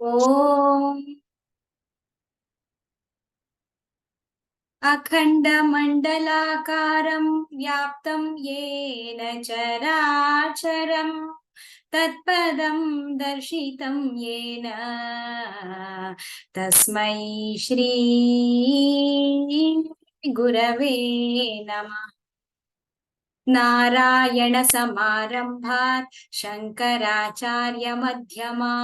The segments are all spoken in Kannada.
ಓಂ अखण्डमण्डलाकारं व्याप्तं येन चराचरं तत्पदं दर्शितं येन तस्मै श्री गुरवे नमः। नारायणसमारम्भात् शङ्कराचार्यमध्यमा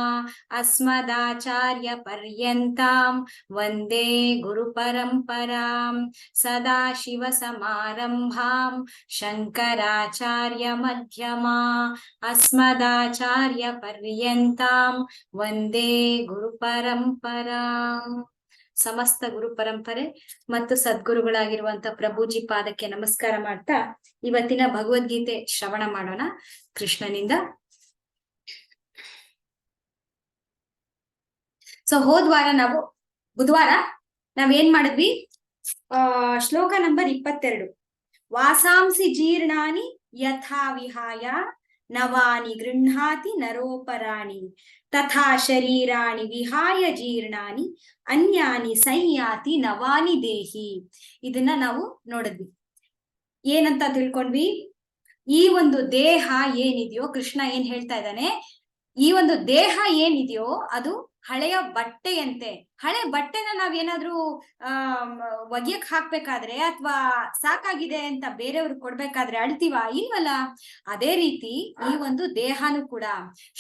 अस्मदाचार्यपर्यन्तां वन्दे गुरुपरम्परां। सदाशिवसमारम्भां शङ्कराचार्यमध्यमा अस्मदाचार्यपर्यन्तां वन्दे गुरुपरम्पराम्। ಸಮಸ್ತ ಗುರು ಪರಂಪರೆ ಮತ್ತು ಸದ್ಗುರುಗಳಾಗಿರುವಂತ ಪ್ರಭುಜಿ ಪಾದಕ್ಕೆ ನಮಸ್ಕಾರ ಮಾಡ್ತಾ ಇವತ್ತಿನ ಭಗವದ್ಗೀತೆ ಶ್ರವಣ ಮಾಡೋಣ ಕೃಷ್ಣನಿಂದ. ಸೊ ಹೋದ್ವಾರ ಬುಧವಾರ ನಾವೇನ್ ಮಾಡಿದ್ವಿ? ಶ್ಲೋಕ ನಂಬರ್ 22. ವಾಸಾಂಸಿ ಜೀರ್ಣಾನಿ ಯಥಾ ವಿಹಾಯ ನವಾನಿ ಗೃಹಾತಿ ನರೋಪರಾಣಿ ತಥಾ ಶರೀರಾಣಿ ವಿಹಾಯ ಜೀರ್ಣಾನಿ ಅನ್ಯಾನಿ ಸಂಯಾತಿ ನವಾನಿ ದೇಹಿ. ಇದನ್ನ ನಾವು ನೋಡಿದ್ವಿ. ಏನಂತ ತಿಳ್ಕೊಂಡ್ವಿ? ಈ ಒಂದು ದೇಹ ಏನಿದೆಯೋ, ಕೃಷ್ಣ ಏನ್ ಹೇಳ್ತಾ ಇದ್ದಾನೆ, ಈ ಒಂದು ದೇಹ ಏನಿದೆಯೋ ಅದು ಹಳೆಯ ಬಟ್ಟೆಯಂತೆ. ಹಳೆ ಬಟ್ಟೆನ ನಾವೇನಾದ್ರೂ ಒಗೆಯಕ್ ಹಾಕ್ಬೇಕಾದ್ರೆ ಅಥವಾ ಸಾಕಾಗಿದೆ ಅಂತ ಬೇರೆಯವ್ರಿಗೆ ಕೊಡ್ಬೇಕಾದ್ರೆ ಅಳ್ತೀವ? ಇಲ್ವಲ್ಲ. ಅದೇ ರೀತಿ ಈ ಒಂದು ದೇಹನೂ ಕೂಡ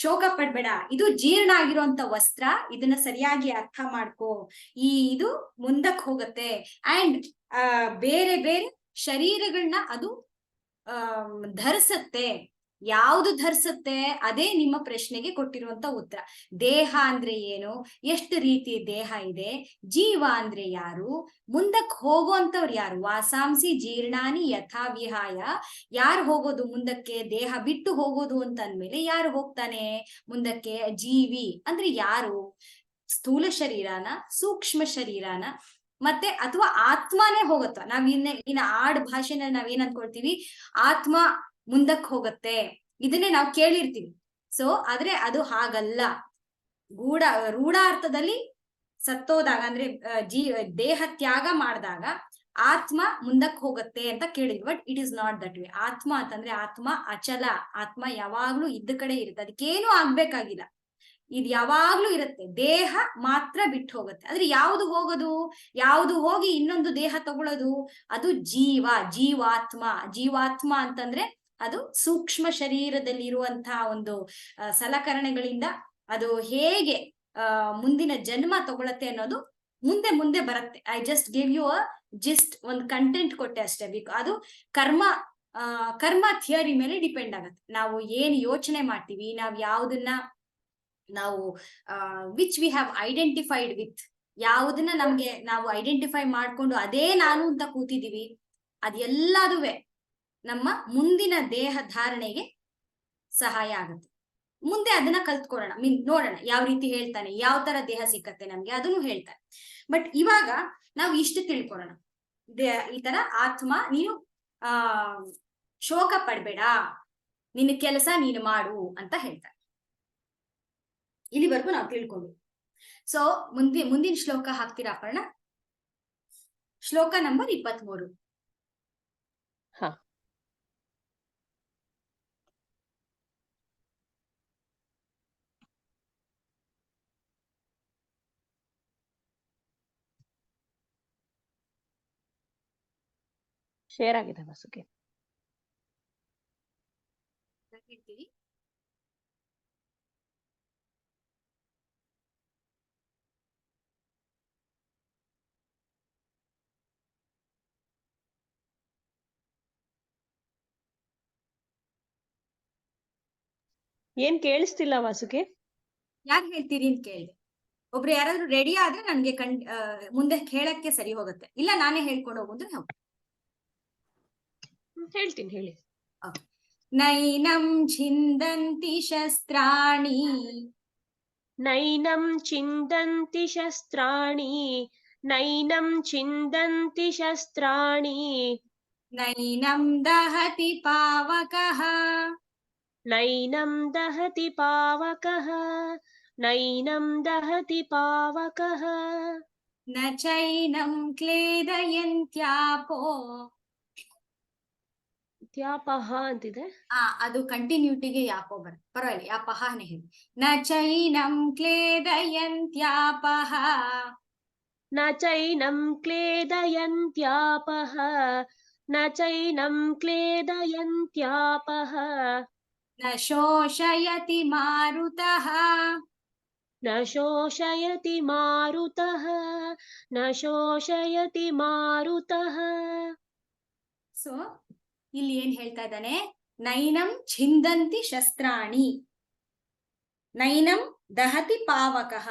ಶೋಕ ಪಡ್ಬೇಡ. ಇದು ಜೀರ್ಣ ಆಗಿರುವಂತ ವಸ್ತ್ರ, ಇದನ್ನ ಸರಿಯಾಗಿ ಅರ್ಥ ಮಾಡ್ಕೋ. ಇದು ಮುಂದಕ್ಕೆ ಹೋಗುತ್ತೆ. ಅಂಡ್ ಬೇರೆ ಬೇರೆ ಶರೀರಗಳನ್ನ ಅದು ಧರಿಸತ್ತೆ. ಯಾವುದು ಧರಿಸುತ್ತೆ? ಅದೇ ನಿಮ್ಮ ಪ್ರಶ್ನೆಗೆ ಕೊಟ್ಟಿರುವಂತ ಉತ್ತರ. ದೇಹ ಅಂದ್ರೆ ಏನು, ಎಷ್ಟು ರೀತಿಯ ದೇಹ ಇದೆ, ಜೀವ ಅಂದ್ರೆ ಯಾರು, ಮುಂದಕ್ಕೆ ಹೋಗುವಂತವ್ರು ಯಾರು? ವಾಸಾಂಸಿ ಜೀರ್ಣಾನಿ ಯಥಾ ವಿಹಾಯ. ಯಾರು ಹೋಗೋದು ಮುಂದಕ್ಕೆ? ದೇಹ ಬಿಟ್ಟು ಹೋಗೋದು ಅಂತ ಅಂದ್ಮೇಲೆ ಯಾರು ಹೋಗ್ತಾನೆ ಮುಂದಕ್ಕೆ? ಜೀವಿ ಅಂದ್ರೆ ಯಾರು? ಸ್ಥೂಲ ಶರೀರನ, ಸೂಕ್ಷ್ಮ ಶರೀರನ, ಮತ್ತೆ ಅಥವಾ ಆತ್ಮನೇ ಹೋಗುತ್ತ. ನಾವ್ ಇನ್ನ ಆಡ್ ಭಾಷೆನ ನಾವೇನ್ ಅನ್ಕೊಳ್ತೀವಿ? ಆತ್ಮ ಮುಂದಕ್ಕೆ ಹೋಗುತ್ತೆ, ಇದನ್ನೇ ನಾವು ಕೇಳಿರ್ತೀವಿ. ಸೊ ಆದ್ರೆ ಅದು ಹಾಗಲ್ಲ. ರೂಢಾರ್ಥದಲ್ಲಿ ಸತ್ತೋದಾಗ ಅಂದ್ರೆ ದೇಹ ತ್ಯಾಗ ಮಾಡಿದಾಗ ಆತ್ಮ ಮುಂದಕ್ಕೆ ಹೋಗುತ್ತೆ ಅಂತ ಕೇಳಿದ್ವಿ. But it is not that way. ಆತ್ಮ ಅಂತಂದ್ರೆ ಆತ್ಮ ಅಚಲ. ಆತ್ಮ ಯಾವಾಗ್ಲೂ ಇದ್ದ ಕಡೆ ಇರುತ್ತೆ, ಅದಕ್ಕೇನು ಆಗ್ಬೇಕಾಗಿಲ್ಲ. ಇದು ಯಾವಾಗ್ಲೂ ಇರುತ್ತೆ. ದೇಹ ಮಾತ್ರ ಬಿಟ್ಟು ಹೋಗುತ್ತೆ. ಆದ್ರೆ ಯಾವುದು ಹೋಗೋದು? ಯಾವುದು ಹೋಗಿ ಇನ್ನೊಂದು ದೇಹ ತಗೊಳ್ಳೋದು? ಅದು ಜೀವಾತ್ಮ. ಜೀವಾತ್ಮ ಅಂತಂದ್ರೆ ಅದು ಸೂಕ್ಷ್ಮ ಶರೀರದಲ್ಲಿ ಇರುವಂತಹ ಒಂದು ಸಲಕರಣೆಗಳಿಂದ ಅದು ಹೇಗೆ ಮುಂದಿನ ಜನ್ಮ ತಗೊಳತ್ತೆ ಅನ್ನೋದು ಮುಂದೆ ಮುಂದೆ ಬರುತ್ತೆ. ಐ ಜಸ್ಟ್ ಗಿವ್ ಯು ಒಂದು ಕಂಟೆಂಟ್ ಕೊಟ್ಟೆ ಅಷ್ಟೇ. ಅದು ಕರ್ಮ ಥಿಯರಿ ಮೇಲೆ ಡಿಪೆಂಡ್ ಆಗುತ್ತೆ. ನಾವು ಏನ್ ಯೋಚನೆ ಮಾಡ್ತೀವಿ, ನಾವ್ ಯಾವ್ದನ್ನ ನಾವು which we have identified with, ಯಾವುದನ್ನ ನಮ್ಗೆ ನಾವು ಐಡೆಂಟಿಫೈ ಮಾಡ್ಕೊಂಡು ಅದೇ ನಾನು ಅಂತ ಕೂತಿದೀವಿ, ಅದೆಲ್ಲದುವೆ ನಮ್ಮ ಮುಂದಿನ ದೇಹ ಧಾರಣೆಗೆ ಸಹಾಯ ಆಗುತ್ತೆ. ಮುಂದೆ ಅದನ್ನ ಕಲ್ತ್ಕೊಳ್ಳೋಣ, ನೋಡೋಣ ಯಾವ ರೀತಿ ಹೇಳ್ತಾನೆ, ಯಾವ ತರ ದೇಹ ಸಿಕ್ಕತ್ತೆ ನಮ್ಗೆ ಅದನ್ನು ಹೇಳ್ತಾನೆ. ಬಟ್ ಇವಾಗ ನಾವು ಇಷ್ಟು ತಿಳ್ಕೊಳ್ಳೋಣ. ಈ ತರ ಆತ್ಮ, ನೀನು ಶೋಕ ಪಡ್ಬೇಡ, ನಿನ್ನ ಕೆಲಸ ನೀನು ಮಾಡು ಅಂತ ಹೇಳ್ತಾನೆ. ಇಲ್ಲಿವರೆಗೂ ನಾವು ತಿಳ್ಕೊಂಡು. ಸೊ ಮುಂದಿನ ಶ್ಲೋಕ ಹಾಕ್ತೀರಾ ಅಪರ್ಣ? ಶ್ಲೋಕ ನಂಬರ್ 23. ಶೇರ್ ಆಗಿದೆ ಬಸ್ಸುಗೆ. ಹೇಳ್ತೀವಿ. ಏನ್ ಕೇಳಿಸ್ತಿಲ್ಲ ವಾಸುಗೆ. ಯಾಕೆ ಹೇಳ್ತೀರಿ ಅಂತ ಕೇಳಿದೆ. ಒಬ್ರು ಯಾರಾದ್ರೂ ರೆಡಿ ಆದ್ರೆ ನನ್ಗೆ ಮುಂದೆ ಹೇಳಕ್ಕೆ ಸರಿ ಹೋಗುತ್ತೆ. ಇಲ್ಲ ನಾನೇ ಹೇಳ್ಕೊಂಡು ಹೋಗುದು. ಹೇಳ್ತೀನಿ, ಹೇಳಿ. ನೈನಂ ಛಿಂದಂತಿ ಶಸ್ತ್ರಾಣಿ, ನೈನಂ ಚಿಂದಂತಿ ಶಸ್ತ್ರಾಣಿ, ನೈನಂ ಚಿಂದಂತಿ ಶಸ್ತ್ರಾಣಿ, ನೈನಂ ದಹತಿ ಪಾವಕಃ, ನೈನಂ ದಹತಿ ಪಾವಕಃ, नैनं दहति पावकः न चैनं क्लेदयन्त्यापो ತ್ಯಾಪಃ ಅಂತಿದೆ. ಅದು ಕಂಟಿನ್ಯೂಟಿಗೆ ಯಾಪೋ ಬರುತ್ತೆ, ಪರವಾಗಿಲ್ಲ, ಯಾಪಹನೇ ಹೇಳಿ. ನ ಚೈನಂ ಕ್ಲೇದಯಂತ್ಯಾಪಃ न चैनं क्लेदयन्त्यापः न चैनं क्लेदयन्त्यापः ನ ಶೋಷಯತಿ ಮಾರುತಃ न शोषयति मारुतः न शोषयति मारुतः. ಸೊ ಇಲ್ಲಿ ಏನ್ ಹೇಳ್ತಾ ಇದ್ದಾನೆ, ನೈನಂ ಛಿಂದಂತಿ ಶಸ್ತ್ರಾಣಿ, ನೈನಂ ದಹತಿ ಪಾವಕಃ.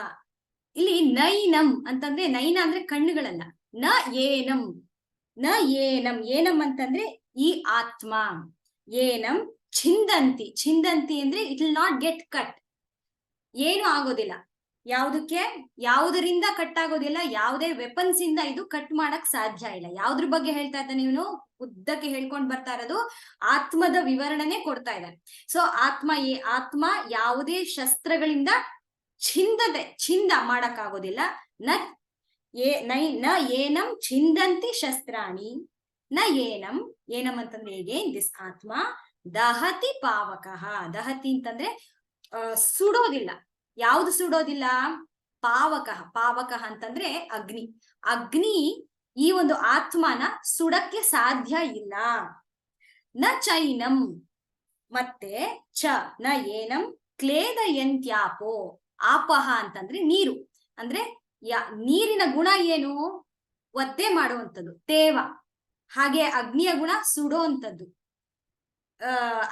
ಇಲ್ಲಿ ನೈನಂ ಅಂತಂದ್ರೆ, ನೈನ ಅಂದ್ರೆ ಕಣ್ಣುಗಳಲ್ಲ, ನ ಏನಂ, ನ ಏನಂ, ಏನಂ ಅಂತಂದ್ರೆ ಈ ಆತ್ಮ, ಏನಂ ಛಿಂದಂತಿ, ಛಿಂದಂತಿ ಅಂದ್ರೆ it will not get cut, ಏನು ಆಗೋದಿಲ್ಲ, ಯಾವುದಕ್ಕೆ ಯಾವುದರಿಂದ ಕಟ್ ಆಗೋದಿಲ್ಲ, ಯಾವುದೇ ವೆಪನ್ಸ್ ಇಂದ ಇದು ಕಟ್ ಮಾಡಕ್ ಸಾಧ್ಯ ಇಲ್ಲ. ಯಾವ್ದ್ರ ಬಗ್ಗೆ ಹೇಳ್ತಾ ಇದ್ದಾನೆ ಇವನು, ಉದ್ದಕ್ಕೆ ಹೇಳ್ಕೊಂಡ್ ಬರ್ತಾ ಇರೋದು ಆತ್ಮದ ವಿವರಣೆನೆ ಕೊಡ್ತಾ ಇದ್ದಾನೆ. ಸೊ ಆತ್ಮ ಯಾವುದೇ ಶಸ್ತ್ರಗಳಿಂದ ಛಿಂದ ಮಾಡಕ್ ಆಗೋದಿಲ್ಲ. ನ ಏನಂ ಛಿಂದಂತಿ ಶಸ್ತ್ರಾಣಿ, ನ ಏನಂ ಅಂತಂದ್ರೆ ಹೇಗೆ, ದಿಸ್ ಆತ್ಮ ದಹತಿ ಪಾವಕಃ, ದಹತಿ ಅಂತಂದ್ರೆ ಸುಡೋದಿಲ್ಲ. ಯಾವ್ದು ಸುಡೋದಿಲ್ಲ, ಪಾವಕಃ ಅಂತಂದ್ರೆ ಅಗ್ನಿ ಈ ಒಂದು ಆತ್ಮನ ಸುಡಕ್ಕೆ ಸಾಧ್ಯ ಇಲ್ಲ. ನ ಚೈನಂ, ಮತ್ತೆ ನ ಏನಂ ಕ್ಲೇದಯಂತ್ಯಾಪೋ, ಆಪಹ ಅಂತಂದ್ರೆ ನೀರು, ಅಂದ್ರೆ ನೀರಿನ ಗುಣ ಏನು, ಒದ್ದೆ ಮಾಡುವಂಥದ್ದು, ತೇವ. ಹಾಗೆ ಅಗ್ನಿಯ ಗುಣ ಸುಡೋಂಥದ್ದು.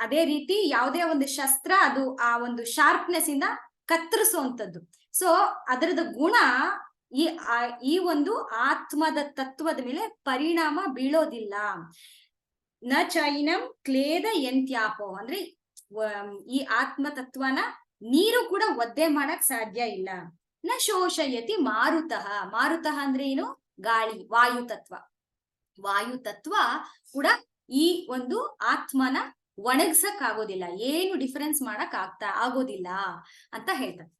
ಅದೇ ರೀತಿ ಯಾವುದೇ ಒಂದು ಶಸ್ತ್ರ ಅದು ಆ ಒಂದು ಶಾರ್ಪ್ನೆಸ್ ಇಂದ ಕತ್ತರಿಸುವಂಥದ್ದು. ಸೊ ಅದರದ ಗುಣ ಈ ಒಂದು ಆತ್ಮದ ತತ್ವದ ಮೇಲೆ ಪರಿಣಾಮ ಬೀಳೋದಿಲ್ಲ. ನ ಚೈನಂ ಕ್ಲೇದಯಂತ್ಯಾಪೋ ಅಂದ್ರೆ ಈ ಆತ್ಮ ತತ್ವನ ನೀರು ಕೂಡ ಒದ್ದೆ ಮಾಡಕ್ ಸಾಧ್ಯ ಇಲ್ಲ. ನ ಶೋಷಯತಿ ಮಾರುತಃ ಅಂದ್ರೆ ಏನು, ಗಾಳಿ, ವಾಯು ತತ್ವ ಕೂಡ ಈ ಒಂದು ಆತ್ಮನ ಒಣಗ್ಸಕ್ ಆಗೋದಿಲ್ಲ, ಏನು ಡಿಫರೆನ್ಸ್ ಮಾಡಕ್ ಆಗೋದಿಲ್ಲ ಅಂತ ಹೇಳ್ತಾರೆ.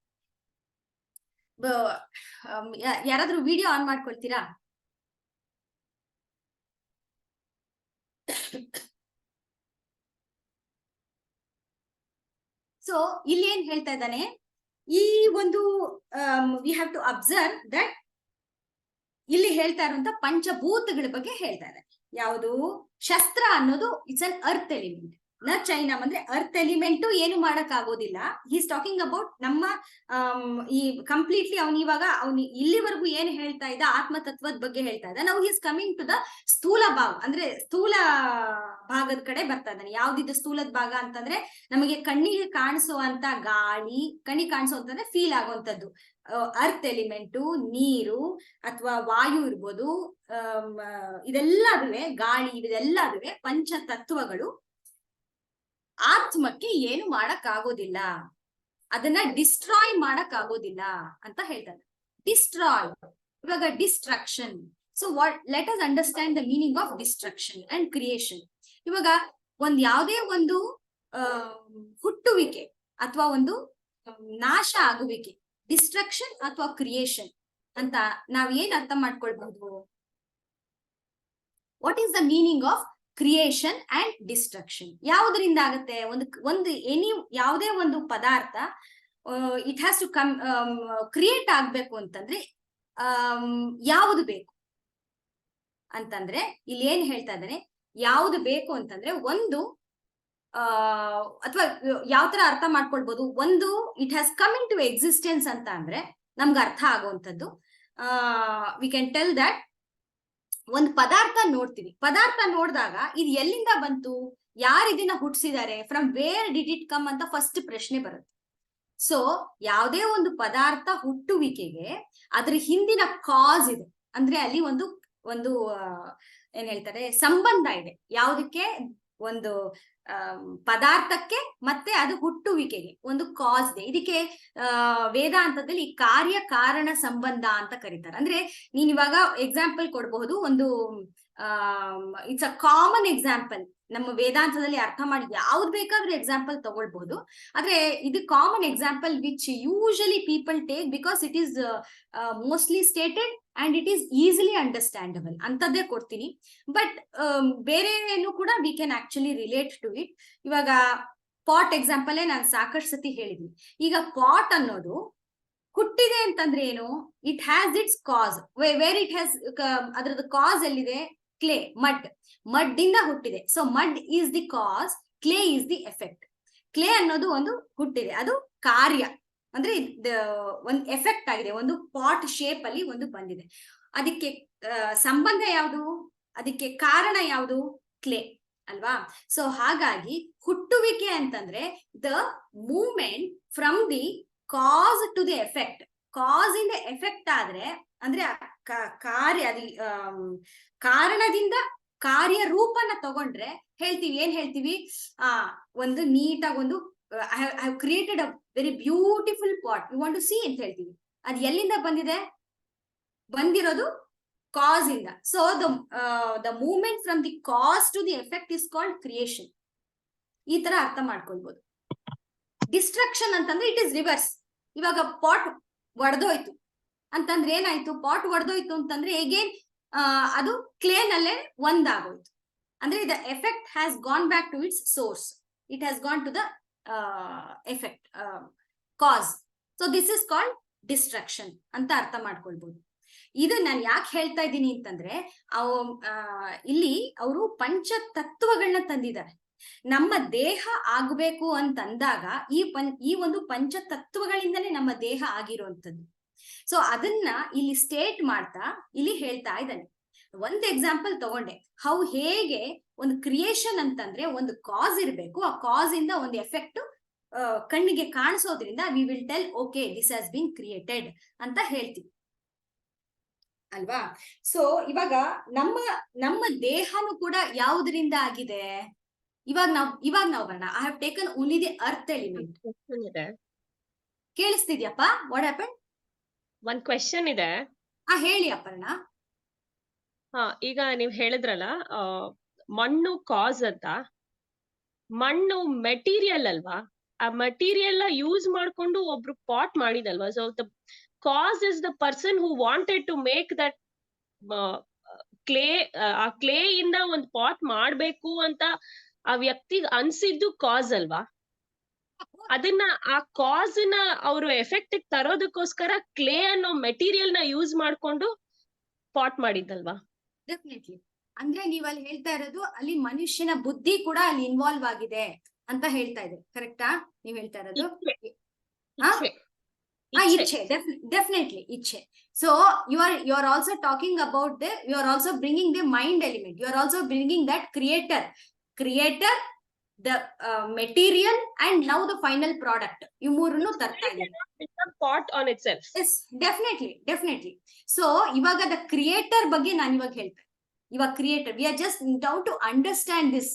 ಯಾರಾದ್ರೂ ವಿಡಿಯೋ ಆನ್ ಮಾಡ್ಕೊಳ್ತೀರಾ? ಸೊ ಇಲ್ಲಿ ಏನ್ ಹೇಳ್ತಾ ಇದ್ದಾನೆ, ಈ ಒಂದು we have to observe that ಇಲ್ಲಿ ಹೇಳ್ತಾ ಇರುವಂತ ಪಂಚಭೂತಗಳ ಬಗ್ಗೆ ಹೇಳ್ತಾ ಇದ್ದಾರೆ. ಯಾವುದು, ಶಸ್ತ್ರ ಅನ್ನೋದು ಇಟ್ಸ್ ಅನ್ ಅರ್ತ್ ಎಲಿಮೆಂಟ್. ನ ಚೈನಂ ಅಂದ್ರೆ ಅರ್ತ್ ಎಲಿಮೆಂಟ್ ಏನು ಮಾಡಕ್ ಆಗೋದಿಲ್ಲ. ಈಸ್ ಟಾಕಿಂಗ್ ಅಬೌಟ್ ನಮ್ಮ ಈ ಕಂಪ್ಲೀಟ್ಲಿ ಇವಾಗ ಇಲ್ಲಿವರೆಗೂ ಏನ್ ಹೇಳ್ತಾ ಇದ್ದ ಆತ್ಮತತ್ವದ ಬಗ್ಗೆ ಹೇಳ್ತಾ ಇದ್ದ. ನಾವು ಈಸ್ ಕಮಿಂಗ್ ಟು ದ ಸ್ಥೂಲ ಭಾಗ, ಅಂದ್ರೆ ಸ್ಥೂಲ ಭಾಗದ ಕಡೆ ಬರ್ತಾ ಇದ್ದಾನೆ. ಯಾವ್ದಿದ್ದು ಸ್ಥೂಲದ ಭಾಗ ಅಂತಂದ್ರೆ, ನಮಗೆ ಕಣ್ಣಿಗೆ ಕಾಣಿಸುವಂತ ಗಾಳಿ, ಕಣ್ಣಿಗೆ ಕಾಣಿಸುವಂತಂದ್ರೆ ಫೀಲ್ ಆಗುವಂತದ್ದು ಅರ್ತ್ ಎಲಿಮೆಂಟು, ನೀರು ಅಥವಾ ವಾಯು ಇರ್ಬೋದು, ಇದೆಲ್ಲದುವೆ, ಗಾಳಿ, ಇದೆಲ್ಲದುವೆ ಪಂಚತತ್ವಗಳು ಆತ್ಮಕ್ಕೆ ಏನು ಮಾಡಕ್ ಆಗೋದಿಲ್ಲ, ಅದನ್ನ ಡಿಸ್ಟ್ರಾಯ್ ಮಾಡಕ್ ಆಗೋದಿಲ್ಲ ಅಂತ ಹೇಳ್ತಾರೆ. ಡಿಸ್ಟ್ರಾಯ್, ಇವಾಗ destruction. So let us understand the meaning of destruction and creation. ಇವಾಗ ಯಾವುದೇ ಒಂದು ಹುಟ್ಟುವಿಕೆ ಅಥವಾ ಒಂದು ನಾಶ ಆಗುವಿಕೆ, ಡಿಸ್ಟ್ರಕ್ಷನ್ ಅಥವಾ ಕ್ರಿಯೇಷನ್ ಅಂತ ನಾವ್ ಏನ್ ಅರ್ಥ ಮಾಡ್ಕೊಳ್ಬಹುದು? What is the meaning of creation and destruction? ಯಾವುದರಿಂದ ಆಗುತ್ತೆ? ಯಾವುದೇ ಒಂದು ಪದಾರ್ಥ ಇಟ್ ಹ್ಯಾಸ್ ಟು ಕ್ರಿಯೇಟ್ ಆಗ್ಬೇಕು ಅಂತಂದ್ರೆ ಯಾವುದು ಬೇಕು ಅಂತಂದ್ರೆ, ಇಲ್ಲಿ ಏನ್ ಹೇಳ್ತಾ ಇದ್ದಾನೆ, ಯಾವುದು ಬೇಕು ಅಂತಂದ್ರೆ ಒಂದು ಅಥವಾ ಯಾವ ತರ ಅರ್ಥ ಮಾಡ್ಕೊಳ್ಬಹುದು, ಒಂದು it has come into existence ಅಂತ ಅಂದ್ರೆ ನಮ್ಗೆ ಅರ್ಥ ಆಗುವಂಥದ್ದು. ವಿ ಕ್ಯಾನ್ ಟೆಲ್ ದಟ್ ಒಂದು ಪದಾರ್ಥ ನೋಡ್ತೀವಿ, ಪದಾರ್ಥ ನೋಡಿದಾಗ ಇದು ಎಲ್ಲಿಂದ ಬಂತು, ಯಾರು ಇದನ್ನ ಹುಟ್ಟಿಸಿದ್ದಾರೆ, from where did it come ಅಂತ ಫಸ್ಟ್ ಪ್ರಶ್ನೆ ಬರುತ್ತೆ. ಸೊ ಯಾವುದೇ ಒಂದು ಪದಾರ್ಥ ಹುಟ್ಟುವಿಕೆಗೆ ಅದ್ರ ಹಿಂದಿನ ಕಾಸ್ ಇದೆ, ಅಂದ್ರೆ ಅಲ್ಲಿ ಒಂದು ಏನ್ ಹೇಳ್ತಾರೆ, ಸಂಬಂಧ ಇದೆ. ಯಾವುದಕ್ಕೆ? ಒಂದು ಪದಾರ್ಥಕ್ಕೆ ಮತ್ತೆ ಅದು ಹುಟ್ಟುವಿಕೆಗೆ ಒಂದು ಕಾಸ್ ಇದೆ. ಇದಕ್ಕೆ ವೇದಾಂತದಲ್ಲಿ ಕಾರ್ಯ ಕಾರಣ ಸಂಬಂಧ ಅಂತ ಕರೀತಾರೆ. ಅಂದ್ರೆ ನೀನ್ ಇವಾಗ ಎಕ್ಸಾಂಪಲ್ ಕೊಡಬಹುದು, ಒಂದು ಇಟ್ಸ್ ಅ ಕಾಮನ್ ಎಕ್ಸಾಂಪಲ್. ನಮ್ಮ ವೇದಾಂತದಲ್ಲಿ ಅರ್ಥ ಮಾಡಿ ಯಾವ್ದು ಬೇಕಾದ್ರೂ ಎಕ್ಸಾಂಪಲ್ ತಗೊಳ್ಬಹುದು. ಆದ್ರೆ ಇದು common example which usually people take because it is mostly stated and it is easily understandable ಅಂತದ್ದೇ ಕೊಡ್ತೀನಿ. ಬಟ್ ಬೇರೆನು ಕೂಡ we can actually relate to it. ಇವಾಗ ಪಾಟ್ ಎಕ್ಸಾಂಪಲ್ ನಾನು ಸಾಕಷ್ಟು ಸತಿ ಹೇಳಿದೀನಿ. ಈಗ ಪಾಟ್ ಅನ್ನೋದು ಹುಟ್ಟಿದೆ ಅಂತಂದ್ರೆ ಏನು, it has its cause. Where it has, ಅದ್ರದ್ದು ಕಾಸ್ ಎಲ್ಲಿದೆ, ಕ್ಲೇ, ಮಡ್ ಇಂದ ಹುಟ್ಟಿದೆ. So mud is the cause, clay is the effect. Clay ಅನ್ನೋದು ಒಂದು ಹುಟ್ಟಿದೆ, ಅದು ಕಾರ್ಯ ಅಂದ್ರೆ ಒಂದು ಎಫೆಕ್ಟ್ ಆಗಿದೆ, ಒಂದು ಪಾಟ್ ಶೇಪ್ ಅಲ್ಲಿ ಒಂದು ಬಂದಿದೆ. ಅದಕ್ಕೆ ಸಂಬಂಧ ಯಾವುದು, ಅದಕ್ಕೆ ಕಾರಣ ಯಾವುದು, ಕ್ಲೇ ಅಲ್ವಾ. ಸೊ ಹಾಗಾಗಿ ಹುಟ್ಟುವಿಕೆ ಅಂತಂದ್ರೆ the movement from the cause to the effect. Cause ಇಂದ ಎಫೆಕ್ಟ್ ಆದ್ರೆ ಅಂದ್ರೆ ಕಾರ್ಯ, ಕಾರಣದಿಂದ ಕಾರ್ಯ ರೂಪನ ತಗೊಂಡ್ರೆ ಹೇಳ್ತೀವಿ, ಏನ್ ಹೇಳ್ತೀವಿ, ಒಂದು ನೀಟಾಗಿ ಒಂದು I have created a very beautiful pot, you want to see ಅಂತ ಹೇಳ್ತೀವಿ. ಅದ್ ಎಲ್ಲಿಂದ ಬಂದಿದೆ, ಬಂದಿರೋದು ಕಾಸ್ ಇಂದ. So the movement from the cause to the effect is called creation. ಈ ತರ ಅರ್ಥ ಮಾಡ್ಕೊಳ್ಬಹುದು. ಡಿಸ್ಟ್ರಕ್ಷನ್ ಅಂತಂದ್ರೆ ಇಟ್ ಇಸ್ ರಿವರ್ಸ್. ಇವಾಗ ಪಾಟ್ ಒಡೆದೋಯ್ತು ಅಂತಂದ್ರೆ ಏನಾಯ್ತು, ಪಾಟ್ ಒಡೆದೋಯ್ತು ಅಂತಂದ್ರೆ ಹೇಗೇನ್ ಅದು ಕ್ಲೇನಲ್ಲೇ ಒಂದಾಗೋಯ್ತು. ಅಂದ್ರೆ the effect has gone back to its source, it has gone to the effect cause. So this is called destruction ಅಂತ ಅರ್ಥ ಮಾಡ್ಕೊಳ್ಬಹುದು. ಇದು ನಾನು ಯಾಕೆ ಹೇಳ್ತಾ ಇದ್ದೀನಿ ಅಂತಂದ್ರೆ ಇಲ್ಲಿ ಅವರು ಪಂಚ ತತ್ವಗಳನ್ನ ತಂದಿದ್ದಾರೆ. ನಮ್ಮ ದೇಹ ಆಗ್ಬೇಕು ಅಂತಂದಾಗ ಈ ಒಂದು ಪಂಚ ತತ್ವಗಳಿಂದನೇ ನಮ್ಮ ದೇಹ ಆಗಿರುವಂತದ್ದು. ಸೊ ಅದನ್ನ ಇಲ್ಲಿ ಸ್ಟೇಟ್ ಮಾಡ್ತಾ ಇಲ್ಲಿ ಹೇಳ್ತಾ ಇದ್ದಾನೆ. ಒಂದ್ ಎಕ್ಸಾಂಪಲ್ ತಗೊಂಡೆ, ಹೇಗೆ ಒಂದು ಕ್ರಿಯೇಷನ್ ಅಂತಂದ್ರೆ ಒಂದು ಕಾಸ್ ಇರ್ಬೇಕು, ಆ ಕಾಸ್ ಇಂದ ಒಂದು ಎಫೆಕ್ಟ್ ಕಣ್ಣಿಗೆ ಕಾಣಿಸೋದ್ರಿಂದ we will tell okay this has been created ಅಂತ ಹೇಳ್ತೀವಿ ಅಲ್ವಾ. ಸೊ ಇವಾಗ ನಮ್ಮ ದೇಹನು ಕೂಡ ಯಾವುದರಿಂದ ಆಗಿದೆ, ಇವಾಗ ನಾವು ಬರೋಣ. I have taken only the earth element. ಕೇಳಿಸ್ತಿದ್ಯಪ್ಪ, ವಾಟ್ ಹ್ಯಾಪನ್? ಒಂದ್ ಕ್ವೆಶನ್ ಇದೆ. ಹೇಳಿ ಅಪರ್ಣ. ಈಗ ನೀವ್ ಹೇಳಿದ್ರಲ್ಲ ಮಣ್ಣು ಕಾಸ್ ಅಂತ. ಮಣ್ಣು ಮೆಟೀರಿಯಲ್ ಅಲ್ವಾ, ಆ ಮೆಟೀರಿಯಲ್ ಯೂಸ್ ಮಾಡ್ಕೊಂಡು ಒಬ್ರು ಪಾಟ್ ಮಾಡಿದಲ್ವಾ. So the cause is the person who wanted to make that clay. ಆ ಕ್ಲೇ ಇಂದ ಒಂದ್ ಪಾಟ್ ಮಾಡ್ಬೇಕು ಅಂತ ಆ ವ್ಯಕ್ತಿಗೆ ಅನ್ಸಿದ್ದು ಕಾಸ್ ಅಲ್ವಾ. ಅದನ್ನ ಆ ಕಾಸ್ ನ ಅವರು ಎಫೆಕ್ಟ್ ತರೋದಕ್ಕೋಸ್ಕರ ಕ್ಲೇ ಅನ್ನೋ ಮೆಟೀರಿಯಲ್ ನ ಯೂಸ್ ಮಾಡ್ಕೊಂಡು ಪಾಟ್ ಮಾಡಿದ್ದಲ್ವಾ. ಡೆಫಿನೆಟ್ಲಿ. ಅಂದ್ರೆ ನೀವ್ ಅಲ್ಲಿ ಹೇಳ್ತಾ ಇರೋದು ಅಲ್ಲಿ ಮನುಷ್ಯನ ಬುದ್ಧಿ ಕೂಡ ಅಲ್ಲಿ ಇನ್ವಾಲ್ವ್ ಆಗಿದೆ ಅಂತ ಹೇಳ್ತಾ ಇದ್ರೆ, ಕರೆಕ್ಟಾ? ನೀವ್ ಹೇಳ್ತಾ ಇರೋದು ಇಚ್ಛೆ, ಡೆಫಿನೆಟ್ಲಿ ಇಚ್ಛೆ. So you are also talking about you are also bringing the mind element. You are also bringing that creator, the material and now the final product. ಇವು ಮೂರನ್ನು ತರ್ತಾ ಇದ್ದಾರೆ. Pot on itself. Yes, definitely. So ಇವಾಗ ದ ಕ್ರಿಯೇಟರ್ ಬಗ್ಗೆ ನಾನು ಇವಾಗ ಹೇಳ್ತೇನೆ. ಇವಾಗ creator, we are just down to understand this.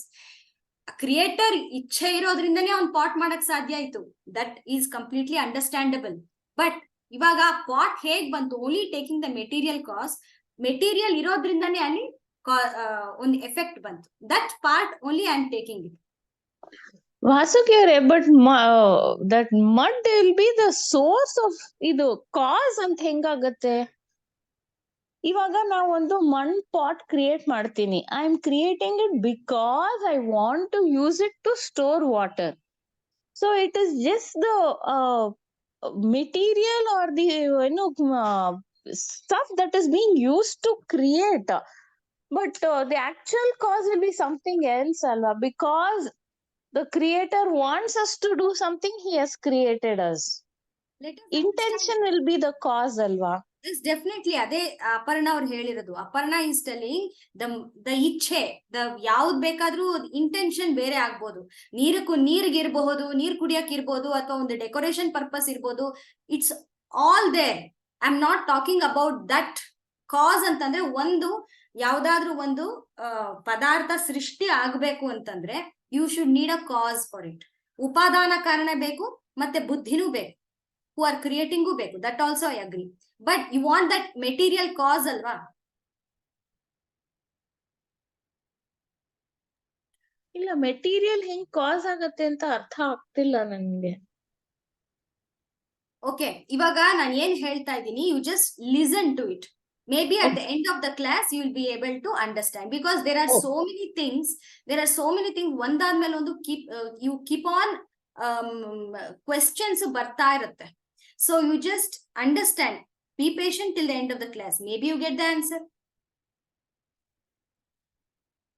Creator ಇಚ್ಛೆ ಇರೋದ್ರಿಂದನೇ ಅವ್ನು ಪಾಟ್ ಮಾಡಕ್ ಸಾಧ್ಯ ಆಯ್ತು. That is completely understandable. But ಇವಾಗ ಪಾಟ್ ಹೇಗ್ ಬಂತು, only taking the material cause. Material ಇರೋದ್ರಿಂದನೇ ಅಲ್ಲಿ ಒಂದು ಎಫೆಕ್ಟ್ ಬಂತು. That part only I am taking it. ವಾಸುಕಿಯವರೇ, but that mud will be the source of ಇದು ಕಾಸ್ ಅಂತ ಹೆಂಗಾಗತ್ತೆ? ಇವಾಗ ನಾವು ಒಂದು ಮಣ್ ಪಾಟ್ ಕ್ರಿಯೇಟ್ ಮಾಡ್ತೀನಿ. I am creating it because I want to use it to store water. So it is just the material or the stuff that is being used to create. But the actual cause will be something else, alva, because the creator wants us to do something, he has created us. Intention will be the cause, alva. Yes, definitely. ಅದೇ ಅಪರ್ಣ ಅವ್ರು ಹೇಳಿರೋದು. ಅಪರ್ಣ ಇಸ್ ಟೆಲ್ಲಿಂಗ್ ದ ಇಚ್ಛೆ, ಯಾವ್ದು ಬೇಕಾದ್ರೂ ಇಂಟೆನ್ಷನ್ ಬೇರೆ ಆಗ್ಬೋದು. ನೀರಿಗಿರ್ಬಹುದು, ನೀರ್ ಕುಡಿಯಕ್ ಇರ್ಬೋದು, ಅಥವಾ ಒಂದು ಡೆಕೋರೇಷನ್ ಪರ್ಪಸ್ ಇರ್ಬೋದು. It's all there. I am not talking about that cause. ಅಂತಂದ್ರೆ ಒಂದು ಯಾವ್ದಾದ್ರು ಒಂದು ಪದಾರ್ಥ ಸೃಷ್ಟಿ ಆಗ್ಬೇಕು ಅಂತಂದ್ರೆ you should need a cause for it. ಉಪಾದಾನ ಕಾರಣ ಬೇಕು, ಮತ್ತೆ ಬುದ್ಧಿನೂ ಬೇಕು, ಹೂ ಆರ್ ಕ್ರಿಯೇಟಿಂಗು ಬೇಕು. That also I agree. But you want that material cause ಅಲ್ವಾ? ಇಲ್ಲ, ಮೆಟೀರಿಯಲ್ ಹೆಂಗ್ ಕಾಸ್ ಆಗತ್ತೆ ಅಂತ ಅರ್ಥ ಆಗ್ತಿಲ್ಲ ನನ್ಗೆ. ಓಕೆ, ಇವಾಗ ನಾನು ಏನ್ ಹೇಳ್ತಾ ಇದ್ದೀನಿ, you just listen to it. Maybe at the end of the class you will be able to understand, because there are so many things ಒಂದಾದ್ಮೇಲೆ ಒಂದು you keep on questions ಬರ್ತಾ ಇರುತ್ತೆ. So you just understand, be patient till the end of the class, maybe you get the answer.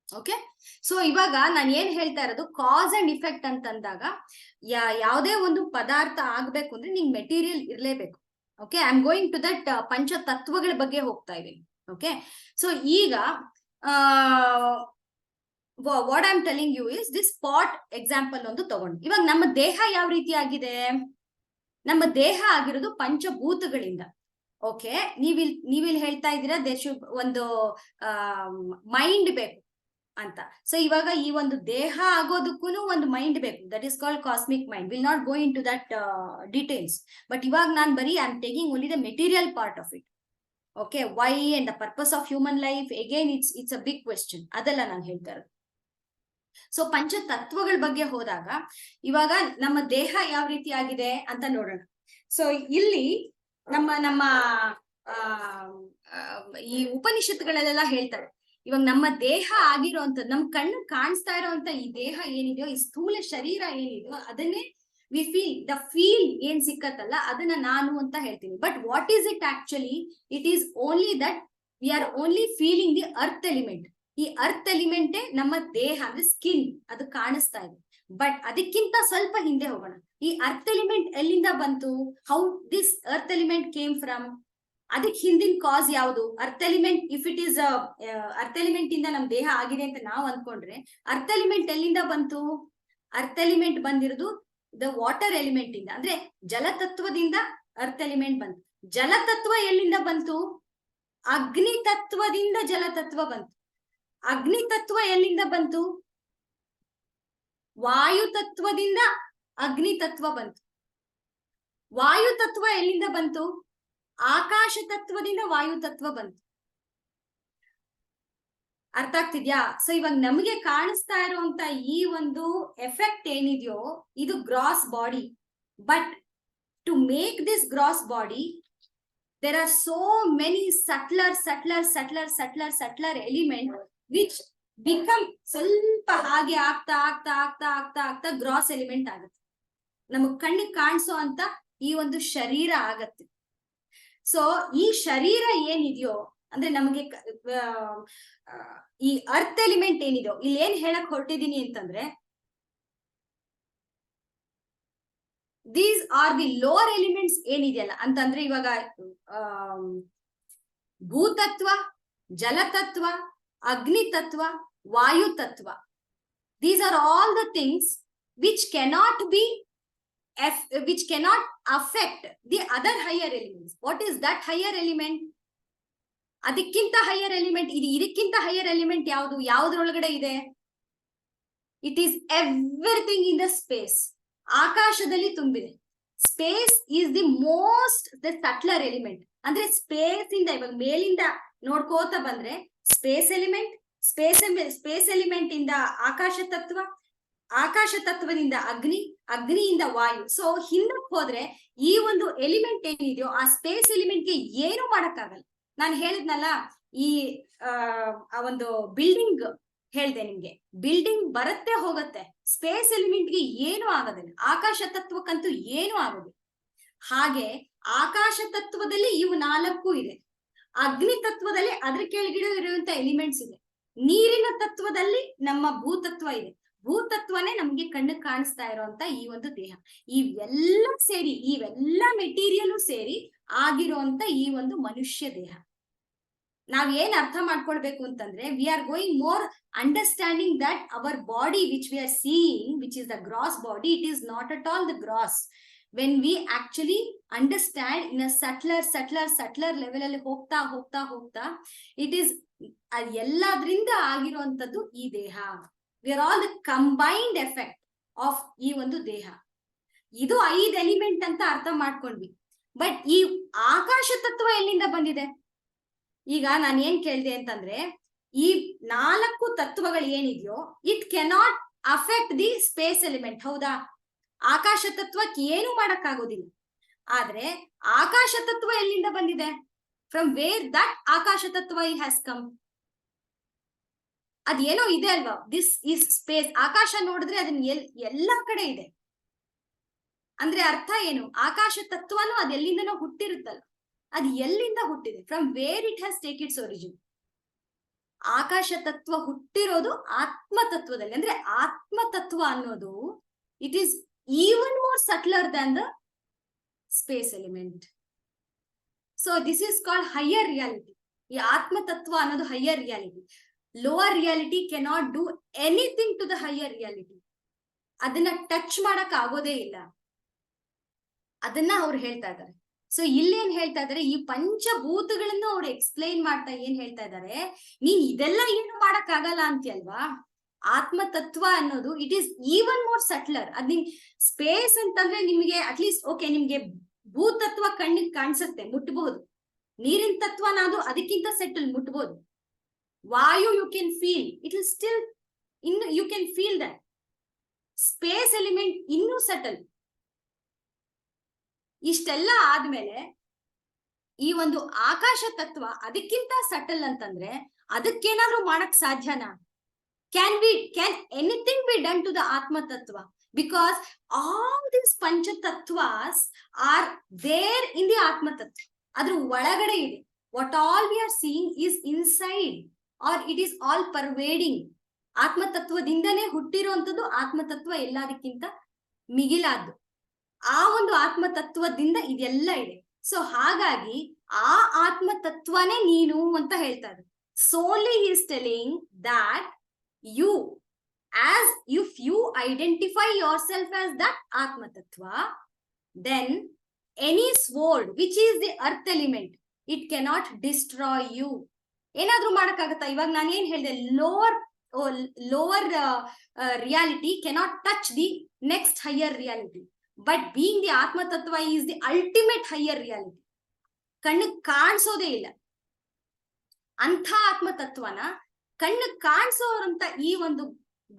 Okay, so ಇವಾಗ ನಾನು ಏನ್ ಹೇಳ್ತಾ ಇರೋದು, ಕಾಸ್ ಅಂಡ್ ಇಫೆಕ್ಟ್ ಅಂತಂದಾಗ ಯಾವುದೇ ಒಂದು ಪದಾರ್ಥ ಆಗ್ಬೇಕು ಅಂದ್ರೆ ನಿಂಗೆ ಮೆಟೀರಿಯಲ್ ಇರ್ಲೇಬೇಕು. Okay, I am going to that ಪಂಚ ತತ್ವಗಳ ಬಗ್ಗೆ ಹೋಗ್ತಾ ಇದ್ದೀನಿ. ಓಕೆ, ಸೊ ಈಗ what I am telling you is this spot example ಒಂದು ತಗೊಂಡು, ಇವಾಗ ನಮ್ಮ ದೇಹ ಯಾವ ರೀತಿ ಆಗಿದೆ, ನಮ್ಮ ದೇಹ ಆಗಿರೋದು ಪಂಚಭೂತಗಳಿಂದ. ಓಕೆ, ನೀವಿಲ್ ಹೇಳ್ತಾ ಇದ್ದೀರಾ ದೇಶ ಒಂದು ಮೈಂಡ್ ಬೇಕು ಅಂತ. ಸೊ ಇವಾಗ ಈ ಒಂದು ದೇಹ ಆಗೋದಕ್ಕೂ ಒಂದು ಮೈಂಡ್ ಬೇಕು, that is called cosmic mind. Will not go into that details, but ಇವಾಗ ನಾನು ಬರೀ I am taking only the material part of it. Okay, why and the purpose of human life, again it's a big question, ಅದೆಲ್ಲ ನಾನು ಹೇಳ್ತಾ ಇರೋದು. ಸೊ ಪಂಚ ತತ್ವಗಳ ಬಗ್ಗೆ ಹೋದಾಗ ಇವಾಗ ನಮ್ಮ ದೇಹ ಯಾವ ರೀತಿ ಆಗಿದೆ ಅಂತ ನೋಡೋಣ. ಸೊ ಇಲ್ಲಿ ನಮ್ಮ ಈ ಉಪನಿಷತ್ತುಗಳೆಲ್ಲ ಹೇಳ್ತಾರೆ, ಇವಾಗ ನಮ್ಮ ದೇಹ ಆಗಿರೋಂಥದ್ದು, ನಮ್ ಕಣ್ಣು ಕಾಣಿಸ್ತಾ ಇರೋಂತ ಈ ದೇಹ ಏನಿದೆಯೋ, ಈ ಸ್ಥೂಲ ಶರೀರ ಏನಿದೆಯೋ, ಅದನ್ನೇ ವಿ ಫೀಲ್ ಏನ್ ಸಿಕ್ಕತ್ತಲ್ಲ, ಅದನ್ನ ನಾನು ಅಂತ ಹೇಳ್ತೀನಿ. But what is it actually? It is only that we are only feeling the earth element. ಈ ಅರ್ತ್ ಎಲಿಮೆಂಟೇ ನಮ್ಮ ದೇಹ, ಅಂದ್ರೆ ಸ್ಕಿನ್, ಅದು ಕಾಣಿಸ್ತಾ ಇದೆ. ಬಟ್ ಅದಕ್ಕಿಂತ ಸ್ವಲ್ಪ ಹಿಂದೆ ಹೋಗೋಣ. ಈ ಅರ್ತ್ ಎಲಿಮೆಂಟ್ ಎಲ್ಲಿಂದ ಬಂತು? How this earth element came from? ಅದಕ್ಕೆ ಹಿಂದಿನ ಕಾಸ್ ಯಾವುದು? Earth element, if it is earth element ಇಂದ ನಮ್ ದೇಹ ಆಗಿದೆ ಅಂತ ನಾವು ಅನ್ಕೊಂಡ್ರೆ, ಅರ್ತ್ ಎಲಿಮೆಂಟ್ ಎಲ್ಲಿಂದ ಬಂತು? ಅರ್ತ್ ಎಲಿಮೆಂಟ್ ಬಂದಿರೋದು ದ ವಾಟರ್ ಎಲಿಮೆಂಟ್ ಇಂದ, ಅಂದ್ರೆ ಜಲತತ್ವದಿಂದ ಅರ್ತ್ ಎಲಿಮೆಂಟ್ ಬಂತು. ಜಲತತ್ವ ಎಲ್ಲಿಂದ ಬಂತು? ಅಗ್ನಿ ತತ್ವದಿಂದ ಜಲತತ್ವ ಬಂತು. ಅಗ್ನಿ ತತ್ವ ಎಲ್ಲಿಂದ ಬಂತು? ವಾಯು ತತ್ವದಿಂದ ಅಗ್ನಿ ತತ್ವ ಬಂತು. ವಾಯು ತತ್ವ ಎಲ್ಲಿಂದ ಬಂತು? ಆಕಾಶ ತತ್ವದಿಂದ ವಾಯು ತತ್ವ ಬಂತು. ಅರ್ಥ ಆಗ್ತಿದ್ಯಾ? ಸೊ ಇವಾಗ ನಮಗೆ ಕಾಣಿಸ್ತಾ ಇರುವಂತ ಈ ಒಂದು ಎಫೆಕ್ಟ್ ಏನಿದೆಯೋ, ಇದು gross body. But to make this gross body, there are so many subtler element which become ಸ್ವಲ್ಪ ಹಾಗೆ ಆಗ್ತಾ ಆಗ್ತಾ ಆಗ್ತಾ ಆಗ್ತಾ ಆಗ್ತಾ ಗ್ರಾಸ್ ಎಲಿಮೆಂಟ್ ಆಗುತ್ತೆ. ನಮಗ್ ಕಣ್ಣಿಗೆ ಕಾಣಿಸೋ ಅಂತ ಈ ಒಂದು ಶರೀರ ಆಗತ್ತೆ. ಸೊ ಈ ಶರೀರ ಏನಿದೆಯೋ, ಅಂದ್ರೆ ನಮಗೆ ಈ ಅರ್ತ್ ಎಲಿಮೆಂಟ್ ಏನಿದೆಯೋ, ಇಲ್ಲಿ ಏನ್ ಹೇಳಕ್ ಹೊರಟಿದೀನಿ ಅಂತಂದ್ರೆ, these are the lower elements ಏನಿದೆಯಲ್ಲ ಅಂತಂದ್ರೆ, ಇವಾಗ ಭೂತತ್ವ, ಜಲತತ್ವ, ಅಗ್ನಿ ತತ್ವ, ವಾಯು ತತ್ವ, these are all the things which cannot be which cannot affect the other higher elements. What is that higher element? ಅದಕ್ಕಿಂತ ಹೈಯರ್ ಎಲಿಮೆಂಟ್ ಇದು. ಇದಕ್ಕಿಂತ ಹೈಯರ್ ಎಲಿಮೆಂಟ್ ಯಾವುದು? ಯಾವುದ್ರೊಳಗಡೆ ಇದೆ? It is everything in the space. ಆಕಾಶದಲ್ಲಿ ತುಂಬಿದೆ. Space is the most the subtler element. ಅಂದ್ರೆ ಸ್ಪೇಸ್ ಇಂದ ಇವಾಗ ಮೇಲಿಂದ ನೋಡ್ಕೋತ ಬಂದ್ರೆ ಸ್ಪೇಸ್ ಎಲಿಮೆಂಟ್, ಸ್ಪೇಸ್ ಎಲಿಮೆಂಟ್ ಇಂದ ಆಕಾಶ ತತ್ವ, ಆಕಾಶ ತತ್ವದಿಂದ ಅಗ್ನಿ, ಅಗ್ನಿಯಿಂದ ವಾಯು. ಸೊ ಹಿಂದಕ್ಕೆ ಹೋದ್ರೆ ಈ ಒಂದು ಎಲಿಮೆಂಟ್ ಏನಿದೆಯೋ, ಆ ಸ್ಪೇಸ್ ಎಲಿಮೆಂಟ್ಗೆ ಏನು ಮಾಡಕ್ಕಾಗಲ್ಲ. ನಾನು ಹೇಳಿದ್ನಲ್ಲ, ಈ ಒಂದು ಬಿಲ್ಡಿಂಗ್ ಹೇಳ್ದೆ ನಿಮ್ಗೆ, ಬಿಲ್ಡಿಂಗ್ ಬರುತ್ತೆ ಹೋಗುತ್ತೆ, ಸ್ಪೇಸ್ ಎಲಿಮೆಂಟ್ಗೆ ಏನು ಆಗೋದಿಲ್ಲ. ಆಕಾಶ ತತ್ವಕ್ಕಂತೂ ಏನು ಆಗೋದಿಲ್ಲ. ಹಾಗೆ ಆಕಾಶ ತತ್ವದಲ್ಲಿ ಇವು 4 ಇದೆ. ಅಗ್ನಿ ತತ್ವದಲ್ಲಿ ಅದ್ರ ಕೆಳಗಡೆ ಇರುವಂತ ಎಲಿಮೆಂಟ್ಸ್ ಇದೆ. ನೀರಿನ ತತ್ವದಲ್ಲಿ ನಮ್ಮ ಭೂತತ್ವ ಇದೆ. ಭೂತತ್ವನೇ ನಮ್ಗೆ ಕಣ್ಣಿಗೆ ಕಾಣಿಸ್ತಾ ಇರುವಂತ ಈ ಒಂದು ದೇಹ. ಇವೆಲ್ಲ ಸೇರಿ, ಇವೆಲ್ಲ ಮೆಟೀರಿಯಲ್ ಸೇರಿ ಆಗಿರುವಂತ ಈ ಒಂದು ಮನುಷ್ಯ ದೇಹ. ನಾವ್ ಏನ್ ಅರ್ಥ ಮಾಡ್ಕೊಳ್ಬೇಕು ಅಂತಂದ್ರೆ, we are going more understanding that our body which we are seeing, which is the gross body, it is not at all the gross. When we actually understand in a subtler level ಅಲ್ಲಿ ಹೋಗ್ತಾ ಹೋಗ್ತಾ ಹೋಗ್ತಾ, ಇಟ್ ಈಸ್ ಎಲ್ಲದ್ರಿಂದ ಆಗಿರುವಂತದ್ದು ಈ ದೇಹ. We are all the combined effect of ಈ ಒಂದು ದೇಹ. ಇದು 5 ಎಲಿಮೆಂಟ್ ಅಂತ ಅರ್ಥ ಮಾಡ್ಕೊಂಡ್ವಿ. ಬಟ್ ಈ ಆಕಾಶ ತತ್ವ ಎಲ್ಲಿಂದ ಬಂದಿದೆ? ಈಗ ನಾನು ಏನ್ ಕೇಳ್ದೆ ಅಂತಂದ್ರೆ, ಈ 4 ತತ್ವಗಳು ಏನಿದೆಯೋ, it cannot affect the space element. ಹೌದಾ? ಆಕಾಶ ತತ್ವಕ್ಕೆ ಏನು ಮಾಡಕ್ಕಾಗೋದಿಲ್ಲ. ಆದ್ರೆ ಆಕಾಶ ತತ್ವ ಎಲ್ಲಿಂದ ಬಂದಿದೆ? ಫ್ರಮ್ ವೇರ್ ದಟ್ ಆಕಾಶ ತತ್ವ ಹ್ಯಾಸ್ ಕಮ್. ಅದೇನೋ ಇದೆ ಅಲ್ವಾ, ದಿಸ್ ಈಸ್ ಸ್ಪೇಸ್. ಆಕಾಶ ನೋಡಿದ್ರೆ ಅದನ್ನ ಎಲ್ಲಾ ಕಡೆ ಇದೆ ಅಂದ್ರೆ ಅರ್ಥ ಏನು? ಆಕಾಶ ತತ್ವನು ಅದ್ ಎಲ್ಲಿಂದನೋ ಹುಟ್ಟಿರುತ್ತಲ್ಲ, ಅದ್ ಎಲ್ಲಿಂದ ಹುಟ್ಟಿದೆ? From where it has take its origin. ಆಕಾಶ ತತ್ವ ಹುಟ್ಟಿರೋದು ಆತ್ಮ ತತ್ವದಲ್ಲಿ. ಅಂದ್ರೆ ಆತ್ಮ ತತ್ವ ಅನ್ನೋದು it is even more subtler than the space element. So this is called higher reality. ಈ ಆತ್ಮ ತತ್ವ ಅನ್ನೋದು higher reality. Lower reality cannot do anything to the higher reality. ಅದನ್ನ ಟಚ್ ಮಾಡಕ್ ಆಗೋದೇ ಇಲ್ಲ. ಅದನ್ನ ಅವ್ರು ಹೇಳ್ತಾ ಇದ್ದಾರೆ. ಸೊ ಇಲ್ಲೇನ್ ಹೇಳ್ತಾ ಇದಾರೆ, ಈ ಪಂಚಭೂತಗಳನ್ನು ಅವ್ರು ಎಕ್ಸ್ಪ್ಲೈನ್ ಮಾಡ್ತಾ ಏನ್ ಹೇಳ್ತಾ ಇದ್ದಾರೆ, ನೀನ್ ಇದೆಲ್ಲ ಏನು ಮಾಡಕ್ ಆಗಲ್ಲ ಅಂತೀಯಲ್ವಾ, ಆತ್ಮ ತತ್ವ ಅನ್ನೋದು ಇಟ್ ಈಸ್ ಈವನ್ ಮೋರ್ ಸಟ್ಲರ್. ಅದ್ ನಿಮ್ ಸ್ಪೇಸ್ ಅಂತಂದ್ರೆ ನಿಮ್ಗೆ ಅಟ್ಲೀಸ್ಟ್ ಓಕೆ, ನಿಮ್ಗೆ ಭೂತತ್ವ ಕಣ್ಣಿಗೆ ಕಾಣಿಸುತ್ತೆ, ಮುಟ್ಬಹುದು. ನೀರಿನ ತತ್ವನಾದ್ರು ಅದಕ್ಕಿಂತ ಸೆಟಲ್, ಮುಟ್ಬಹುದು. ವಾಯು you can feel, it will still ಇನ್ನು you can feel that. Space element ಇನ್ನೂ ಸೆಟಲ್. ಇಷ್ಟೆಲ್ಲ ಆದ್ಮೇಲೆ ಈ ಒಂದು ಆಕಾಶ ತತ್ವ ಅದಕ್ಕಿಂತ ಸಟಲ್ ಅಂತಂದ್ರೆ ಅದಕ್ಕೇನಾದ್ರೂ ಮಾಡಕ್ ಸಾಧ್ಯನಾ? Can anything be done to the ಆತ್ಮ ತತ್ವ? ಬಿಕಾಸ್ ಆಲ್ ದೀಸ್ ಪಂಚತತ್ವಾಸ್ ಆರ್ ದೇರ್ ಇನ್ ದಿ ಆತ್ಮ ತತ್ವ. ಅದ್ರ ಒಳಗಡೆ ಇದೆ. What all we are seeing is inside or it is all pervading. ಆತ್ಮ ತತ್ವದಿಂದನೇ ಹುಟ್ಟಿರುವಂತದ್ದು ಆತ್ಮ ತತ್ವ ಎಲ್ಲದಕ್ಕಿಂತ ಮಿಗಿಲಾದ್ದು. ಆ ಒಂದು ಆತ್ಮ ತತ್ವದಿಂದ ಇದೆಲ್ಲ ಇದೆ. ಸೊ ಹಾಗಾಗಿ ಆ ಆತ್ಮ ತತ್ವನೇ ನೀನು ಅಂತ ಹೇಳ್ತಾ ಇದ್ದಾರೆ. So he is telling that you, as if you identify yourself as that ಆತ್ಮ ತತ್ವ, then any sword which is the earth element, it cannot destroy you. ಏನಾದ್ರೂ ಮಾಡಕ್ಕಾಗತ್ತಾ? ಇವಾಗ ನಾನು ಏನ್ ಹೇಳಿದೆ, lower reality cannot touch the next higher reality. But being the ಆತ್ಮ ತತ್ವ is the ultimate higher reality. ಕಣ್ಣಿಗೆ ಕಾಣಿಸೋದೇ ಇಲ್ಲ ಅಂಥ ಆತ್ಮ ತತ್ವನ ಕಣ್ಣಿಗೆ ಕಾಣಿಸೋರಂತ ಈ ಒಂದು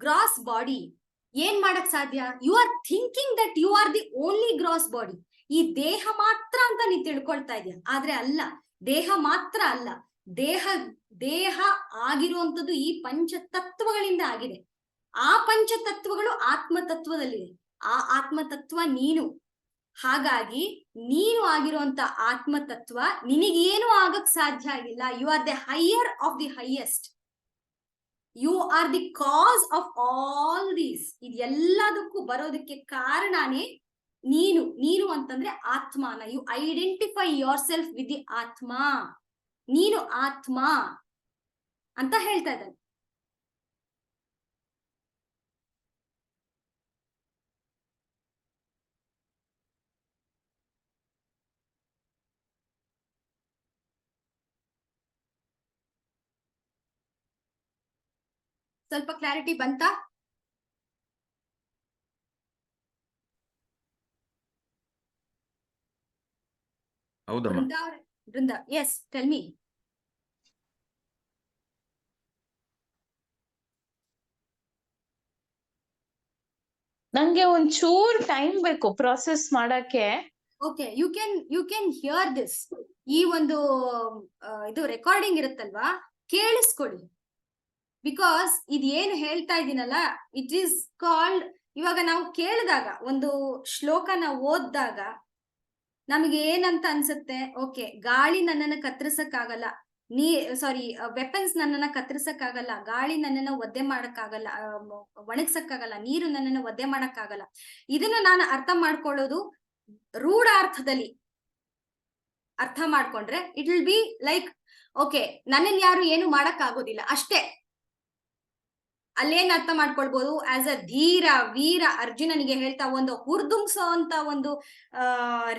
ಗ್ರಾಸ್ ಬಾಡಿ ಏನ್ ಮಾಡಕ್ ಸಾಧ್ಯ? You are thinking that you are the only gross body. ಈ ದೇಹ ಮಾತ್ರ ಅಂತ ನೀ ತಿಳ್ಕೊಳ್ತಾ ಇದೀಯ. ಆದ್ರೆ ಅಲ್ಲ, ದೇಹ ಮಾತ್ರ ಅಲ್ಲ, ದೇಹ ಆಗಿರುವಂತದ್ದು ಈ ಪಂಚತತ್ವಗಳಿಂದ ಆಗಿದೆ. ಆ ಪಂಚತತ್ವಗಳು ಆತ್ಮ ತತ್ವದಲ್ಲಿದೆ. ಆ ಆತ್ಮ ತತ್ವ ನೀನು. ಹಾಗಾಗಿ ನೀನು ಆಗಿರುವಂತ ಆತ್ಮ ತತ್ವ ನಿನಗೇನು ಆಗಕ್ ಸಾಧ್ಯ ಆಗಿಲ್ಲ. You are the higher of the highest. You are the cause of all these. ಇದೆಲ್ಲದಕ್ಕೂ ಬರೋದಕ್ಕೆ ಕಾರಣನೇ ನೀನು. ನೀನು ಅಂತಂದ್ರೆ ಆತ್ಮಾನ. You identify yourself with the ಆತ್ಮ. ನೀನು ಆತ್ಮ ಅಂತ ಹೇಳ್ತಾ ಇದ್ದಾನೆ. ಸ್ವಲ್ಪ ಕ್ಲಾರಿಟಿ ಬಂತಾ? ಹೌದಮ್ಮ. Brinda, yes, tell me. ನಂಗೆ ಒಂಚೂರ್ ಟೈಮ್ ಬೇಕು ಪ್ರಾಸೆಸ್ ಮಾಡಕ್ಕೆ. Okay, you can hear this. ಈ ಒಂದು ಇದು ರೆಕಾರ್ಡಿಂಗ್ ಇರುತ್ತಲ್ವಾ, ಕೇಳಿಸ್ಕೊಳ್ಳಿ. ಬಿಕಾಸ್ ಇದು ಏನು ಹೇಳ್ತಾ ಇದೀನಲ್ಲ, ಇಟ್ ಈಸ್ ಕಾಲ್ಡ್, ಇವಾಗ ನಾವು ಕೇಳಿದಾಗ ಒಂದು ಶ್ಲೋಕನ ಓದಿದಾಗ ನಮಗೆ ಏನಂತ ಅನ್ಸುತ್ತೆ, ಓಕೆ, ಗಾಳಿ ನನ್ನನ್ನ ಕತ್ತರಿಸಕ್ಕಾಗಲ್ಲ, ವೆಪನ್ಸ್ ನನ್ನನ್ನ ಕತ್ತರಿಸಕ್ಕಾಗಲ್ಲ, ಗಾಳಿ ನನ್ನನ್ನ ಒದ್ದೆ ಮಾಡಕ್ಕಾಗಲ್ಲ, ಒಣಗ್ಸಕ್ಕಾಗಲ್ಲ, ನೀರು ನನ್ನನ್ನ ಒದ್ದೆ ಮಾಡಕ್ಕಾಗಲ್ಲ. ಇದನ್ನ ನಾನು ಅರ್ಥ ಮಾಡ್ಕೊಳ್ಳೋದು ರೂಢಾರ್ಥದಲ್ಲಿ ಅರ್ಥ ಮಾಡ್ಕೊಂಡ್ರೆ it will be like, okay, ನನ್ನನ್ನು ಯಾರು ಏನು ಮಾಡಕ್ ಆಗೋದಿಲ್ಲ ಅಷ್ಟೇ. ಅಲ್ಲೇನ್ ಅರ್ಥ ಮಾಡ್ಕೊಳ್ಬಹುದು, ಆಸ್ ಅ ಧೀರ ವೀರ ಅರ್ಜುನನಿಗೆ ಹೇಳ್ತಾ ಒಂದು ಹುರ್ದುಂಗ್ಸೋ ಅಂತ ಒಂದು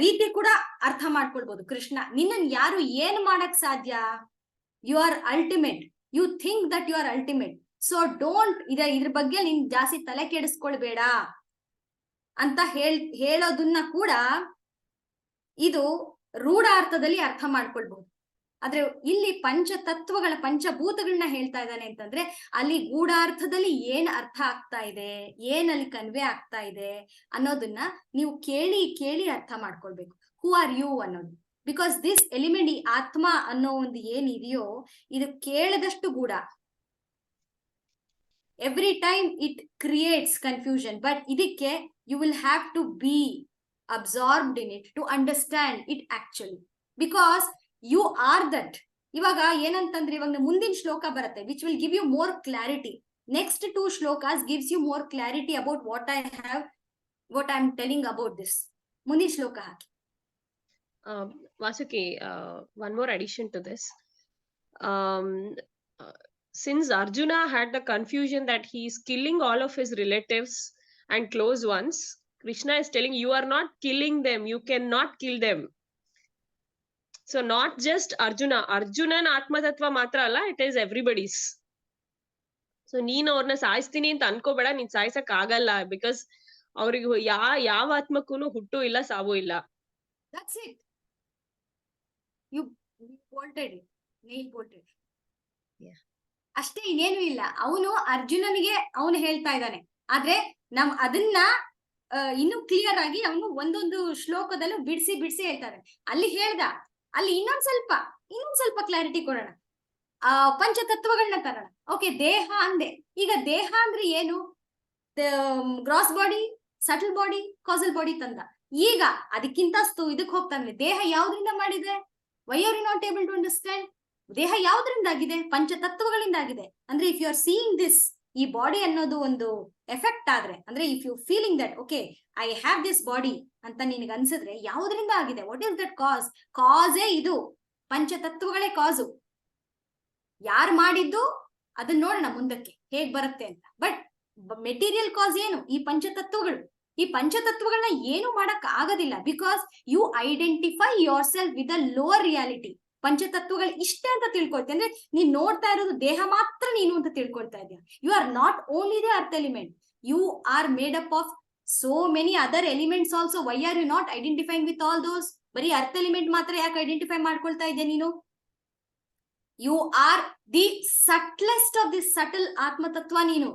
ರೀತಿ ಕೂಡ ಅರ್ಥ ಮಾಡ್ಕೊಳ್ಬಹುದು. ಕೃಷ್ಣ, ನಿನ್ನನ್ ಯಾರು ಏನ್ ಮಾಡಕ್ ಸಾಧ್ಯ? You are ultimate. You think that you are ultimate. So don't ಇದ್ರ ಬಗ್ಗೆ ನೀನ್ ಜಾಸ್ತಿ ತಲೆ ಕೆಡಿಸ್ಕೊಳ್ಬೇಡ ಅಂತ ಹೇಳೋದನ್ನ ಕೂಡ ಇದು ರೂಢಾರ್ಥದಲ್ಲಿ ಅರ್ಥ ಮಾಡ್ಕೊಳ್ಬಹುದು. ಆದ್ರೆ ಇಲ್ಲಿ ಪಂಚತತ್ವಗಳ ಪಂಚಭೂತಗಳನ್ನ ಹೇಳ್ತಾ ಇದ್ದಾನೆ ಅಂತಂದ್ರೆ ಅಲ್ಲಿ ಗೂಢಾರ್ಥದಲ್ಲಿ ಏನ್ ಅರ್ಥ ಆಗ್ತಾ ಇದೆ, ಏನ್ ಅಲ್ಲಿ ಕನ್ವೆ ಆಗ್ತಾ ಇದೆ ಅನ್ನೋದನ್ನ ನೀವು ಕೇಳಿ ಅರ್ಥ ಮಾಡ್ಕೊಳ್ಬೇಕು. ಹೂ ಆರ್ ಯು ಅನ್ನೋದು. ಬಿಕಾಸ್ ದಿಸ್ ಎಲಿಮೆಂಟ್, ಈ ಆತ್ಮ ಅನ್ನೋ ಒಂದು ಏನಿದೆಯೋ ಇದು ಕೇಳದಷ್ಟು ಗೂಢ. Every time it creates confusion, but ಇದಕ್ಕೆ you will have to be absorbed in it to understand it actually, because you are that. ಇವಾಗ ಏನಂತಂದ್ರೆ ಇವಾಗ ಮುಂದಿನ ಶ್ಲೋಕ ಬರುತ್ತೆ which will give you more clarity. Next 2 ಶ್ಲೋಕಾಸ್ gives you more clarity about what I am telling about this. ಮುಂದಿನ ಶ್ಲೋಕ ಹಾಕಿ. Vasuki, one more addition to this. Since Arjuna had the confusion that he is killing all of his relatives and close ones, Krishna is telling you are not killing them, you cannot kill them. So not just Arjunan Atma Tattva matra alla, it is everybody's. So ನೀನ್ ಅವ್ರನ್ನ ಸಾಯಿಸ್ತೀನಿ ಅಂತ ಅನ್ಕೋಬೇಡ, ನೀನ್ ಸಾಯಿಸಕ್ ಆಗಲ್ಲ, ಬಿಕಾಸ್ ಅವ್ರಿಗೆ ಯಾವ ಆತ್ಮಕ್ಕೂ ಹುಟ್ಟು ಇಲ್ಲ, ಸಾವು ಇಲ್ಲ. That's it. You bolted it. Nail bolted. Yeah. ಅಷ್ಟೇ, ಇನ್ನೇನು ಇಲ್ಲ. ಅವನು ಅರ್ಜುನನಿಗೆ ಅವನು ಹೇಳ್ತಾ ಇದ್ದಾನೆ. ಆದ್ರೆ ಅದನ್ನ ಇನ್ನು ಕ್ಲಿಯರ್ ಆಗಿ ಅವನು ಒಂದೊಂದು ಶ್ಲೋಕದಲ್ಲೂ ಬಿಡಿಸಿ ಹೇಳ್ತಾರೆ. ಅಲ್ಲಿ ಹೇಳ್ದ, ಅಲ್ಲಿ ಇನ್ನೊಂದ್ ಸ್ವಲ್ಪ ಕ್ಲಾರಿಟಿ ಕೊಡೋಣ. ಪಂಚತತ್ವಗಳನ್ನ ತರೋಣ. ಓಕೆ, ದೇಹ ಅಂದೆ. ಈಗ ದೇಹ ಅಂದ್ರೆ ಏನು? Gross body, subtle body, causal body ತಂದ. ಈಗ ಅದಕ್ಕಿಂತ ಇದಕ್ಕೆ ಹೋಗ್ತಾನೆ. ದೇಹ ಯಾವ್ದ್ರಿಂದ ಮಾಡಿದೆ? Why are you not able to understand? ದೇಹ ಯಾವ್ದ್ರಿಂದ ಆಗಿದೆ? ಪಂಚತತ್ವಗಳಿಂದ ಆಗಿದೆ. ಅಂದ್ರೆ if you are seeing this, ಈ ಬಾಡಿ ಅನ್ನೋದು ಒಂದು ಎಫೆಕ್ಟ್ ಆದ್ರೆ, ಅಂದ್ರೆ if you feeling that okay I have this body ಅಂತ ನಿನಗೆ ಅನ್ಸಿದ್ರೆ ಯಾವ್ದ್ರಿಂದ ಆಗಿದೆ? What is that cause? ಕಾಸೇ ಇದು, ಪಂಚತತ್ವಗಳೇ ಕಾಸು. ಯಾರು ಮಾಡಿದ್ದು ಅದನ್ನ ನೋಡೋಣ ಮುಂದಕ್ಕೆ ಹೇಗ್ ಬರುತ್ತೆ ಅಂತ. ಬಟ್ ಮೆಟೀರಿಯಲ್ ಕಾಸ್ ಏನು? ಈ ಪಂಚತತ್ವಗಳು. ಈ ಪಂಚತತ್ವಗಳನ್ನ ಏನು ಮಾಡಕ್ ಆಗೋದಿಲ್ಲ, because you identify yourself with a lower reality. ಪಂಚತತ್ವಗಳು ಇಷ್ಟೇ ಅಂತ ತಿಳ್ಕೊಳ್ತೀವಿ. ಅಂದ್ರೆ ನೀನ್ ನೋಡ್ತಾ ಇರೋದು ದೇಹ ಮಾತ್ರ ನೀನು ಅಂತ ತಿಳ್ಕೊಳ್ತಾ ಇದೀಯ. You are not only the earth element, you are made up of so many other elements also. Why are you not identifying with all those? ಬರೀ ಅರ್ತ್ ಎಲಿಮೆಂಟ್ ಮಾತ್ರ ಯಾಕೆ ಐಡೆಂಟಿಫೈ ಮಾಡ್ಕೊಳ್ತಾ ಇದೆಯಾ ನೀನು? You are the subtlest of the subtle ಆತ್ಮತತ್ವ ನೀನು.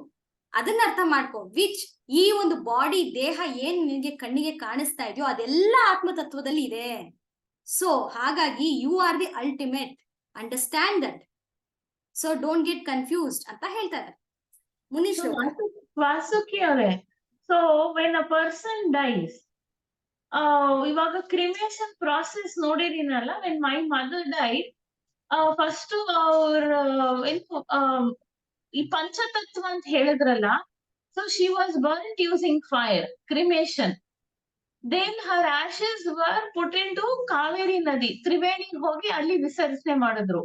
ಅದನ್ನ ಅರ್ಥ ಮಾಡ್ಕೋ. ವಿಚ್ ಈ ಒಂದು ಬಾಡಿ, ದೇಹ ಏನ್ ನಿನಗೆ ಕಣ್ಣಿಗೆ ಕಾಣಿಸ್ತಾ ಇದೆಯೋ ಅದೆಲ್ಲ ಆತ್ಮತತ್ವದಲ್ಲಿ ಇದೆ. ಸೊ ಹಾಗಾಗಿ you are the ultimate, understand that. So don't get confused ಅಂತ ಹೇಳ್ತಾರೆ. ಮುಂದಿನ ಶ್ಲೋಕ. ವಾಸುಕಿ ಅವರೇ, so when a person dies, ಇವಾಗ ಕ್ರಿಮೇಷನ್ ಪ್ರಾಸೆಸ್ ನೋಡಿದೀನಲ್ಲ, when my mother died, first ಅವ್ರ ಏನು ಈ ಪಂಚತತ್ವ ಅಂತ ಹೇಳಿದ್ರಲ್ಲ, so she was burned using fire, cremation. Then her ashes were put into Kaveri Nadi, Triveni ಹೋಗಿ ಅಲ್ಲಿ ವಿಸರ್ಜನೆ ಮಾಡಿದ್ರು.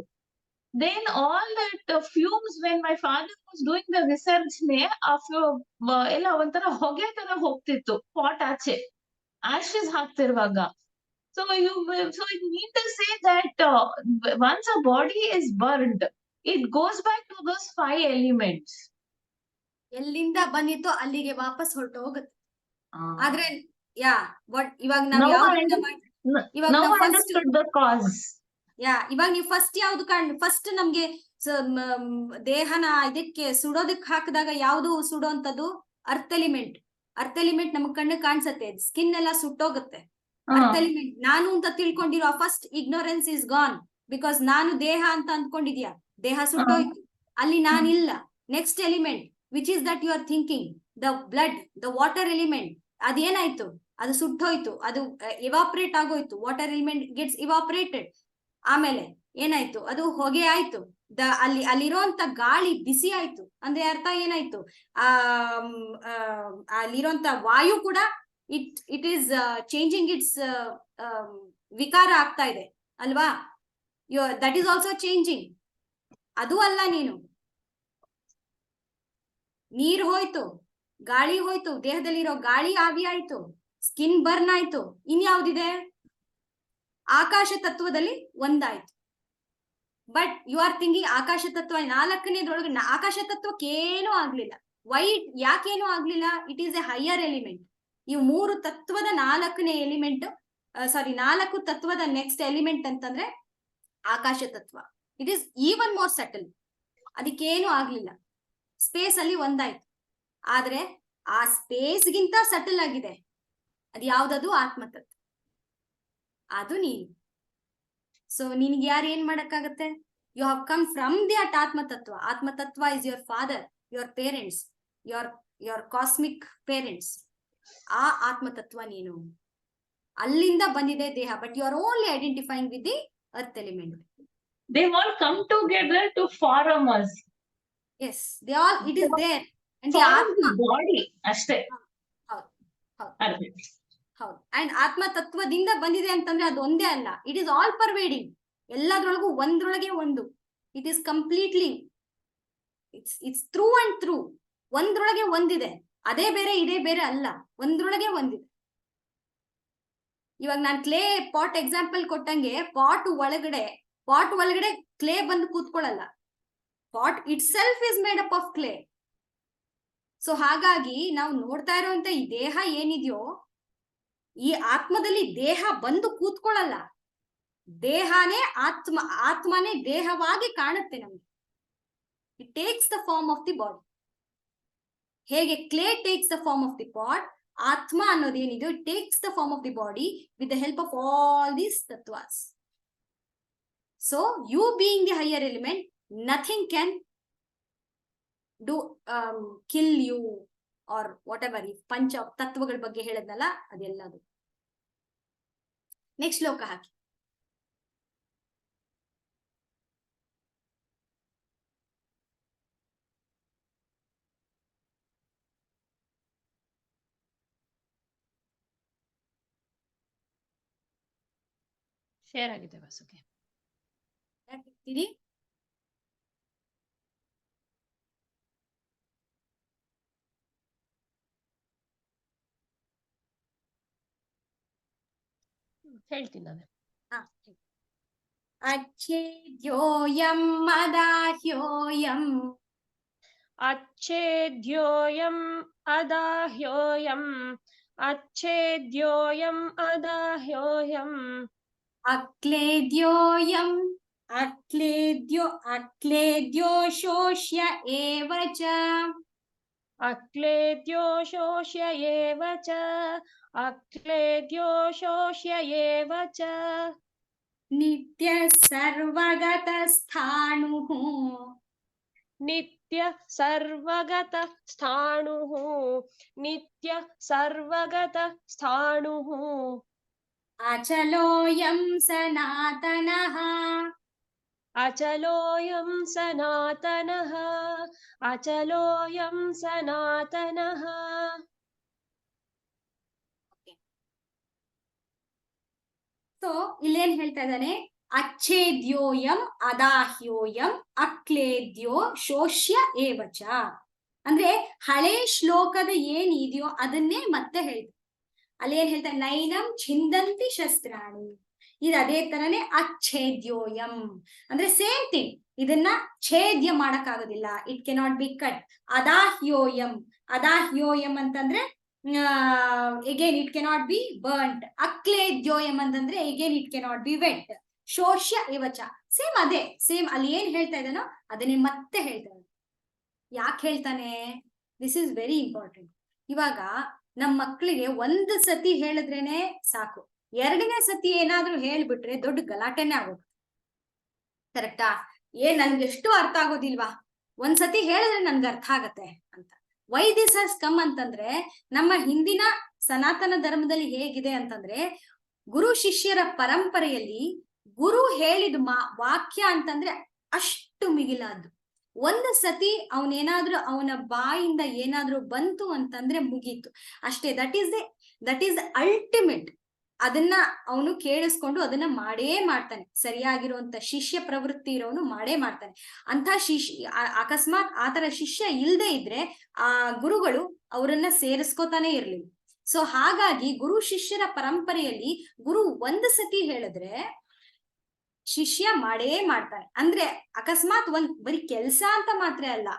Then all that fumes, when my father was doing the ವಿಸರ್ಜನೆ, ಎಲ್ಲ ಒಂಥರ ಹೊಗೆ ತರ ಹೋಗ್ತಿತ್ತು ಪಾಟ್ ಆಚೆ, ashes ಹಾಕ್ತಿರುವಾಗ. So it means to say that once a body is burned, it goes back to those 5 elements. ಎಲ್ಲಿಂದ ಬಂದಿತ್ತೋ ಅಲ್ಲಿಗೆ ವಾಪಸ್ ಹೊರಟೋಗುತ್ತೆ. ಆದ್ರೆ ಇವಾಗ Now ನಾವು understood the cause. ಇವಾಗ ನೀವು ಫಸ್ಟ್ ಯಾವ್ದು ಫಸ್ಟ್ ನಮ್ಗೆ ದೇಹನ ಇದಕ್ಕೆ ಸುಡೋದಕ್ಕೆ ಹಾಕಿದಾಗ ಯಾವ್ದು ಸುಡೋಂಥದ್ದು? Earth element. ಅರ್ತ್ ಎಲಿಮೆಂಟ್ ನಮಗ್ ಕಣ್ಣು ಕಾಣಿಸತ್ತೆ, ಸ್ಕಿನ್ ಎಲ್ಲ ಸುಟ್ಟೋಗುತ್ತೆ. ಅರ್ತ್ ಎಲಿಮೆಂಟ್ ನಾನು ಅಂತ ತಿಳ್ಕೊಂಡಿರೋ first ignorance is gone, because ನಾನು ದೇಹ ಅಂತ ಅಂದ್ಕೊಂಡಿದ್ಯಾ, ದೇಹ ಸುಟ್ಟೋಯ್ತು, ಅಲ್ಲಿ ನಾನಿಲ್ಲ. Next element which is that you are thinking, the blood, the water element, ಅದೇನಾಯ್ತು? ಅದು ಸುಟ್ಟೋಯ್ತು, ಅದು ಇವಾಪರೇಟ್ ಆಗೋಯ್ತು. Water element gets evaporated. ಆಮೇಲೆ ಏನಾಯ್ತು? ಅದು ಹೊಗೆ ಆಯ್ತು. ಅಲ್ಲಿರೋಂತ ಗಾಳಿ ಬಿಸಿ ಆಯ್ತು. ಅಂದ್ರೆ ಅರ್ಥ ಏನಾಯ್ತು? ಅಲ್ಲಿರೋಂತ ವಾಯು ಕೂಡ ಇಟ್ ಈಸ್ ಚೇಂಜಿಂಗ್ ಇಟ್ಸ್ ವಿಕಾರ ಆಗ್ತಾ ಇದೆ ಅಲ್ವಾ? That is also changing. ಅದು ಅಲ್ಲ, ನೀರ್ ಹೋಯ್ತು, ಗಾಳಿ ಹೋಯ್ತು, ದೇಹದಲ್ಲಿರೋ ಗಾಳಿ ಆವಿ ಆಯ್ತು, ಸ್ಕಿನ್ ಬರ್ನ್ ಆಯ್ತು. ಇನ್ಯಾವ್ದಿದೆ? ಆಕಾಶ ತತ್ವದಲ್ಲಿ ಒಂದಾಯ್ತು. ಬಟ್ ಯು ಆರ್ ಥಿಂಕಿಂಗ್ ಆಕಾಶ ತತ್ವ 4ನೇದ್ರೊಳಗೆ ಆಕಾಶ ತತ್ವಕ್ಕೇನೂ ಆಗ್ಲಿಲ್ಲ. ಯಾಕೇನು ಆಗ್ಲಿಲ್ಲ? It is A higher element. ಈ 3 ತತ್ವದ 4ನೇ ಎಲಿಮೆಂಟ್, 4 ತತ್ವದ ನೆಕ್ಸ್ಟ್ ಎಲಿಮೆಂಟ್ ಅಂತಂದ್ರೆ ಆಕಾಶ ತತ್ವ. It is even more subtle. ಅದಕ್ಕೇನು ಆಗ್ಲಿಲ್ಲ, ಸ್ಪೇಸ್ ಅಲ್ಲಿ ಒಂದಾಯ್ತು. ಆದ್ರೆ ಆ ಸ್ಪೇಸ್ ಗಿಂತ ಸಟಲ್ ಆಗಿದೆ. ಅದು ಯಾವ್ದದು? ಆತ್ಮತತ್ವ. ಅದು ನೀನು. ಸೊ ನಿನ್ಗೆ ಯಾರು ಏನ್ ಮಾಡಕ್ಕಾಗತ್ತೆ? You have come from the at ಆತ್ಮತತ್ವ. ಆತ್ಮತತ್ವ is your father, your parents, your cosmic parents. ಆ ಆತ್ಮತತ್ವ ನೀನು. ಅಲ್ಲಿಂದ ಬಂದಿದೆ ದೇಹ. But you are only identifying with the earth element. They all come together to form us. Yes, they all, it is there. And the Form atma, the body ಅಷ್ಟೇ. ಹೌದು. ಅಂಡ್ ಆತ್ಮ ತತ್ವದಿಂದ ಬಂದಿದೆ ಅಂತಂದ್ರೆ ಅದು ಒಂದೇ ಅಲ್ಲ, ಇಟ್ ಇಸ್ ಆಲ್ ಪರ್ವೇಡಿಂಗ್. ಎಲ್ಲದ್ರೊಳಗೂ ಒಂದ್ರೊಳಗೆ ಒಂದು. It is completely, it's through and through. ಒಂದ್ರೊಳಗೆ ಒಂದಿದೆ. ಅದೇ ಬೇರೆ ಇದೇ ಬೇರೆ ಅಲ್ಲ, ಒಂದ್ರೊಳಗೆ ಒಂದಿದೆ. ಇವಾಗ ನಾನು ಕ್ಲೇ ಪಾಟ್ ಎಕ್ಸಾಂಪಲ್ ಕೊಟ್ಟಂಗೆ, ಪಾಟ್ ಒಳಗಡೆ ಕ್ಲೇ ಬಂದು ಕೂತ್ಕೊಳ್ಳಲ್ಲ. Pot itself is made up of clay. So ಹಾಗಾಗಿ ನಾವು ನೋಡ್ತಾ ಇರುವಂತ ಈ ದೇಹ ಏನಿದೆಯೋ, ಈ ಆತ್ಮದಲ್ಲಿ ದೇಹ ಬಂದು ಕೂತ್ಕೊಳ್ಳಲ್ಲ. ದೇಹನೇ ಆತ್ಮನೇ ದೇಹವಾಗಿ ಕಾಣುತ್ತೆ ನಮ್ಗೆ. It takes the form of the body. ಹೇಗೆ clay takes the form of the pot, ಆತ್ಮ ಅನ್ನೋದೇನಿದೆಯೋ it takes the form of the body with the help of all these ತತ್ವಾಸ್. So you being the higher element, nothing can do kill you or whatever. ಈ ಪಂಚ ತತ್ವಗಳ ಬಗ್ಗೆ ಹೇಳದ್ನಲ್ಲ ಅದೆಲ್ಲದು. ನೆಕ್ಸ್ಟ್ ಶ್ಲೋಕ ಹಾಕಿ. ಶೇರ್ ಆಗಿದೆ ವಾಸುಗೆ. ಯಾಕಿರ್ತೀರಿ? ಹೇಳ್ತೀನಿ ನಾನು. ಅಚ್ಛೇದ್ಯೋಯಂ ಅದಾಹ್ಯೋಯಂ, ಅಚ್ಛೇದ್ಯೋಯಂ ಅದಾಹ್ಯೋಯಂ, ಅಚ್ಛೇದ್ಯೋಯಂ ಅದಾಹ್ಯೋಯಂ, ಅಕ್ಲೇದ್ಯೋ ಶೋಷ್ಯ ಏವ ಚ, ಅಕ್ಲೇದ್ಯೋ ಶೋಷ್ಯ ಏವ ಚ, ಅಕ್ಲೇದ್ಯೋ ಶೋಷ್ಯ ಏವ ಚ, ನಿತ್ಯ ಸರ್ವಗತ ಸ್ಥಾಣುಃ, ನಿತ್ಯ ಸರ್ವಗತ ಸ್ಥಾಣುಃ, ನಿತ್ಯ ಸರ್ವಗತ ಸ್ಥಾಣುಃ, ಅಚಲೋಯಂ ಸನಾತನಃ, ಅಚಲೋಯಂ ಸನಾತನಃ, ಅಚಲೋಯಂ ಸನಾತನಃ. ಸೊ ಇಲ್ಲೇನ್ ಹೇಳ್ತಾ ಇದ್ದಾನೆ? ಅಚ್ಛೇದ್ಯೋಯಂ ಅದಾಹ್ಯೋಯಂ ಅಕ್ಲೇದ್ಯೋ ಶೋಷ್ಯ ಏವಚ. ಅಂದ್ರೆ ಹಳೆ ಶ್ಲೋಕದ ಏನ್ ಇದೆಯೋ ಅದನ್ನೇ ಮತ್ತೆ ಹೇಳ್ತಾರೆ. ಅಲ್ಲಿ ಏನ್ ಹೇಳ್ತಾರೆ? ನೈನಂ ಛಿಂದಂತಿ ಶಸ್ತ್ರಾಣಿ. ಇದು ಅದೇ ತರನೇ ಅಚ್ಛೇದ್ಯೋಯಂ ಅಂದ್ರೆ ಸೇಮ್ ಥಿಂಗ್. ಇದನ್ನ ಛೇದ್ಯ ಮಾಡಕ್ಕಾಗೋದಿಲ್ಲ, ಇಟ್ ಕೆನಾಟ್ ಬಿ ಕಟ್. ಅದಾಹ್ಯೋಯಂ ಅಂತಂದ್ರೆ again it cannot be burnt. ಅಕ್ಲೇದ್ಯೋಯಂ ಅಂತಂದ್ರೆ again it cannot be wet. ಶೋಷ್ಯ ಇವಚ ಸೇಮ್ ಅದೇ, ಸೇಮ್ ಅಲ್ಲಿ ಏನ್ ಹೇಳ್ತಾ ಇದ್ದಾನೋ ಅದನ್ನೇ ಮತ್ತೆ ಹೇಳ್ತಾನೆ. ಯಾಕೆ ಹೇಳ್ತಾನೆ? This is very important. ಇವಾಗ ನಮ್ಮ ಮಕ್ಕಳಿಗೆ ಒಂದು ಸತಿ ಹೇಳಿದ್ರೇನೆ ಸಾಕು, ಎರಡನೇ ಸತಿ ಏನಾದ್ರೂ ಹೇಳ್ಬಿಟ್ರೆ ದೊಡ್ಡ ಗಲಾಟೆನೆ ಆಗೋದು. ಕರೆಕ್ಟಾ? ನನ್ಗೆ ಎಷ್ಟು ಅರ್ಥ ಆಗೋದಿಲ್ವಾ? ಒಂದ್ಸತಿ ಹೇಳಿದ್ರೆ ನನ್ಗೆ ಅರ್ಥ ಆಗತ್ತೆ ಅಂತ. ವೈ ದಿಸ್ ಹ್ಯಾಸ್ ಕಮ್ ಅಂತಂದ್ರೆ, ನಮ್ಮ ಹಿಂದಿನ ಸನಾತನ ಧರ್ಮದಲ್ಲಿ ಹೇಗಿದೆ ಅಂತಂದ್ರೆ, ಗುರು ಶಿಷ್ಯರ ಪರಂಪರೆಯಲ್ಲಿ ಗುರು ಹೇಳಿದ ವಾಕ್ಯ ಅಂತಂದ್ರೆ ಅಷ್ಟು ಮಿಗಿಲಾದ್ದು. ಒಂದು ಸತಿ ಅವನೇನಾದ್ರೂ ಅವನ ಬಾಯಿಂದ ಏನಾದ್ರೂ ಬಂತು ಅಂತಂದ್ರೆ ಮುಗೀತು ಅಷ್ಟೇ. That is the ultimate. ಅದನ್ನ ಅವನು ಕೇಳಿಸ್ಕೊಂಡು ಅದನ್ನ ಮಾಡೇ ಮಾಡ್ತಾನೆ. ಸರಿಯಾಗಿರುವಂತ ಶಿಷ್ಯ ಪ್ರವೃತ್ತಿ ಇರೋನು ಮಾಡೇ ಮಾಡ್ತಾನೆ. ಅಂತ ಅಕಸ್ಮಾತ್ ಆತರ ಶಿಷ್ಯ ಇಲ್ದೇ ಇದ್ರೆ ಆ ಗುರುಗಳು ಅವರನ್ನ ಸೇರಿಸ್ಕೋತಾನೆ ಇರ್ಲಿಲ್ಲ. ಸೊ ಹಾಗಾಗಿ ಗುರು ಶಿಷ್ಯರ ಪರಂಪರೆಯಲ್ಲಿ ಗುರು ಒಂದು ಸತಿ ಹೇಳಿದ್ರೆ ಶಿಷ್ಯ ಮಾಡೇ ಮಾಡ್ತಾನೆ. ಅಂದ್ರೆ ಅಕಸ್ಮಾತ್ ಬರೀ ಕೆಲ್ಸ ಅಂತ ಮಾತ್ರ ಅಲ್ಲ,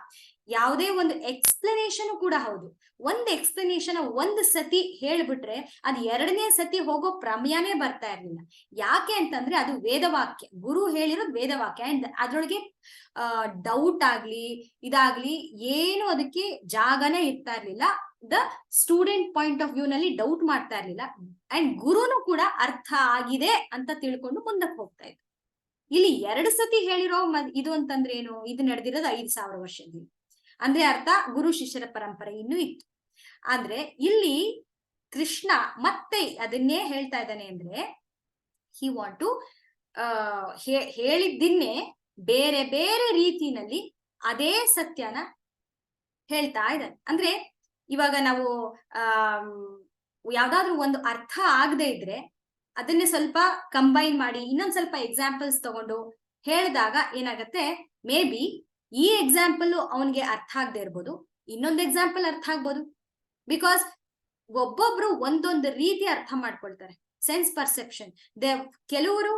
ಯಾವುದೇ ಒಂದು ಎಕ್ಸ್ಪ್ಲನೇಷನ್ ಕೂಡ ಹೌದು. ಒಂದು ಎಕ್ಸ್ಪ್ಲನೇಷನ್ ಒಂದು ಸತಿ ಹೇಳ್ಬಿಟ್ರೆ ಅದು ಎರಡನೇ ಸತಿ ಹೋಗೋ ಪ್ರಮೇಯನೇ ಬರ್ತಾ ಇರ್ಲಿಲ್ಲ. ಯಾಕೆ ಅಂತಂದ್ರೆ ಅದು ವೇದವಾಕ್ಯ, ಗುರು ಹೇಳಿರೋದು ವೇದವಾಕ್ಯ. ಅಂಡ್ ಅದ್ರೊಳಗೆ ಡೌಟ್ ಆಗ್ಲಿ ಇದಾಗ್ಲಿ ಏನು ಅದಕ್ಕೆ ಜಾಗನೇ ಇರ್ತಾ ಇರ್ಲಿಲ್ಲ. The student point of view ನಲ್ಲಿ ಡೌಟ್ ಮಾಡ್ತಾ ಇರ್ಲಿಲ್ಲ. ಅಂಡ್ ಗುರುನು ಕೂಡ ಅರ್ಥ ಆಗಿದೆ ಅಂತ ತಿಳ್ಕೊಂಡು ಮುಂದಕ್ಕೆ ಹೋಗ್ತಾ ಇದ್ರು. ಇಲ್ಲಿ 2 ಸತಿ ಹೇಳಿರೋ ಇದು ಅಂತಂದ್ರೆ ಏನು, ಇದು ನಡೆದಿರೋದು 5000 ವರ್ಷದಲ್ಲಿ. ಅಂದ್ರೆ ಅರ್ಥ ಗುರು ಶಿಷ್ಯರ ಪರಂಪರೆ ಇನ್ನೂ ಇತ್ತು. ಆದ್ರೆ ಇಲ್ಲಿ ಕೃಷ್ಣ ಮತ್ತೆ ಅದನ್ನೇ ಹೇಳ್ತಾ ಇದ್ದಾನೆ ಅಂದ್ರೆ ಹಿ ವಾಂಟ್ ಟು ಹೇಳಿದ್ದನ್ನೇ ಬೇರೆ ಬೇರೆ ರೀತಿನಲ್ಲಿ ಅದೇ ಸತ್ಯನ ಹೇಳ್ತಾ ಇದ್ದಾನೆ. ಅಂದ್ರೆ ಇವಾಗ ನಾವು ಯಾವ್ದಾದ್ರು ಒಂದು ಅರ್ಥ ಆಗದೆ ಇದ್ರೆ ಅದನ್ನೇ ಸ್ವಲ್ಪ ಕಂಬೈನ್ ಮಾಡಿ ಇನ್ನೊಂದ್ ಸ್ವಲ್ಪ ಎಕ್ಸಾಂಪಲ್ಸ್ ತಗೊಂಡು ಹೇಳಿದಾಗ ಏನಾಗತ್ತೆ, ಮೇ ಬಿ ಈ ಎಕ್ಸಾಂಪಲ್ ಅವನ್ಗೆ ಅರ್ಥ ಆಗದೆ ಇರ್ಬೋದು, ಇನ್ನೊಂದು ಎಕ್ಸಾಂಪಲ್ ಅರ್ಥ ಆಗ್ಬೋದು. ಬಿಕಾಸ್ ಒಬ್ಬೊಬ್ರು ಒಂದೊಂದು ರೀತಿ ಅರ್ಥ ಮಾಡ್ಕೊಳ್ತಾರೆ. ಸೆನ್ಸ್ ಪರ್ಸೆಪ್ಷನ್, ಕೆಲವರು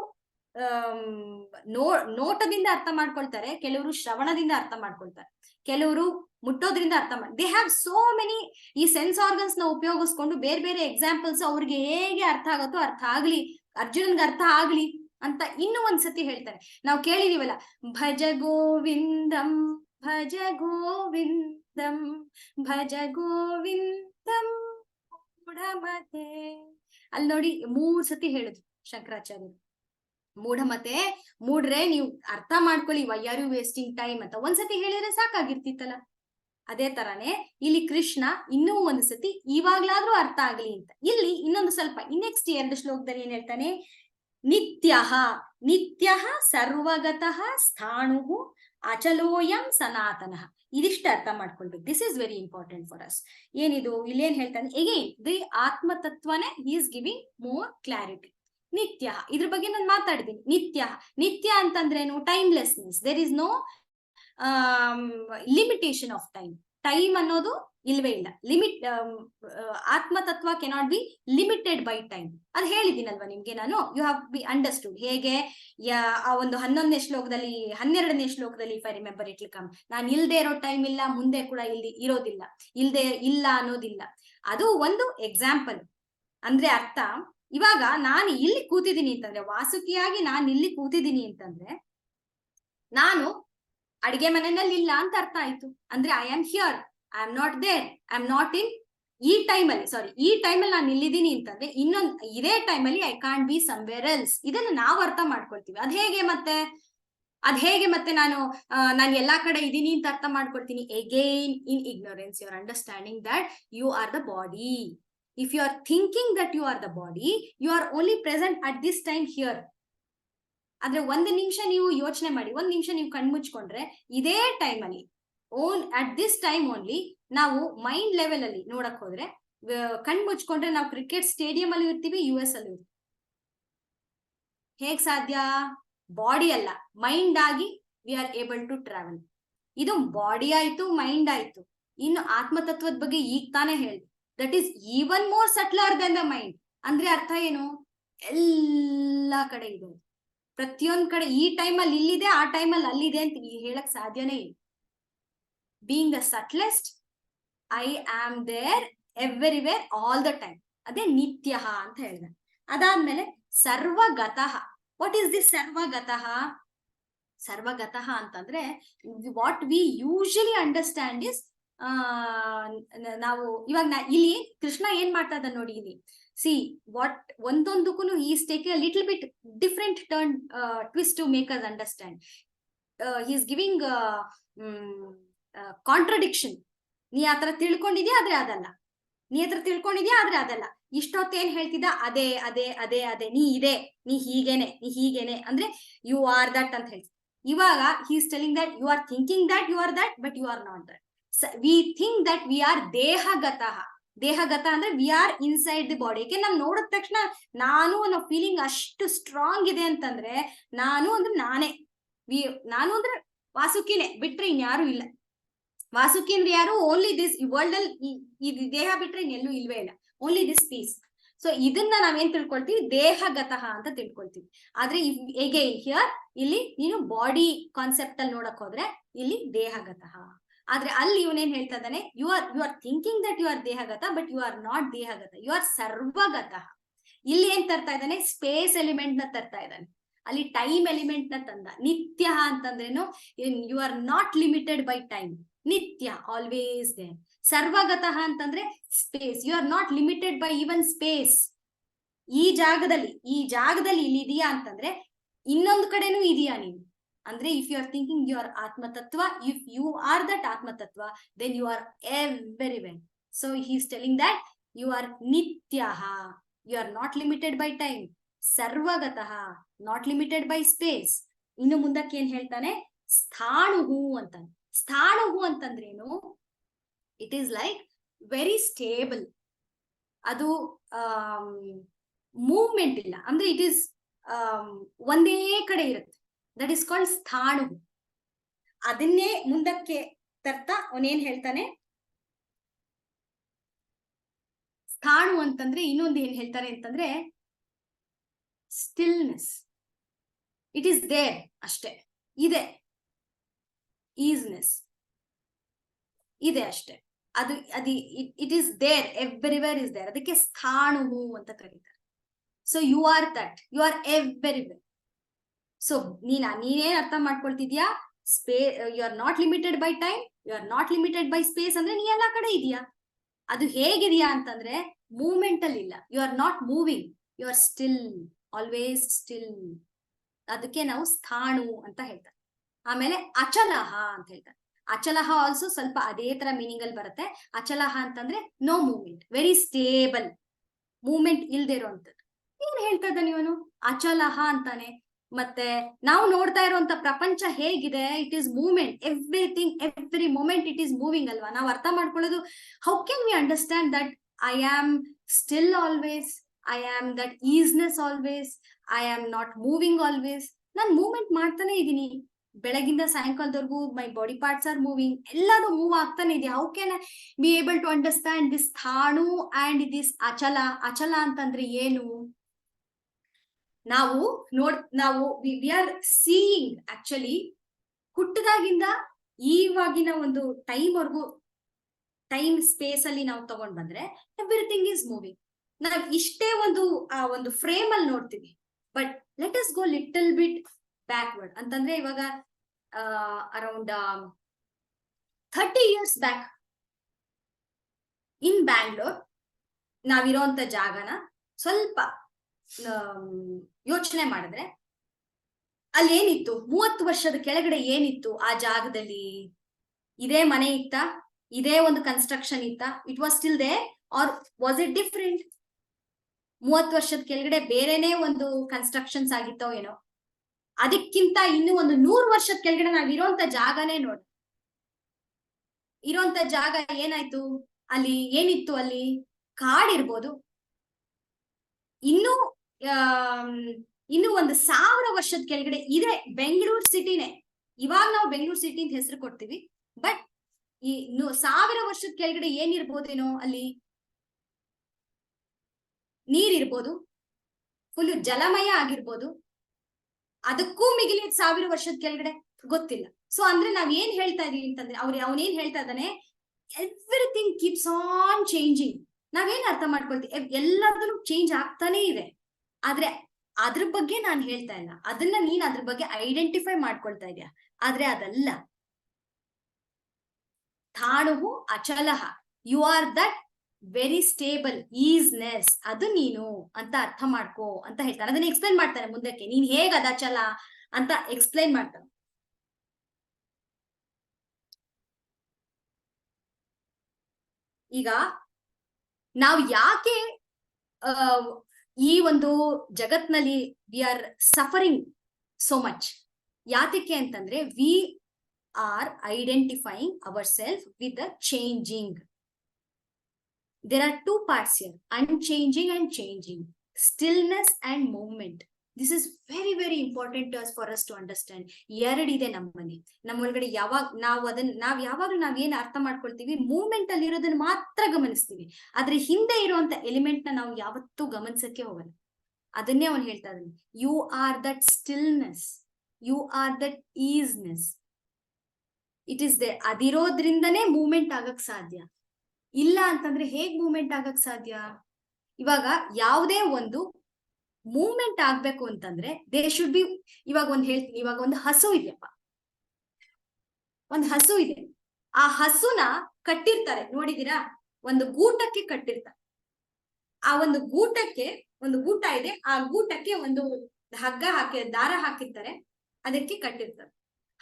ನೋಟದಿಂದ ಅರ್ಥ ಮಾಡ್ಕೊಳ್ತಾರೆ, ಕೆಲವರು ಶ್ರವಣದಿಂದ ಅರ್ಥ ಮಾಡ್ಕೊಳ್ತಾರೆ, ಕೆಲವರು ಮುಟ್ಟೋದ್ರಿಂದ ಅರ್ಥ ದೇ ಹ್ಯಾವ್ ಸೋ ಮೆನಿ. ಈ ಸೆನ್ಸ್ ಆರ್ಗನ್ಸ್ ನ ಉಪಯೋಗಿಸ್ಕೊಂಡು ಬೇರೆ ಬೇರೆ ಎಕ್ಸಾಂಪಲ್ಸ್ ಅವ್ರಿಗೆ ಹೇಗೆ ಅರ್ಥ ಆಗತ್ತೋ ಅರ್ಥ ಆಗ್ಲಿ, ಅರ್ಜುನನ್ಗೆ ಅರ್ಥ ಆಗ್ಲಿ ಅಂತ ಇನ್ನೂ ಒಂದ್ಸತಿ ಹೇಳ್ತಾರೆ. ನಾವು ಕೇಳಿದೀವಲ್ಲ, ಭಜ ಗೋವಿಂದಂ ಭಜ ಗೋವಿಂದಂ ಭಜ ಗೋವಿಂದಂ ಮೂಢಮತೆ. ಅಲ್ಲಿ ನೋಡಿ 3 ಸತಿ ಹೇಳಿದ್ರು ಶಂಕರಾಚಾರ್ಯರು. ಮೂಢಮತೆ, ಮೂಡ್ರೆ ನೀವು ಅರ್ಥ ಮಾಡ್ಕೊಳ್ಳಿ, why are you wasting time ಅಂತ ಒಂದ್ಸತಿ ಹೇಳಿದ್ರೆ ಸಾಕಾಗಿರ್ತಿತ್ತಲ್ಲ. ಅದೇ ತರಾನೇ ಇಲ್ಲಿ ಕೃಷ್ಣ ಇನ್ನೂ ಒಂದು ಸತಿ ಇವಾಗ್ಲಾದ್ರೂ ಅರ್ಥ ಆಗ್ಲಿ ಅಂತ ಇಲ್ಲಿ ಇನ್ನೊಂದು ಸ್ವಲ್ಪ ನೆಕ್ಸ್ಟ್ 2 ಶ್ಲೋಕದಲ್ಲಿ ಏನ್ ಹೇಳ್ತಾನೆ, ನಿತ್ಯಃ ನಿತ್ಯಃ ಸರ್ವಗತಃ ಸ್ಥಾಣುಃ ಅಚಲೋಯಂ ಸನಾತನಃ. ಇದಿಷ್ಟು ಅರ್ಥ ಮಾಡ್ಕೊಳ್ಬೇಕು. This is very important for us. ಏನಿದು ಇಲ್ಲೇನ್ ಹೇಳ್ತಾನೆ, ಎಗೈನ್ ದಿ ಆತ್ಮತತ್ವನೇ he is giving more clarity. ನಿತ್ಯ, ಇದ್ರ ಬಗ್ಗೆ ನಾನು ಮಾತಾಡಿದ್ದೀನಿ. ನಿತ್ಯ, ನಿತ್ಯ ಅಂತಂದ್ರೇನು, timelessness. There is no limitation of time. Time ಅನ್ನೋದು ಇಲ್ವೇ ಇಲ್ಲ. ಲಿಮಿಟ್, ಆತ್ಮತತ್ವ cannot be limited by time. ಅದು ಹೇಳಿದ್ದೀನಲ್ವಾ ನಿಮ್ಗೆ ನಾನು. You have be understood. ಹೇಗೆ ಆ ಒಂದು 11ನೇ ಶ್ಲೋಕದಲ್ಲಿ 12ನೇ ಶ್ಲೋಕದಲ್ಲಿ, if I remember it will come, ನಾನು ಇಲ್ದೇ ಇರೋ ಟೈಮ್ ಇಲ್ಲ, ಮುಂದೆ ಕೂಡ ಇಲ್ಲಿ ಇರೋದಿಲ್ಲ, ಇಲ್ದೇ ಇಲ್ಲ ಅನ್ನೋದಿಲ್ಲ. ಅದು ಒಂದು ಎಕ್ಸಾಂಪಲ್. ಅಂದ್ರೆ ಅರ್ಥ, ಇವಾಗ ನಾನು ಇಲ್ಲಿ ಕೂತಿದ್ದೀನಿ ಅಂತಂದ್ರೆ, ವಾಸುಕಿಯಾಗಿ ನಾನು ಇಲ್ಲಿ ಕೂತಿದ್ದೀನಿ ಅಂತಂದ್ರೆ ನಾನು ಅಡಿಗೆ ಮನೆಯಲ್ಲಿ ಇಲ್ಲ ಅಂತ ಅರ್ಥ ಆಯ್ತು. ಅಂದ್ರೆ I am here, I am not there, I am not in ಈ ಟೈಮಲ್ಲಿ, ಸಾರಿ ಈ ಟೈಮಲ್ಲಿ ನಾನು ಇಲ್ಲಿದ್ದೀನಿ ಅಂತಂದ್ರೆ ಇನ್ನೊಂದು ಇದೇ ಟೈಮಲ್ಲಿ I can't be somewhere else. ಇದನ್ನ ನಾವು ಅರ್ಥ ಮಾಡ್ಕೊಳ್ತೀವಿ. ಅದ್ ಹೇಗೆ ಮತ್ತೆ ನಾನು ಎಲ್ಲಾ ಕಡೆ ಇದೀನಿ ಅಂತ ಅರ್ಥ ಮಾಡ್ಕೊಳ್ತೀನಿ. Again in ignorance you are understanding that you are the body. If you are thinking that you are the body, you are only present at this time here. ಆದ್ರೆ 1 ನಿಮಿಷ ನೀವು ಯೋಚನೆ ಮಾಡಿ, 1 ನಿಮಿಷ ನೀವು ಕಣ್ಮುಚ್ಕೊಂಡ್ರೆ ಇದೇ ಟೈಮ್ ಅಲ್ಲಿ ಅಟ್ ದಿಸ್ ಟೈಮ್ ಓನ್ಲಿ ನಾವು ಮೈಂಡ್ ಲೆವೆಲ್ ಅಲ್ಲಿ ನೋಡಕ್ ಹೋದ್ರೆ, ಕಣ್ಮುಚ್ಕೊಂಡ್ರೆ ನಾವು ಕ್ರಿಕೆಟ್ ಸ್ಟೇಡಿಯಂ ಅಲ್ಲಿ ಇರ್ತೀವಿ, US ಅಲ್ಲಿ ಇರ್ತೀವಿ. ಹೇಗ್ ಸಾಧ್ಯ? ಬಾಡಿ ಅಲ್ಲ, ಮೈಂಡ್ ಆಗಿ we are able to travel. ಇದು ಬಾಡಿ ಆಯ್ತು, ಮೈಂಡ್ ಆಯ್ತು. ಇನ್ನು ಆತ್ಮತತ್ವದ ಬಗ್ಗೆ ಈಗ ತಾನೇ ಹೇಳಿ, that is even more subtler than the mind. ಅಂದ್ರೆ ಅರ್ಥ ಏನು, ಎಲ್ಲಾ ಕಡೆ ಇದೆ, ಪ್ರತಿಯೊಂದ್ ಕಡೆ. ಈ ಟೈಮಲ್ಲಿ ಇಲ್ಲಿದೆ, ಆ ಟೈಮಲ್ಲಿ ಅಲ್ಲಿದೆ ಅಂತ ಹೇಳಕ್ ಸಾಧ್ಯನೇ ಇಲ್ಲ. Being the subtlest, I am there everywhere all the time. ಅದೇ ನಿತ್ಯ ಅಂತ ಹೇಳಿದ. ಅದಾದ್ಮೇಲೆ ಸರ್ವಗತಃ. ವಾಟ್ ಈಸ್ ದಿಸ್ ಸರ್ವಗತಃ? ಸರ್ವಗತಃ ಅಂತಂದ್ರೆ what we usually understand is, ನಾವು ಇವಾಗ ಇಲ್ಲಿ ಕೃಷ್ಣ ಏನ್ ಮಾಡ್ತಾ ಇದ್ದ ನೋಡಿ ಇಲ್ಲಿ. ಸಿ ವಾಟ್ ಒಂದೊಂದಕ್ಕೂ is taking a little bit different turn twist to make us understand. He is giving contradiction. ನೀ ಆತರ ತಿಳ್ಕೊಂಡಿದ್ಯಾ ಆದ್ರೆ ಅದಲ್ಲ, ನೀ ಆತರ ತಿಳ್ಕೊಂಡಿದ್ಯಾ ಆದ್ರೆ ಅದಲ್ಲ. ಇಷ್ಟೊತ್ತೇನ್ ಹೇಳ್ತಿದ್ದ, ಅದೇ ಅದೇ ಅದೇ ಅದೇ, ನೀ ಇದೆ, ನೀ ಹೀಗೇನೆ ಅಂದ್ರೆ ಯು ಆರ್ ದಟ್ ಅಂತ ಹೇಳ್ತಿ. ಇವಾಗ he is telling that you are thinking that you are that, but you are not that. We think that we are ದೇಹಗತಃ. ದೇಹಗತ ಅಂದ್ರೆ we are inside the body. ಯಾಕೆ ನಾವು ನೋಡಿದ ತಕ್ಷಣ ನಾನು ಅನ್ನೋ ಫೀಲಿಂಗ್ ಅಷ್ಟು ಸ್ಟ್ರಾಂಗ್ ಇದೆ ಅಂತಂದ್ರೆ, ನಾನು ಅಂದ್ರೆ ನಾನೇ, ನಾನು ಅಂದ್ರೆ ವಾಸುಕಿನೇ, ಬಿಟ್ರೆ ಇನ್ಯಾರು ಇಲ್ಲ. ವಾಸುಕಿ ಅಂದ್ರೆ ಯಾರು? ಓನ್ಲಿ ದಿಸ್ ವರ್ಲ್ಡ್ ಅಲ್ಲಿ ಈ ದೇಹ ಬಿಟ್ರೆ ಇನ್ನೆಲ್ಲೂ ಇಲ್ವೇ ಇಲ್ಲ, ಓನ್ಲಿ ದಿಸ್ ಪೀಸ್. ಸೊ ಇದನ್ನ ನಾವೇನ್ ತಿಳ್ಕೊಳ್ತೀವಿ, ದೇಹಗತಃ ಅಂತ ತಿಳ್ಕೊಳ್ತೀವಿ. ಆದ್ರೆ ಹೇಗೆ ಹಿಯರ್ ಇಲ್ಲಿ ನೀನು ಬಾಡಿ ಕಾನ್ಸೆಪ್ಟ್ ಅಲ್ಲಿ ನೋಡಕ್ ಹೋದ್ರೆ ಇಲ್ಲಿ ದೇಹಗತಃ. ಆದ್ರೆ ಅಲ್ಲಿ ಇವನೇನ್ ಹೇಳ್ತಾ ಇದ್ದಾನೆ, you are thinking that you are ದೇಹಗತ, ಬಟ್ ಯು ಆರ್ ನಾಟ್ ದೇಹಗತ, ಯು ಆರ್ ಸರ್ವಗತ. ಇಲ್ಲಿ ಏನ್ ತರ್ತಾ ಇದ್ದಾನೆ, ಸ್ಪೇಸ್ ಎಲಿಮೆಂಟ್ ನ ತರ್ತಾ ಇದ್ದಾನೆ, ಅಲ್ಲಿ ಟೈಮ್ ಎಲಿಮೆಂಟ್ ನ ತಂದ. ನಿತ್ಯ ಅಂತಂದ್ರೇನು, you are not limited by time, ನಿತ್ಯ, ಆಲ್ವೇಸ್ ದೇ. ಸರ್ವಗತಃ ಅಂತಂದ್ರೆ space, you are not limited by even space. ಈ ಜಾಗದಲ್ಲಿ ಇಲ್ಲಿ ಇದೆಯಾ ಅಂತಂದ್ರೆ ಇನ್ನೊಂದು ಕಡೆನೂ ಇದೆಯಾ ನೀನು ಅಂದ್ರೆ, if you are thinking you are ಆತ್ಮತತ್ವ, ಇಫ್ ಯು ಆರ್ ದಟ್ ಆತ್ಮತತ್ವ, then you are everywhere. So he is telling that you are ನಿತ್ಯ, you are not limited by time, ಸರ್ವಗತಃ, ನಾಟ್ ಲಿಮಿಟೆಡ್ ಬೈ ಸ್ಪೇಸ್. ಇನ್ನು ಮುಂದಕ್ಕೆ ಏನ್ ಹೇಳ್ತಾನೆ, ಸ್ಥಾಣುಹು ಅಂತಾನೆ. ಸ್ಥಾಣುಹು ಅಂತಂದ್ರೇನು, it is like very stable, ಅದು ಮೂವ್ಮೆಂಟ್ ಇಲ್ಲ, ಅಂದ್ರೆ ಇಟ್ ಈಸ್ ಒಂದೇ ಕಡೆ ಇರುತ್ತೆ, ದಟ್ ಇಸ್ ಕಾಲ್ಡ್ ಸ್ಥಾಣು. ಅದನ್ನೇ ಮುಂದಕ್ಕೆ ತರ್ತಾ ಅವನೇನ್ ಹೇಳ್ತಾನೆ, ಸ್ಥಾಣು ಅಂತಂದ್ರೆ ಇನ್ನೊಂದು ಏನ್ ಹೇಳ್ತಾರೆ ಅಂತಂದ್ರೆ ಸ್ಟಿಲ್ನೆಸ್. ಇಟ್ ಈಸ್ ದೇರ್, ಅಷ್ಟೇ ಇದೆ, ಈಸ್ನೆಸ್ ಇದೆ ಅಷ್ಟೇ, ಅದು it is there, everywhere is there, ಅದಕ್ಕೆ ಸ್ಥಾಣು ಅಂತ ಕರೀತಾರೆ. So you are that, you are everywhere. So ನೀನೇನ್ ಅರ್ಥ ಮಾಡ್ಕೊಳ್ತಿದ್ಯಾ, you are not limited by time, you are not limited by space ಅಂದ್ರೆ ನೀ ಎಲ್ಲಾ ಕಡೆ ಇದೆಯಾ. ಅದು ಹೇಗಿದೆಯಾ ಅಂತಂದ್ರೆ ಮೂವ್ಮೆಂಟ್ ಅಲ್ಲಿ ಇಲ್ಲ, you are not moving, you are still, always still. ಅದಕ್ಕೆ ನಾವು ಸ್ಥಾಣು ಅಂತ ಹೇಳ್ತಾರೆ. ಆಮೇಲೆ ಅಚಲಹ ಅಂತ ಹೇಳ್ತಾರೆ. ಅಚಲಹ ಆಲ್ಸೋ ಸ್ವಲ್ಪ ಅದೇ ತರ ಮೀನಿಂಗ್ ಅಲ್ಲಿ ಬರುತ್ತೆ. ಅಚಲಹ ಅಂತಂದ್ರೆ no movement, very stable, movement ಇಲ್ದೇ ಇರುವಂತದ್ದು. ಏನ್ ಹೇಳ್ತಾ ಇದ್ದಾನೆ ಇವನು, ಅಚಲಹ ಅಂತಾನೆ. ಮತ್ತೆ ನಾವು ನೋಡ್ತಾ ಇರುವಂತ ಪ್ರಪಂಚ ಹೇಗಿದೆ, it is movement, everything, every moment it is moving ಅಲ್ವಾ. ನಾವು ಅರ್ಥ ಮಾಡ್ಕೊಳ್ಳೋದು, how can we understand that I am still always, I am that isness always, I am not moving always. ನಾನು ಮೂವ್ಮೆಂಟ್ ಮಾಡ್ತಾನೆ ಇದ್ದೀನಿ, ಬೆಳಗಿಂದ ಸಾಯಂಕಾಲದವರೆಗೂ my body parts are moving, ಎಲ್ಲರೂ ಮೂವ್ ಆಗ್ತಾನೆ ಇದೆ. How can I be able to understand this ಸ್ಥಾಣು ಅಂಡ್ ದಿಸ್ ಅಚಲ. ಅಚಲ ಅಂತಂದ್ರೆ ಏನು, ನಾವು ವಿ ಆರ್ ಸೀಯಿಂಗ್ ಆಕ್ಚುಲಿ ಹುಟ್ಟದಾಗಿಂದ ಈವಾಗಿನ ಒಂದು ಟೈಮ್ ಸ್ಪೇಸ್ ಅಲ್ಲಿ ನಾವು ತಗೊಂಡ್ ಬಂದ್ರೆ ಎವ್ರಿಥಿಂಗ್ ಈಸ್ ಮೂವಿಂಗ್. ನಾವ್ ಇಷ್ಟೇ ಒಂದು ಫ್ರೇಮ್ ಅಲ್ಲಿ ನೋಡ್ತೀವಿ. But let us go little bit backward ಅಂತಂದ್ರೆ, ಇವಾಗ around 30 years back in Bangalore ನಾವಿರೋಂತ ಜಾಗನ ಸ್ವಲ್ಪ ಯೋಚನೆ ಮಾಡಿದ್ರೆ, ಅಲ್ಲಿ ಏನಿತ್ತು, 30 ವರ್ಷದ ಕೆಳಗಡೆ ಏನಿತ್ತು ಆ ಜಾಗದಲ್ಲಿ? ಇದೇ ಮನೆ ಇತ್ತ, ಇದೇ ಒಂದು ಕನ್ಸ್ಟ್ರಕ್ಷನ್ ಇತ್ತ, it was still they, R was it different? 30 ವರ್ಷದ ಕೆಳಗಡೆ ಬೇರೆನೆ ಒಂದು ಕನ್ಸ್ಟ್ರಕ್ಷನ್ಸ್ ಆಗಿತ್ತೋ ಏನೋ. ಅದಕ್ಕಿಂತ ಇನ್ನು ಒಂದು 100 ವರ್ಷದ ಕೆಳಗಡೆ ನಾವ್ ಇರೋಂತ ಜಾಗನೇ ನೋಡಿ, ಇರೋಂತ ಜಾಗ ಏನಾಯ್ತು, ಅಲ್ಲಿ ಏನಿತ್ತು, ಅಲ್ಲಿ ಕಾಡಿರ್ಬೋದು. ಇನ್ನು ಒಂದು 1000 ವರ್ಷದ ಕೆಳಗಡೆ ಇದೆ ಬೆಂಗಳೂರು ಸಿಟಿನೇ. ಇವಾಗ ನಾವು ಬೆಂಗಳೂರು ಸಿಟಿ ಅಂತ ಹೆಸರು ಕೊಡ್ತೀವಿ, ಬಟ್ ಈ 1000 ವರ್ಷದ ಕೆಳಗಡೆ ಏನಿರ್ಬೋದೇನೋ, ಅಲ್ಲಿ ನೀರಿರ್ಬೋದು, ಫುಲ್ ಜಲಮಯ ಆಗಿರ್ಬೋದು, ಅದಕ್ಕೂ ಮಿಗಿಲಿದ 1000 ವರ್ಷದ ಕೆಳಗಡೆ ಗೊತ್ತಿಲ್ಲ. ಸೊ ಅಂದ್ರೆ ನಾವ್ ಏನ್ ಹೇಳ್ತಾ ಇದೀವಿ ಅಂತಂದ್ರೆ, ಅವನೇನ್ ಹೇಳ್ತಾ ಇದ್ದಾನೆ, ಎವ್ರಿಥಿಂಗ್ ಕೀಪ್ಸ್ ಆನ್ ಚೇಂಜಿಂಗ್. ನಾವೇನ್ ಅರ್ಥ ಮಾಡ್ಕೊಳ್ತೀವಿ, ಎಲ್ಲದೂ ಚೇಂಜ್ ಆಗ್ತಾನೆ ಇದೆ. ಆದ್ರೆ ಅದ್ರ ಬಗ್ಗೆ ನಾನು ಹೇಳ್ತಾ ಇಲ್ಲ, ಅದನ್ನ ನೀನ್ ಅದ್ರ ಬಗ್ಗೆ ಐಡೆಂಟಿಫೈ ಮಾಡ್ಕೊಳ್ತಾ ಇದೀಯ, ಆದ್ರೆ ಅದಲ್ಲ. ಥಾಣುಹು ಅಚಲಹ, you are that very stable isness, ಅದು ನೀನು ಅಂತ ಅರ್ಥ ಮಾಡ್ಕೋ ಅಂತ ಹೇಳ್ತಾನೆ. ಅದನ್ನ ಎಕ್ಸ್ಪ್ಲೈನ್ ಮಾಡ್ತಾನೆ ಮುಂದಕ್ಕೆ, ನೀನ್ ಹೇಗ್ ಅದ ಅಚಲ ಅಂತ ಎಕ್ಸ್ಪ್ಲೈನ್ ಮಾಡ್ತಾನೆ. ಈಗ ನಾವು ಯಾಕೆ ಈ ಒಂದು ಜಗತ್ನಲ್ಲಿ we are suffering so much, ಯಾತಕ್ಕೆ ಅಂತಂದ್ರೆ we are identifying our self with the changing. There are two parts here, unchanging and changing, stillness and movement. This is very very important to us, for us to understand. ಎರಡಿದೆ ನಮ್ಮೊಳಗಡೆ. ಯಾವಾಗ್ಲೂ ನಾವೇನ್ ಅರ್ಥ ಮಾಡ್ಕೊಳ್ತೀವಿ, ಮೂವ್ಮೆಂಟ್ ಅಲ್ಲಿ ಇರೋದನ್ನ ಮಾತ್ರ ಗಮನಿಸ್ತೀವಿ, ಆದ್ರೆ ಹಿಂದೆ ಇರುವಂತ ಎಲಿಮೆಂಟ್ ನ ನಾವು ಯಾವತ್ತೂ ಗಮನಿಸಕ್ಕೆ ಹೋಗಲ್ಲ. ಅದನ್ನೇ ಅವನು ಹೇಳ್ತಾ ಇದ್ದಾನೆ, you are that stillness, you are that isness. It is there, ಅದಿರೋದ್ರಿಂದನೇ ಮೂವ್ಮೆಂಟ್ ಆಗಕ್ ಸಾಧ್ಯ. ಇಲ್ಲ ಅಂತಂದ್ರೆ ಹೇಗ್ ಮೂವ್ಮೆಂಟ್ ಆಗಕ್ ಸಾಧ್ಯ? ಇವಾಗ ಯಾವುದೇ ಒಂದು ಮೂವ್ಮೆಂಟ್ ಆಗ್ಬೇಕು ಅಂತಂದ್ರೆ ದೇ ಶುಡ್ ಬಿ, ಇವಾಗ ಒಂದ್ ಹೇಳ್ತೀನಿ, ಇವಾಗ ಒಂದು ಹಸು ಇದೆಯಪ್ಪ, ಒಂದ್ ಹಸು ಇದೆ, ಆ ಹಸುನ ಕಟ್ಟಿರ್ತಾರೆ ನೋಡಿದೀರಾ, ಒಂದು ಗೂಟಕ್ಕೆ ಕಟ್ಟಿರ್ತಾರೆ. ಆ ಒಂದು ಗೂಟಕ್ಕೆ, ಒಂದು ಗೂಟ ಇದೆ, ಆ ಗೂಟಕ್ಕೆ ಒಂದು ಹಗ್ಗ ಹಾಕಿ ದಾರ ಹಾಕಿರ್ತಾರೆ, ಅದಕ್ಕೆ ಕಟ್ಟಿರ್ತಾರೆ.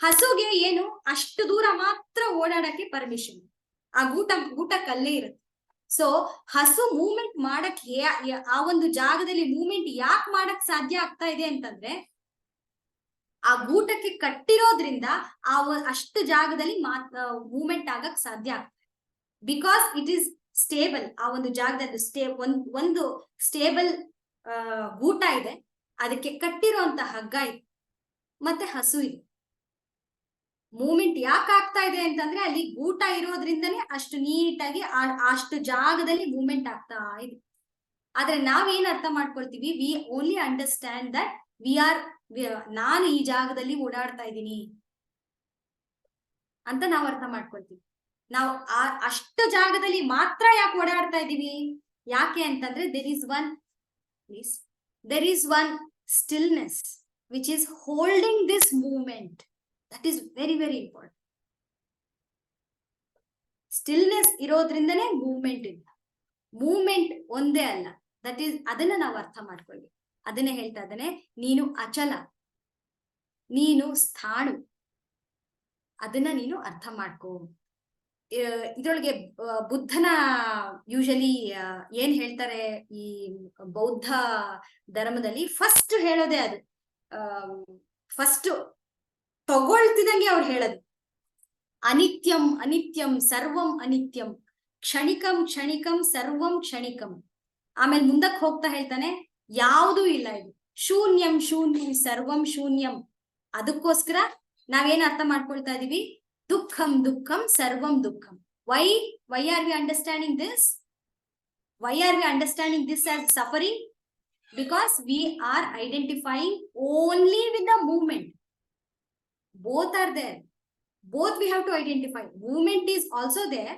ಹಸುಗೆ ಏನು ಅಷ್ಟು ದೂರ ಮಾತ್ರ ಓಡಾಡಕ್ಕೆ ಪರ್ಮಿಷನ್, ಆ ಗೂಟಕ್ಕೆ ಅಲ್ಲೇ ಇರುತ್ತೆ. ಸೊ ಹಸು ಮೂವ್ಮೆಂಟ್ ಮಾಡಕ್ ಆ ಒಂದು ಜಾಗದಲ್ಲಿ ಮೂವ್ಮೆಂಟ್ ಯಾಕೆ ಮಾಡಕ್ ಸಾಧ್ಯ ಆಗ್ತಾ ಇದೆ ಅಂತಂದ್ರೆ ಆ ಗೂಟಕ್ಕೆ ಕಟ್ಟಿರೋದ್ರಿಂದ ಅಷ್ಟು ಜಾಗದಲ್ಲಿ ಮೂವ್ಮೆಂಟ್ ಆಗಕ್ ಸಾಧ್ಯ ಆಗ್ತದೆ. ಬಿಕಾಸ್ ಇಟ್ ಈಸ್ ಸ್ಟೇಬಲ್, ಆ ಒಂದು ಜಾಗದಲ್ಲಿ ಒಂದು ಸ್ಟೇಬಲ್ ಗೂಟ ಇದೆ, ಅದಕ್ಕೆ ಕಟ್ಟಿರುವಂತ ಹಗ್ಗ ಇದೆ, ಮತ್ತೆ ಹಸು ಇದೆ. ಮೂವ್ಮೆಂಟ್ ಯಾಕೆ ಆಗ್ತಾ ಇದೆ ಅಂತಂದ್ರೆ ಅಲ್ಲಿ ಗೂಟ ಇರೋದ್ರಿಂದನೇ ಅಷ್ಟು ನೀಟಾಗಿ ಅಷ್ಟು ಜಾಗದಲ್ಲಿ ಮೂವ್ಮೆಂಟ್ ಆಗ್ತಾ ಇದೆ. ಆದ್ರೆ ನಾವೇನ್ ಅರ್ಥ ಮಾಡ್ಕೊಳ್ತೀವಿ, ವಿ ಓನ್ಲಿ ಅಂಡರ್ಸ್ಟ್ಯಾಂಡ್ ದಟ್ ನಾನು ಈ ಜಾಗದಲ್ಲಿ ಓಡಾಡ್ತಾ ಇದ್ದೀನಿ ಅಂತ ನಾವು ಅರ್ಥ ಮಾಡ್ಕೊಳ್ತೀವಿ. ನಾವು ಅಷ್ಟು ಜಾಗದಲ್ಲಿ ಮಾತ್ರ ಯಾಕೆ ಓಡಾಡ್ತಾ ಇದೀವಿ? ಯಾಕೆ ಅಂತಂದ್ರೆ there is one stillness which is holding this movement. That is very very important. Stillness ಇರೋದ್ರಿಂದನೇ ಮೂವ್ಮೆಂಟ್ ಇದೆ. ಮೂವ್ಮೆಂಟ್ ಒಂದೇ ಅಲ್ಲ, ದಟ್ ಈಸ್, ಅದನ್ನ ನಾವು ಅರ್ಥ ಮಾಡ್ಕೊಳ್ಳಿ. ಅದನ್ನೇ ಹೇಳ್ತಾ ಇದ್ದಾನೆ, ನೀನು ಅಚಲ, ನೀನು ಸ್ಥಾಣು, ಅದನ್ನ ನೀನು ಅರ್ಥ ಮಾಡ್ಕೋ. ಇದ್ರೊಳಗೆ ಬುದ್ಧನ ಯೂಶಲಿ ಏನ್ ಹೇಳ್ತಾರೆ ಈ ಬೌದ್ಧ ಧರ್ಮದಲ್ಲಿ, ಫಸ್ಟ್ ಹೇಳೋದೇ ಅದು, ಫಸ್ಟ್ ತಗೊಳ್ತಿದಂಗೆ ಅವ್ರು ಹೇಳೋದು ಅನಿತ್ಯಂ ಅನಿತ್ಯಂ ಸರ್ವಂ ಅನಿತ್ಯಂ, ಕ್ಷಣಿಕಂ ಕ್ಷಣಿಕಂ ಸರ್ವಂ ಕ್ಷಣಿಕಂ. ಆಮೇಲೆ ಮುಂದಕ್ಕೆ ಹೋಗ್ತಾ ಹೇಳ್ತಾನೆ ಯಾವುದೂ ಇಲ್ಲ, ಇದು ಶೂನ್ಯಂ ಶೂನ್ಯಂ ಸರ್ವಂ ಶೂನ್ಯಂ. ಅದಕ್ಕೋಸ್ಕರ ನಾವೇನ್ ಅರ್ಥ ಮಾಡ್ಕೊಳ್ತಾ ಇದೀವಿ, ದುಃಖಂ ದುಃಖಂ ಸರ್ವಂ ದುಃಖಂ. Why are we understanding this? Why are we understanding this as suffering? Because we are identifying only with the movement. Both are there. Both we have to identify. Movement is also there.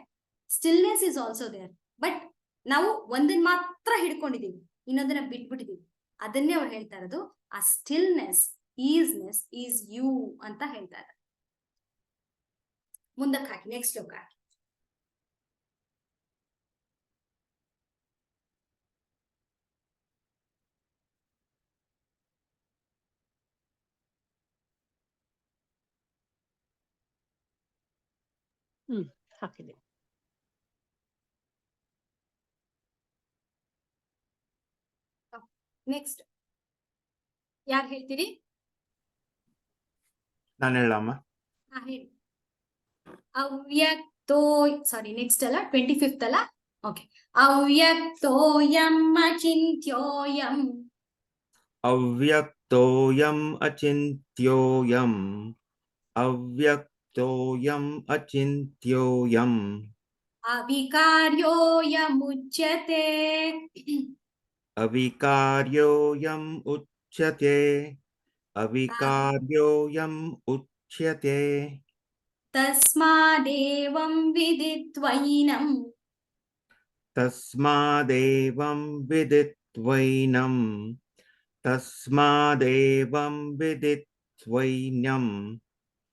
Stillness is also there. But ನಾವು ಒಂದನ್ನ ಮಾತ್ರ ಹಿಡ್ಕೊಂಡಿದೀವಿ, ಇನ್ನೊಂದನ್ನ ಬಿಟ್ಬಿಟ್ಟಿದೀವಿ. ಅದನ್ನೇ ಅವ್ರು ಹೇಳ್ತಾ ಇರೋದು, ಆ ಸ್ಟಿಲ್ನೆಸ್, ಈಸ್ನೆಸ್ ಈಸ್ ಯು ಅಂತ ಹೇಳ್ತಾ ಇದ್ದಾರೆ. ಮುಂದಕ್ಕೆ ಹಾಕಿ, ನೆಕ್ಸ್ಟ್ ಶ್ಲೋಕ ಹಾಕಿ. ಹಾಕಿದೆ. ನೆಕ್ಸ್ಟ್ ಯಾರು ಹೇಳ್ತೀರಿ? ನಾನು ಹೇಳಮ್ಮ. ಹೇಳಿ. ಅವ್ಯಕ್ತೋ, ಸಾರಿ ನೆಕ್ಸ್ಟ್ ಅಲ್ಲ, 25th ಅಲ್ಲ, ಓಕೆ. ಅವ್ಯಕ್ತೋಯಂ ಅಚಿಂತ್ಯೋಯಂ, ಅವ್ಯಕ್ತೋಯಂ ಅಚಿಂತ್ಯೋಯಂ, ಅವ್ಯಕ್ತೋಯಂ ಅಚಿಂತ್ಯೋಯಂ, ಅವಿಕಾರ್ಯೋಯಮುಚ್ಯತೆ, ಅವಿಕಾರ್ಯೋಯಂ ಉಚ್ಯತೆ, ಅವಿಕಾರ್ಯೋಯಂ ಉಚ್ಯತೆ. ತಸ್ಮಾದೇವಂ ವಿದಿತ್ವೈನಂ, ತಸ್ಮಾದೇವಂ ವಿದಿತ್ವೈನಂ, ತಸ್ಮಾದೇವಂ ವಿದಿತ್ವೈನಂ,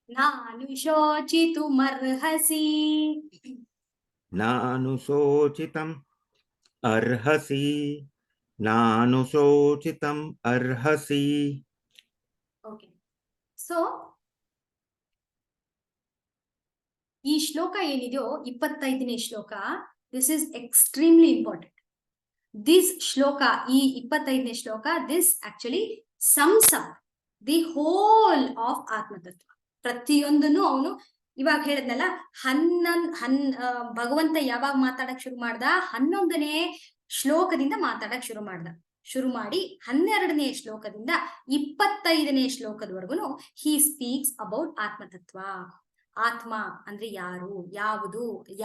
ನಾನು ಶೋಚಿತುಮರ್ಹಸಿ, ನಾನು ಶೋಚಿತಂ ಅರ್ಹಸಿ, ನಾನು ಶೋಚಿತಂ ಅರ್ಹಸಿ. ಓಕೆ. ಸೊ ಈ ಶ್ಲೋಕ ಏನಿದೆಯೋ 25ನೇ ಶ್ಲೋಕ, this is extremely important. This ಶ್ಲೋಕ, ಈ 25ನೇ ಶ್ಲೋಕ, this actually sums up the whole of ಆತ್ಮತತ್ವ. ಪ್ರತಿಯೊಂದನ್ನು ಅವನು ಇವಾಗ ಹೇಳಿದ್ನಲ್ಲ, ಭಗವಂತ ಯಾವಾಗ ಮಾತಾಡಕ್ ಶುರು ಮಾಡ್ದ, 11ನೇ ಶ್ಲೋಕದಿಂದ ಮಾತಾಡಕ್ ಶುರು ಮಾಡಿ 12ನೇ ಶ್ಲೋಕದಿಂದ 25ನೇ ಶ್ಲೋಕದವರೆಗೂ ಹಿ ಸ್ಪೀಕ್ಸ್ ಅಬೌಟ್ ಆತ್ಮತತ್ವ. ಆತ್ಮ ಅಂದ್ರೆ ಯಾರು,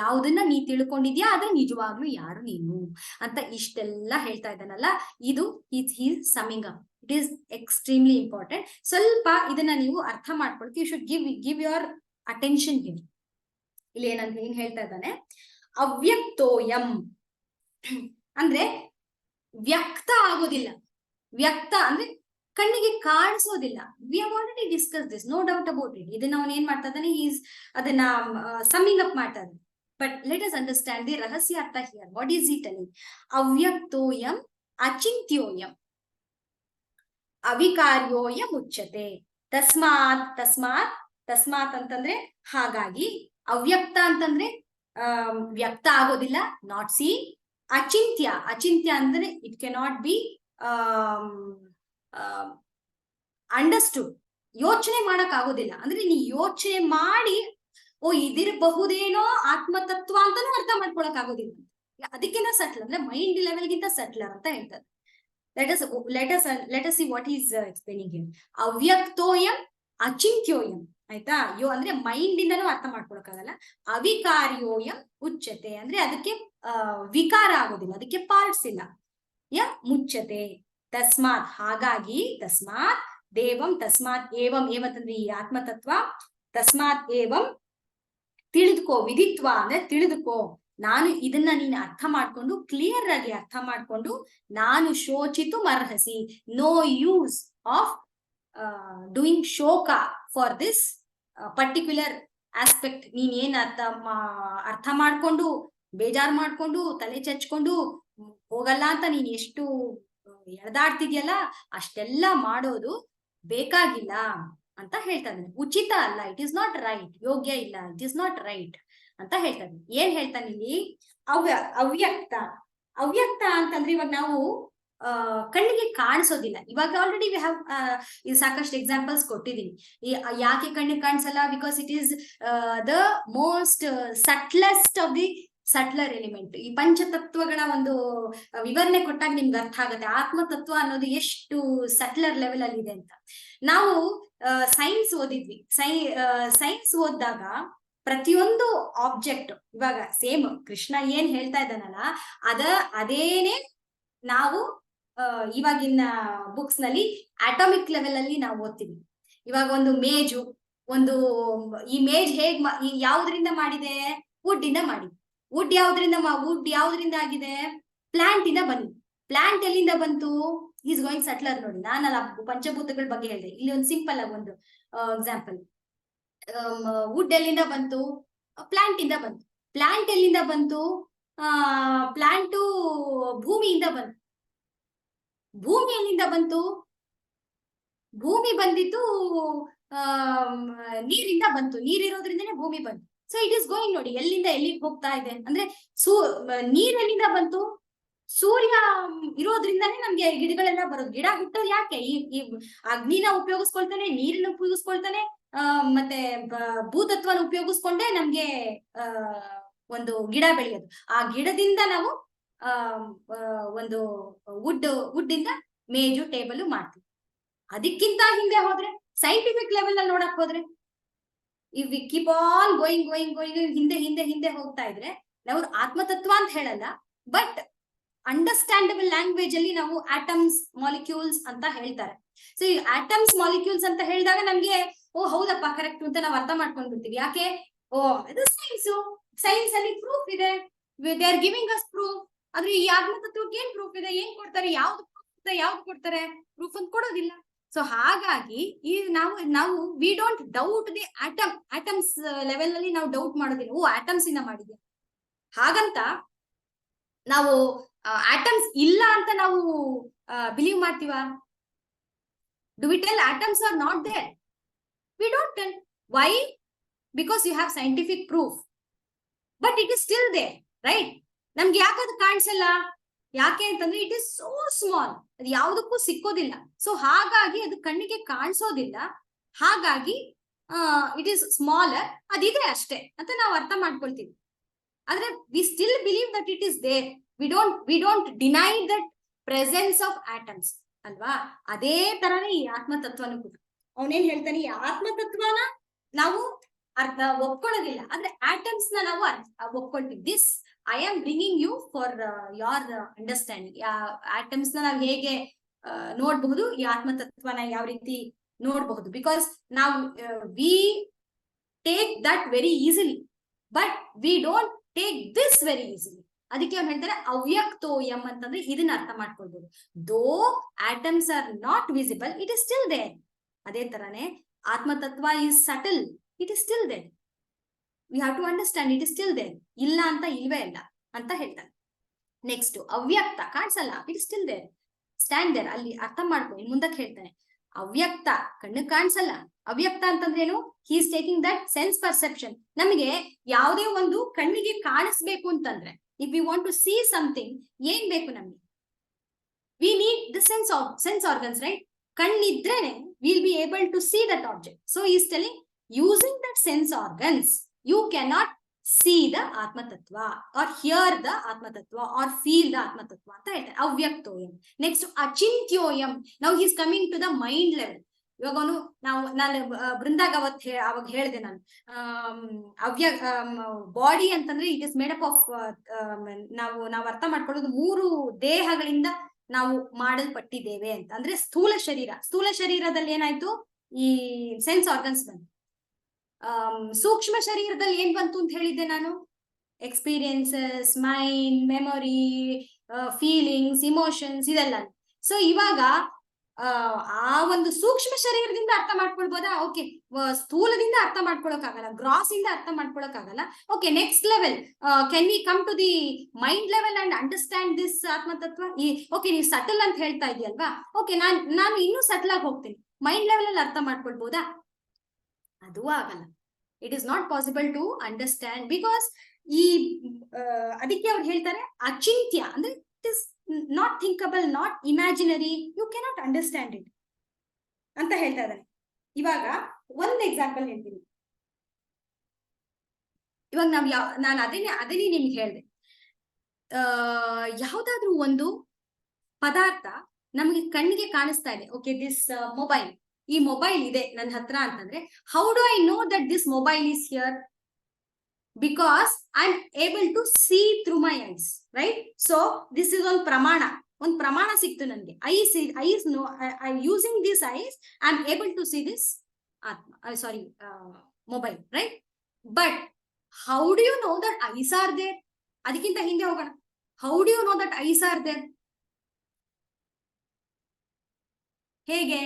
ಯಾವುದನ್ನ ನೀ ತಿಳ್ಕೊಂಡಿದ್ಯಾ, ಅದ್ರ ನಿಜವಾಗ್ಲೂ ಯಾರು ನೀನು ಅಂತ ಇಷ್ಟೆಲ್ಲ ಹೇಳ್ತಾ ಇದ್ದಾನಲ್ಲ, ಇದು is summing up. It is extremely important. ಸ್ವಲ್ಪ ಇದನ್ನ ನೀವು ಅರ್ಥ ಮಾಡ್ಕೊಳ್ತೀವಿ. You should give your attention give. ಇಲ್ಲಿ ಏನ್ ಹೇಳ್ತಾ ಇದ್ದಾನೆ, ಅವ್ಯಕ್ತೋಯಂ ಅಂದ್ರೆ ವ್ಯಕ್ತ ಆಗೋದಿಲ್ಲ. ವ್ಯಕ್ತ ಅಂದ್ರೆ ಕಣ್ಣಿಗೆ ಕಾಣಿಸೋದಿಲ್ಲ. We have already discuss this, no doubt about it. ಇದನ್ನ ಅವನ್ ಏನ್ ಮಾಡ್ತಾ ಇದ್ದಾನೆ, ಅದನ್ನ ಸಮ್ಮಿಂಗ್ ಅಪ್ ಮಾಡ್ತಾ ಇದ್ದಾನೆ. But let us understand the ರಹಸ್ಯ ಅರ್ಥ ಹಿಯರ್. ವಾಟ್ ಈಸ್ ಇಟ್ ಅಲ್ಲಿ? ಅವ್ಯಕ್ತೋಯಂ ಅಚಿಂತ್ಯೋಯಂ ಅವಿಕಾರ್ಯೋಯಂ ಉಚ್ಯತೆ. ತಸ್ಮಾತ್ ತಸ್ಮಾತ್ ತಸ್ಮಾತ್ ಅಂತಂದ್ರೆ ಹಾಗಾಗಿ, ಅವ್ಯಕ್ತ ಅಂತಂದ್ರೆ ವ್ಯಕ್ತ ಆಗೋದಿಲ್ಲ, ನಾಟ್ ಸಿ. ಅಚಿಂತ್ಯ, ಅಚಿಂತ್ಯ ಅಂದ್ರೆ ಇಟ್ ಕೆನಾಟ್ ಬಿ ಅಂಡರ್ಸ್ಟುಡ್. ಯೋಚನೆ ಮಾಡಕ್ ಆಗೋದಿಲ್ಲ ಅಂದ್ರೆ ನೀ ಯೋಚನೆ ಮಾಡಿ ಓ ಇದಿರಬಹುದೇನೋ ಆತ್ಮತತ್ವ ಅಂತಾನು ಅರ್ಥ ಮಾಡ್ಕೊಳಕ್ ಆಗೋದಿಲ್ಲ. ಅದಕ್ಕಿಂತ ಸಟ್ಲ್ ಅಂದ್ರೆ ಮೈಂಡ್ ಲೆವೆಲ್ಗಿಂತ ಸಟ್ಲರ್ ಅಂತ ಹೇಳ್ತಾರೆ. let us see what he is explaining here. ಅವ್ಯಕ್ತೋಯಂ ಅಚಿಂತ್ಯೋಯಂ, ಆಯ್ತಾ? ಅಂದ್ರೆ ಮೈಂಡ್ ಇಂದನೂ ಅರ್ಥ ಮಾಡ್ಕೊಳಕ್ಕಾಗಲ್ಲ. ಅವಿಕಾರ್ಯೋಯಂ ಉಚ್ಯತೆ ಅಂದ್ರೆ ಅದಕ್ಕೆ ವಿಕಾರ ಆಗೋದಿಲ್ಲ, ಅದಕ್ಕೆ ಪಾರ್ಟ್ಸ್ ಇಲ್ಲ. ಮುಚ್ಯತೆ. ತಸ್ಮಾತ್ ಹಾಗಾಗಿ, ತಸ್ಮಾತ್ ದೇವಂ, ತಸ್ಮಾತ್ ಏವಂ, ಏವತ್ತಂದ್ರೆ ಈ ಆತ್ಮತತ್ವ, ತಸ್ಮಾತ್ ಏವಂ ತಿಳಿದುಕೋ, ವಿಧಿತ್ವ ಅಂದ್ರೆ ತಿಳಿದುಕೋ. ನಾನು ಇದನ್ನ ನೀನು ಅರ್ಥ ಮಾಡ್ಕೊಂಡು, ಕ್ಲಿಯರ್ ಆಗಿ ಅರ್ಥ ಮಾಡ್ಕೊಂಡು, ನಾನು ಶೋಚಿತು ಅರ್ಹಸಿ, ನೋ ಯೂಸ್ ಆಫ್ ಡೂಯಿಂಗ್ ಶೋಕ ಫಾರ್ ದಿಸ್ ಪರ್ಟಿಕ್ಯುಲರ್ ಆಸ್ಪೆಕ್ಟ್. ನೀನ್ ಏನ್ ಅರ್ಥ ಮಾಡ್ಕೊಂಡು ಬೇಜಾರ್ ಮಾಡ್ಕೊಂಡು ತಲೆ ಚಚ್ಕೊಂಡು ಹೋಗಲ್ಲ ಅಂತ ನೀನ್ ಎಷ್ಟು ಎಳೆದಾಡ್ತಿದ್ಯಲ್ಲ, ಅಷ್ಟೆಲ್ಲ ಮಾಡೋದು ಬೇಕಾಗಿಲ್ಲ ಅಂತ ಹೇಳ್ತಾ ಇದ್ದಾನೆ. ಉಚಿತ ಅಲ್ಲ, ಇಟ್ ಇಸ್ ನಾಟ್ ರೈಟ್. ಯೋಗ್ಯ ಇಲ್ಲ, ಇಟ್ ಇಸ್ ನಾಟ್ ರೈಟ್ ಅಂತ ಹೇಳ್ತಾನೆ. ಏನ್ ಹೇಳ್ತಾನೆ ಇಲ್ಲಿ? ಅವ್ಯಕ್ತ. ಅವ್ಯಕ್ತ ಅಂತಂದ್ರೆ ಇವಾಗ ನಾವು ಕಣ್ಣಿಗೆ ಕಾಣಿಸೋದಿಲ್ಲ. ಇವಾಗ ಆಲ್ರೆಡಿ ವಿ ಹ್ಯಾವ್ ಇದು ಸಾಕಷ್ಟು ಎಕ್ಸಾಂಪಲ್ಸ್ ಕೊಟ್ಟಿದೀನಿ. ಯಾಕೆ ಕಣ್ಣಿಗೆ ಕಾಣಿಸಲ್ಲ? Because it is the most subtlest of the subtler element. ಈ ಪಂಚತತ್ವಗಳ ಒಂದು ವಿವರಣೆ ಕೊಟ್ಟಾಗ ನಿಮ್ಗೆ ಅರ್ಥ ಆಗುತ್ತೆ ಆತ್ಮತತ್ವ ಅನ್ನೋದು ಎಷ್ಟು ಸಟ್ಲರ್ ಲೆವೆಲ್ ಅಲ್ಲಿ ಇದೆ ಅಂತ. ನಾವು ಸೈನ್ಸ್ ಓದಿದ್ವಿ. ಸೈನ್ಸ್ ಓದಿದಾಗ ಪ್ರತಿಯೊಂದು ಆಬ್ಜೆಕ್ಟ್, ಇವಾಗ ಸೇಮ್ ಕೃಷ್ಣ ಏನ್ ಹೇಳ್ತಾ ಇದ್ದಾನಲ್ಲ ಅದೇನೆ ನಾವು ಇವಾಗಿನ ಬುಕ್ಸ್ ನಲ್ಲಿ ಅಟಾಮಿಕ್ ಲೆವೆಲ್ ಅಲ್ಲಿ ನಾವು ಓದ್ತೀವಿ. ಇವಾಗ ಒಂದು ಮೇಜು, ಈ ಮೇಜ್ ಯಾವ್ದ್ರಿಂದ ಮಾಡಿದೆ? ವುಡ್ ಇಂದ ಮಾಡಿದೆ. ವುಡ್ ಯಾವ್ದ್ರಿಂದ ಆಗಿದೆ? ಪ್ಲಾಂಟ್ ಇಂದ ಬಂತು. ಪ್ಲಾಂಟ್ ಎಲ್ಲಿಂದ ಬಂತು? Is going subtler. ನೋಡಿ, ನಾನಲ್ಲ ಪಂಚಭೂತಗಳ ಬಗ್ಗೆ ಹೇಳಿದೆ. ಇಲ್ಲಿ ಒಂದು ಸಿಂಪಲ್ ಆಗಿ ಒಂದು ಎಕ್ಸಾಂಪಲ್. ವುಡ್ ಎಲ್ಲಿಂದ ಬಂತು? ಪ್ಲಾಂಟ್ ಇಂದ ಬಂತು. ಪ್ಲಾಂಟ್ ಎಲ್ಲಿಂದ ಬಂತು? ಪ್ಲಾಂಟು ಭೂಮಿಯಿಂದ ಬಂತು. ಭೂಮಿ ಎಲ್ಲಿಂದ ಬಂತು? ಭೂಮಿ ಬಂದಿದ್ದು ನೀರಿಂದ ಬಂತು. ನೀರಿರೋದ್ರಿಂದನೇ ಭೂಮಿ ಬಂತು. So it is going. ನೋಡಿ ಎಲ್ಲಿಂದ ಎಲ್ಲಿಗೆ ಹೋಗ್ತಾ ಇದೆ ಅಂದ್ರೆ ನೀರ್ ಎಲ್ಲಿಂದ ಬಂತು? ಸೂರ್ಯ ಇರೋದ್ರಿಂದಾನೇ ನಮ್ಗೆ ಗಿಡಗಳೆಲ್ಲ ಬರೋದು. ಗಿಡ ಹುಟ್ಟೋದು ಯಾಕೆ? ಈ ಅಗ್ನಿನ ಉಪಯೋಗಿಸ್ಕೊಳ್ತಾನೆ, ನೀರನ್ನ ಉಪಯೋಗಿಸ್ಕೊಳ್ತಾನೆ, ಮತ್ತೆ ಭೂತತ್ವನ ಉಪಯೋಗಿಸ್ಕೊಂಡೆ ನಮ್ಗೆ ಒಂದು ಗಿಡ ಬೆಳೆಯೋದು. ಆ ಗಿಡದಿಂದ ನಾವು ಒಂದು ವುಡ್ ಇಂದ ಮೇಜು ಟೇಬಲ್ ಮಾಡ್ತೀವಿ. ಅದಕ್ಕಿಂತ ಹಿಂದೆ ಹೋದ್ರೆ, ಸೈಂಟಿಫಿಕ್ ಲೆವೆಲ್ ಅಲ್ಲಿ ನೋಡಕ್ ಹೋದ್ರೆ, ಇವ್ ವಿ ಕೀಪ್ ಆನ್ ಗೋಯಿಂಗ್ ಹಿಂದೆ ಹೋಗ್ತಾ ಇದ್ರೆ ನಾವು ಆತ್ಮತತ್ವ ಅಂತ ಹೇಳಲ್ಲ, ಬಟ್ ಅಂಡರ್ಸ್ಟ್ಯಾಂಡಬಲ್ ಲ್ಯಾಂಗ್ವೇಜ್ ಅಲ್ಲಿ ನಾವು ಆಟಮ್ಸ್, ಮಾಲಿಕ್ಯೂಲ್ಸ್ ಅಂತ ಹೇಳ್ತಾರೆ. ಸೊ ಈ ಆಟಮ್ಸ್, ಮಾಲಿಕ್ಯೂಲ್ಸ್ ಅಂತ ಹೇಳಿದಾಗ ನಮ್ಗೆ ಓ ಹೌದಪ್ಪ ಕರೆಕ್ಟ್ ಅಂತ ನಾವು ಅರ್ಥ ಮಾಡ್ಕೊಂಡ್ಬಿಡ್ತೀವಿ. ಯಾಕೆ? ಓ ಇದು ಸೈನ್ಸ್ ಅಲ್ಲಿ ಪ್ರೂಫ್ ಇದೆ, they are giving us proof. ಆದ್ರೆ ಈ ಆತ್ಮತತ್ವಕ್ಕೆ ಏನ್ ಪ್ರೂಫ್ ಇದೆ? ಏನ್ ಕೊಡ್ತಾರೆ? ಯಾವ್ದು ಕೊಡ್ತಾರೆ? ಪ್ರೂಫ್ ಅಂತ ಕೊಡೋದಿಲ್ಲ. ಸೊ ಹಾಗಾಗಿ ಈ ನಾವು we don't doubt the atoms level ಅಲ್ಲಿ ನಾವು ಡೌಟ್ ಮಾಡೋದಿಲ್ಲ. ಓ ಆಟಮ್ಸ್ ಇಂದ ಮಾಡಿದ್ಯಾ ಹಾಗಂತ ನಾವು ಆಟಮ್ಸ್ ಇಲ್ಲ ಅಂತ ನಾವು ಬಿಲೀವ್ ಮಾಡ್ತೀವ? Do we tell atoms are not there? We don't tell. Why? Because you have scientific proof, but it is still there, right? ನಮ್ಗೆ ಯಾಕದು ಕಾಣಿಸಲ್ಲ? ಯಾಕೆ ಅಂತಂದ್ರೆ ಇಟ್ ಇಸ್ ಸೋ ಸ್ಮಾಲ್, ಅದು ಯಾವುದಕ್ಕೂ ಸಿಕ್ಕೋದಿಲ್ಲ. ಸೊ ಹಾಗಾಗಿ ಅದು ಕಣ್ಣಿಗೆ ಕಾಣಿಸೋದಿಲ್ಲ. ಹಾಗಾಗಿ ಇಟ್ ಈಸ್ ಸ್ಮಾಲರ್, ಅದಿದೆ ಅಷ್ಟೇ ಅಂತ ನಾವು ಅರ್ಥ ಮಾಡ್ಕೊಳ್ತೀವಿ. ಆದ್ರೆ we still believe that it is there. We don't deny that presence of atoms ಅಲ್ವಾ? ಅದೇ ತರಾನೇ ಈ ಆತ್ಮತತ್ವನು ಕೂಡ. ಅವನೇನ್ ಹೇಳ್ತಾನೆ, ಈ ಆತ್ಮತತ್ವನ ನಾವು ಒಪ್ಕೊಳ್ಳೋದಿಲ್ಲ, ಆದ್ರೆ ಆಟಮ್ಸ್ ನ ನಾವು ಒಪ್ಕೊಳ್ತೀವಿ. This I am bringing you for your understanding. Atoms ನ ನಾವು ಹೇಗೆ ನೋಡ್ಬಹುದು, ಈ ಆತ್ಮತತ್ವನ ಯಾವ ರೀತಿ ನೋಡಬಹುದು. ಬಿಕಾಸ್ ನಾವು we take that very easily, but we don't take this very easily. ಅದಕ್ಕೆ ಅವ್ರು ಹೇಳ್ತಾರೆ ಅವ್ಯಕ್ತೋಯಂ ಅಂತಂದ್ರೆ ಇದನ್ನ ಅರ್ಥ ಮಾಡ್ಕೊಳ್ಬಹುದು. Though atoms are not visible, it is still there. ಅದೇ ತರಾನೇ ಆತ್ಮತತ್ವ is subtle, it is still there. We have to understand it is still there. ಇಲ್ಲ ಅಂತ ಇಲ್ವೇ ಇಲ್ಲ ಅಂತ ಹೇಳ್ತಾರೆ. ನೆಕ್ಸ್ಟ್ ಅವ್ಯಕ್ತ, ಕಾಣಿಸಲ್ಲ, it is still there, stand there. ಅಲ್ಲಿ ಅರ್ಥ ಮಾಡ್ಕೊ. ಇನ್ ಮುಂದಕ್ಕೆ ಹೇಳ್ತಾನೆ ಅವ್ಯಕ್ತ, ಕಣ್ಣು ಕಾಣಿಸಲ್ಲ. ಅವ್ಯಕ್ತ ಅಂತಂದ್ರೆ ಏನು? He is taking that sense perception. ನಮಗೆ ಯಾವುದೇ ಒಂದು ಕಣ್ಣಿಗೆ ಕಾಣಿಸ್ಬೇಕು ಅಂತಂದ್ರೆ, if we want to see something, ಏನ್ ಬೇಕು ನಮ್ಗೆ? We need the sense organs, right? ಕಣ್ಣಿದ್ರೇನೆ will be able to see that object. So is telling using that sense organs you cannot see the atma tattva or hear the atma tattva or feel the atma tattva ಅಂತ ಹೇಳ್ತಾರೆ ಅವ್ಯಕ್ತೋಯಂ. ನೆಕ್ಸ್ಟ್ ಅಚಿಂತ್ಯೋಯಂ. ನಾವು he is coming to the mind level. ಇವಾಗ ನಾನು ಬೃಂದಾಗ ಅವಾಗ ಹೇಳಿದೆ ನಾನು, ಬಾಡಿ ಅಂತಂದ್ರೆ it is made up of, ನಾವು ಅರ್ಥ ಮಾಡ್ಕೊಳ್ಳೋದು 3 ದೇಹಗಳಿಂದ ನಾವು ಮಾಡಲ್ಪಟ್ಟಿದ್ದೇವೆ ಅಂತ. ಅಂದ್ರೆ ಸ್ಥೂಲ ಶರೀರದಲ್ಲಿ ಏನಾಯ್ತು? ಈ ಸೆನ್ಸ್ ಆರ್ಗನ್ಸ್ ಬಂತು. ಸೂಕ್ಷ್ಮ ಶರೀರದಲ್ಲಿ ಏನ್ ಬಂತು ಅಂತ ಹೇಳಿದ್ದೆ ನಾನು? Experiences, mind, memory, feelings, emotions, ಇದೆಲ್ಲ. ಸೊ ಇವಾಗ ಆ ಒಂದು ಸೂಕ್ಷ್ಮ ಶರೀರದಿಂದ ಅರ್ಥ ಮಾಡ್ಕೊಳ್ಬೋದಾ? ಓಕೆ, ಸ್ಥೂಲದಿಂದ ಅರ್ಥ ಮಾಡ್ಕೊಳಕ್ಕಾಗಲ್ಲ, ಗ್ರಾಸ್ ಇಂದ ಅರ್ಥ ಮಾಡ್ಕೊಳಕ್ಕಾಗಲ್ಲ. Okay, next level, can we come to the mind level and understand this ಆತ್ಮತತ್ವ? ಓಕೆ, ನೀವು ಸಟಲ್ ಅಂತ ಹೇಳ್ತಾ ಇದೆಯಲ್ವಾ? ಓಕೆ, ನಾನು ಇನ್ನೂ ಸಟಲ್ ಆಗಿ ಹೋಗ್ತೀನಿ, ಮೈಂಡ್ ಲೆವೆಲ್ ಅಲ್ಲಿ ಅರ್ಥ ಮಾಡ್ಕೊಳ್ಬೋದಾ? ಅದು ಆಗಲ್ಲ. It is not possible to understand because ಈ ಅದಕ್ಕೆ ಅವ್ರು ಹೇಳ್ತಾರೆ ಅಚಿಂತ್ಯ ಅಂದ್ರೆ it is not thinkable, not imaginary, you cannot understand it ಅಂತ ಹೇಳ್ತಾ ಇದ್ದಾನೆ. ಇವಾಗ ಒಂದ್ ಎಕ್ಸಾಂಪಲ್ ಹೇಳ್ತೀನಿ. ಇವಾಗ ನಾನು ಅದನ್ನೇ ನಿಮ್ಗೆ ಹೇಳಿದೆ, ಯಾವ್ದಾದ್ರು ಒಂದು ಪದಾರ್ಥ ನಮ್ಗೆ ಕಣ್ಣಿಗೆ ಕಾಣಿಸ್ತಾ ಇದೆ. ಓಕೆ, ದಿಸ್ ಮೊಬೈಲ್, ಈ ಮೊಬೈಲ್ ಇದೆ ನನ್ನ ಹತ್ರ ಅಂತಂದ್ರೆ, how do I know that this mobile is here? Because I am able to see through my eyes, right? So this is ಒಂದು ಪ್ರಮಾಣ ಸಿಕ್ತು ನನಗೆ. Eyes no, I using this eyes, I am able to see this mobile, right? But how do you know that eyes are there? ಅದಕ್ಕಿಂತ ಹಿಂದೆ ಹೋಗೋಣ. How do you know that eyes are there? ಹೇಗೆ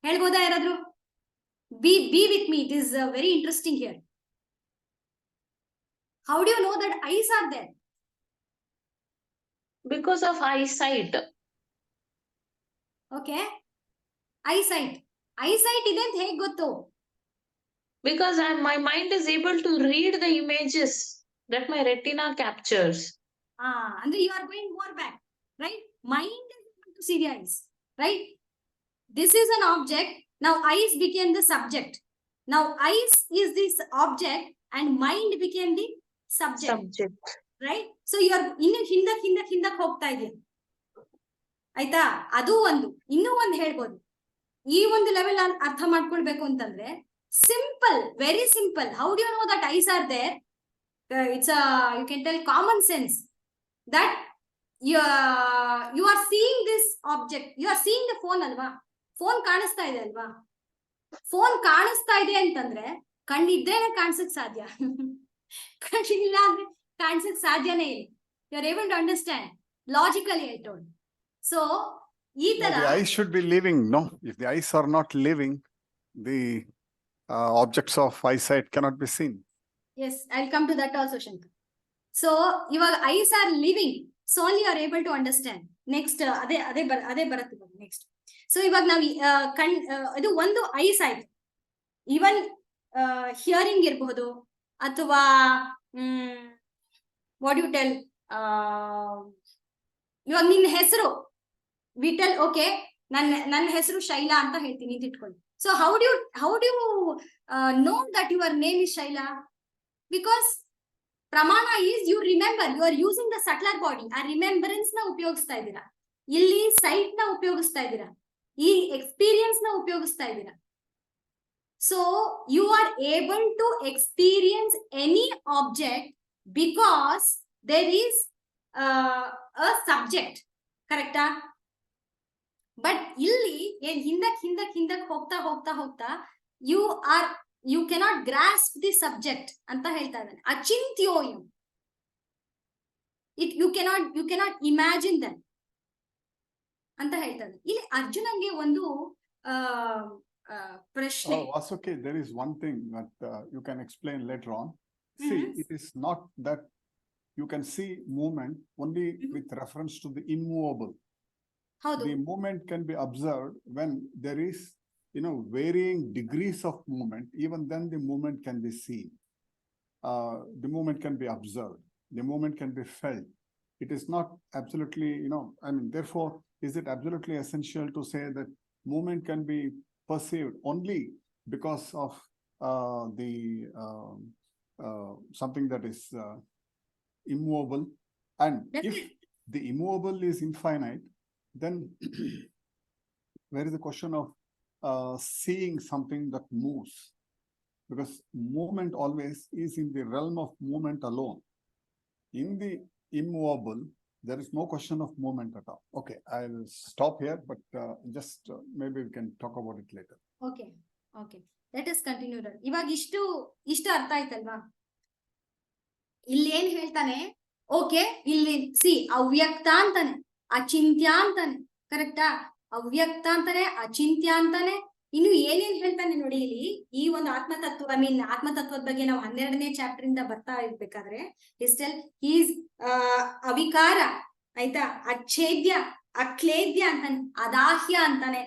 ಹೇಳ್ಬೋದಾ ಯಾರಾದ್ರೂ? Be with me, it is very interesting here. How do you know that eyes are there? Because of eyesight. Okay, eyesight ಇದೆ ಅಂತ ಹೇಗೆ ಗೊತ್ತು? Because my mind is able to read the images that my retina captures. ಅಂದ್ರೆ you are going more back, right? Mind is able to see the eyes, right? This is an object. Now eyes became the subject. Now eyes is this object and mind became the subject. Right? So you are ಇನ್ನು ಹಿಂದಕ್ಕೆ ಹೋಗ್ತಾ ಇದೀಯ, ಆಯ್ತಾ? ಅದು ಇನ್ನೂ ಒಂದು ಹೇಳ್ಬೋದು. ಈ ಒಂದು ಲೆವೆಲ್ ಅರ್ಥ ಮಾಡ್ಕೊಳ್ಬೇಕು ಅಂತಂದ್ರೆ simple, very simple. How do you know that eyes are there? It's you can tell common sense that you are seeing this object, you are seeing the phone ಅಲ್ವಾ? ಫೋನ್ ಕಾಣಿಸ್ತಾ ಇದೆ ಅಲ್ವಾ? ಫೋನ್ ಕಾಣಿಸ್ತಾ ಇದೆ ಅಂತಂದ್ರೆ ಕಣ್ಣಿದ್ರೇನೆ ಕಾಣಿಸಕ್ ಸಾಧ್ಯ, ಕಣ್ಣಿಲ್ಲ ಅಂದ್ರೆ ಕಾಣಿಸಕ್ ಸಾಧ್ಯನೇ ಇಲ್ಲ. You are able to understand logically I told. So ಈ ತರ the eyes should be living. No, if the eyes are not living, the objects of eyesight cannot be seen. Yes, I'll come to that also, Shankar. So your eyes are living, so only you are able to understand. Next ಅದೇ ಬರುತ್ತೆ ನೆಕ್ಸ್ಟ್. ಸೊ ಇವಾಗ ನಾವು ಇದು ಒಂದು ಐಸ್ ಆಯ್ತು. ಈವನ್ ಹಿಯರಿಂಗ್ ಇರಬಹುದು, ಅಥವಾ ವಾಟ್ ಯು ಟೆಲ್, ಇವಾಗ ನಿನ್ನ ಹೆಸರು ವಿಟಲ್, ಓಕೆ, ನನ್ನ ಹೆಸರು ಶೈಲಾ ಅಂತ ಹೇಳ್ತೀನಿ ಅಂತ ಇಟ್ಕೊಳ್ಳಿ. So how do you know that your name is Shaila? Because ಪ್ರಮಾಣ is you remember, you are using the subtler body. ಆ ರಿಮೆಂಬರೆನ್ಸ್ ನ ಉಪಯೋಗಿಸ್ತಾ ಇದ್ದೀರಾ, ಇಲ್ಲಿ ಸೈಟ್ ನ ಉಪಯೋಗಿಸ್ತಾ ಇದ್ದೀರಾ, ಈ ಎಕ್ಸ್ಪೀರಿಯನ್ಸ್ ನ ಉಪಯೋಗಿಸ್ತಾ ಇದ್ದೀರಾ. So you are able to experience any object because there is a subject, ಕರೆಕ್ಟಾ? ಬಟ್ ಇಲ್ಲಿ ಏನ್ ಹಿಂದಕ್ಕೆ ಹೋಗ್ತಾ you you cannot grasp the subject ಅಂತ ಹೇಳ್ತಾ ಇದ್ದಾನೆ. ಅಚಿಂತ್ಯೋಯಂ, ಯು ಕೆನಾಟ್ ಇಮ್ಯಾಜಿನ್ ದಟ್ ಅಂತ ಹೇಳ್ತಾರೆ. ಇಲ್ಲಿ ಅರ್ಜುನಂಗೆ ಒಂದು ಪ್ರಶ್ನೆ. Vasuki, there is one thing that you can explain later on. See, it is not that you can see movement only with reference to the immovable. ಹೌದು. The movement can be observed when there is, varying degrees of movement. Even then the movement can be seen. The movement can be observed. The movement can be felt. It is not absolutely, therefore, is it absolutely essential to say that movement can be perceived only because of the something that is immovable? And if the immovable is infinite, then where is the question of seeing something that moves? Because movement always is in the realm of movement alone. In the immovable, there is no question of movement at all. Okay, I'll stop here, but just maybe we can talk about it later. Okay. Let us continue. ಇವಾಗ ಇಷ್ಟು ಅರ್ಥ ಆಯ್ತಲ್ವಾ? ಇಲ್ಲಿ ಏನ್ ಹೇಳ್ತಾನೆ? ಓಕೆ, ಇಲ್ಲಿ ಅವ್ಯಕ್ತ ಅಂತಾನೆ, ಅಚಿಂತ್ಯ ಅಂತಾನೆ, ಕರೆಕ್ಟಾ? ಅವ್ಯಕ್ತ ಅಂತಾನೆ, ಅಚಿಂತ್ಯ ಅಂತಾನೆ. ಇನ್ನು ಏನೇನ್ ಹೇಳ್ತಾನೆ ನೋಡಿ ಇಲ್ಲಿ. ಈ ಒಂದು ಆತ್ಮತತ್ವ, ಆತ್ಮತತ್ವದ ಬಗ್ಗೆ ನಾವು 12ನೇ ಚಾಪ್ಟರ್ ಇಂದ ಬರ್ತಾ ಇರ್ಬೇಕಾದ್ರೆ ಈಸ್ ಅವಿಕಾರ, ಆಯ್ತಾ, ಅಚ್ಛೇದ್ಯ, ಅಕ್ಲೇದ್ಯ ಅಂತಾನೆ, ಅದಾಹ್ಯ ಅಂತಾನೆ,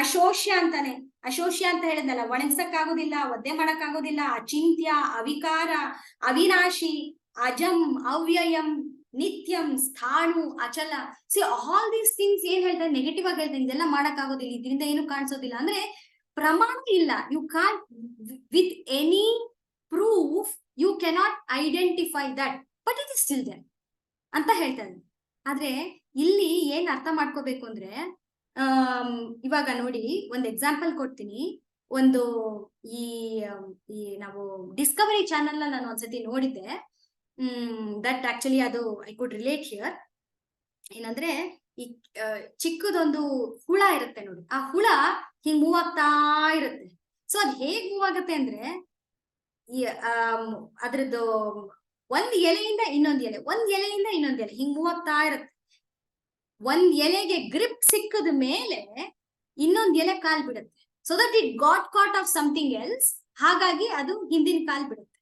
ಅಶೋಷ್ಯ ಅಂತಾನೆ. ಅಶೋಷ್ಯ ಅಂತ ಹೇಳಿದ್ನಲ್ಲ, ಒಣಗ್ಸಕ್ ಆಗೋದಿಲ್ಲ, ಒದ್ದೆ ಮಾಡಕ್ ಆಗೋದಿಲ್ಲ. ಅಚಿಂತ್ಯ, ಅವಿಕಾರ, ಅವಿನಾಶಿ, ಅಜಂ, ಅವ್ಯಯಂ, ನಿತ್ಯಂ, ಸ್ಥಾಣು, ಅಚಲ. ಸಿ ಆಲ್ ದೀಸ್ ಥಿಂಗ್ಸ್ ಏನ್ ಹೇಳ್ತಾರೆ? ನೆಗೆಟಿವ್ ಆಗಿ ಹೇಳ್ತಾರೆ, ಇದೆಲ್ಲ ಮಾಡಕ್ ಆಗೋದಿಲ್ಲ, ಇದರಿಂದ ಏನು ಕಾಣಿಸೋದಿಲ್ಲ ಅಂದ್ರೆ ಪ್ರಮಾಣ ಇಲ್ಲ. You can't with any proof you cannot identify that, but it is still there ಅಂತ ಹೇಳ್ತಾರೆ. ಆದ್ರೆ ಇಲ್ಲಿ ಏನ್ ಅರ್ಥ ಮಾಡ್ಕೋಬೇಕು ಅಂದ್ರೆ, ಇವಾಗ ನೋಡಿ ಒಂದು ಎಕ್ಸಾಂಪಲ್ ಕೊಡ್ತೀನಿ. ಒಂದು ಈ ನಾವು ಡಿಸ್ಕವರಿ ಚಾನೆಲ್ ನಾನು ಒಂದ್ಸತಿ ನೋಡಿದ್ದೆ. ದಟ್ ಆಕ್ಚುಲಿ ಅದು ಐ ಕುಡ್ ರಿಲೇಟ್ ಹಿಯರ್. ಏನಂದ್ರೆ, ಈ ಚಿಕ್ಕದೊಂದು ಹುಳ ಇರುತ್ತೆ ನೋಡಿ, ಆ ಹುಳ ಹಿಂಗ್ ಮೂವ್ ಆಗ್ತಾ ಇರುತ್ತೆ. ಸೊ ಅದ್ ಹೇಗ್ ಮೂವ್ ಆಗುತ್ತೆ ಅಂದ್ರೆ, ಅದ್ರದ್ದು ಒಂದ್ ಎಲೆಯಿಂದ ಇನ್ನೊಂದ್ ಎಲೆ, ಒಂದ್ ಎಲೆಯಿಂದ ಇನ್ನೊಂದ್ ಎಲೆ ಹಿಂಗ್ ಮೂವ್ ಆಗ್ತಾ ಇರುತ್ತೆ. ಒಂದ್ ಎಲೆಗೆ ಗ್ರಿಪ್ ಸಿಕ್ಕದ ಮೇಲೆ ಇನ್ನೊಂದ್ ಎಲೆ ಕಾಲ್ ಬಿಡುತ್ತೆ. So that it got caught of something else, ಹಾಗಾಗಿ ಅದು ಹಿಂದಿನ ಕಾಲ್ ಬಿಡುತ್ತೆ.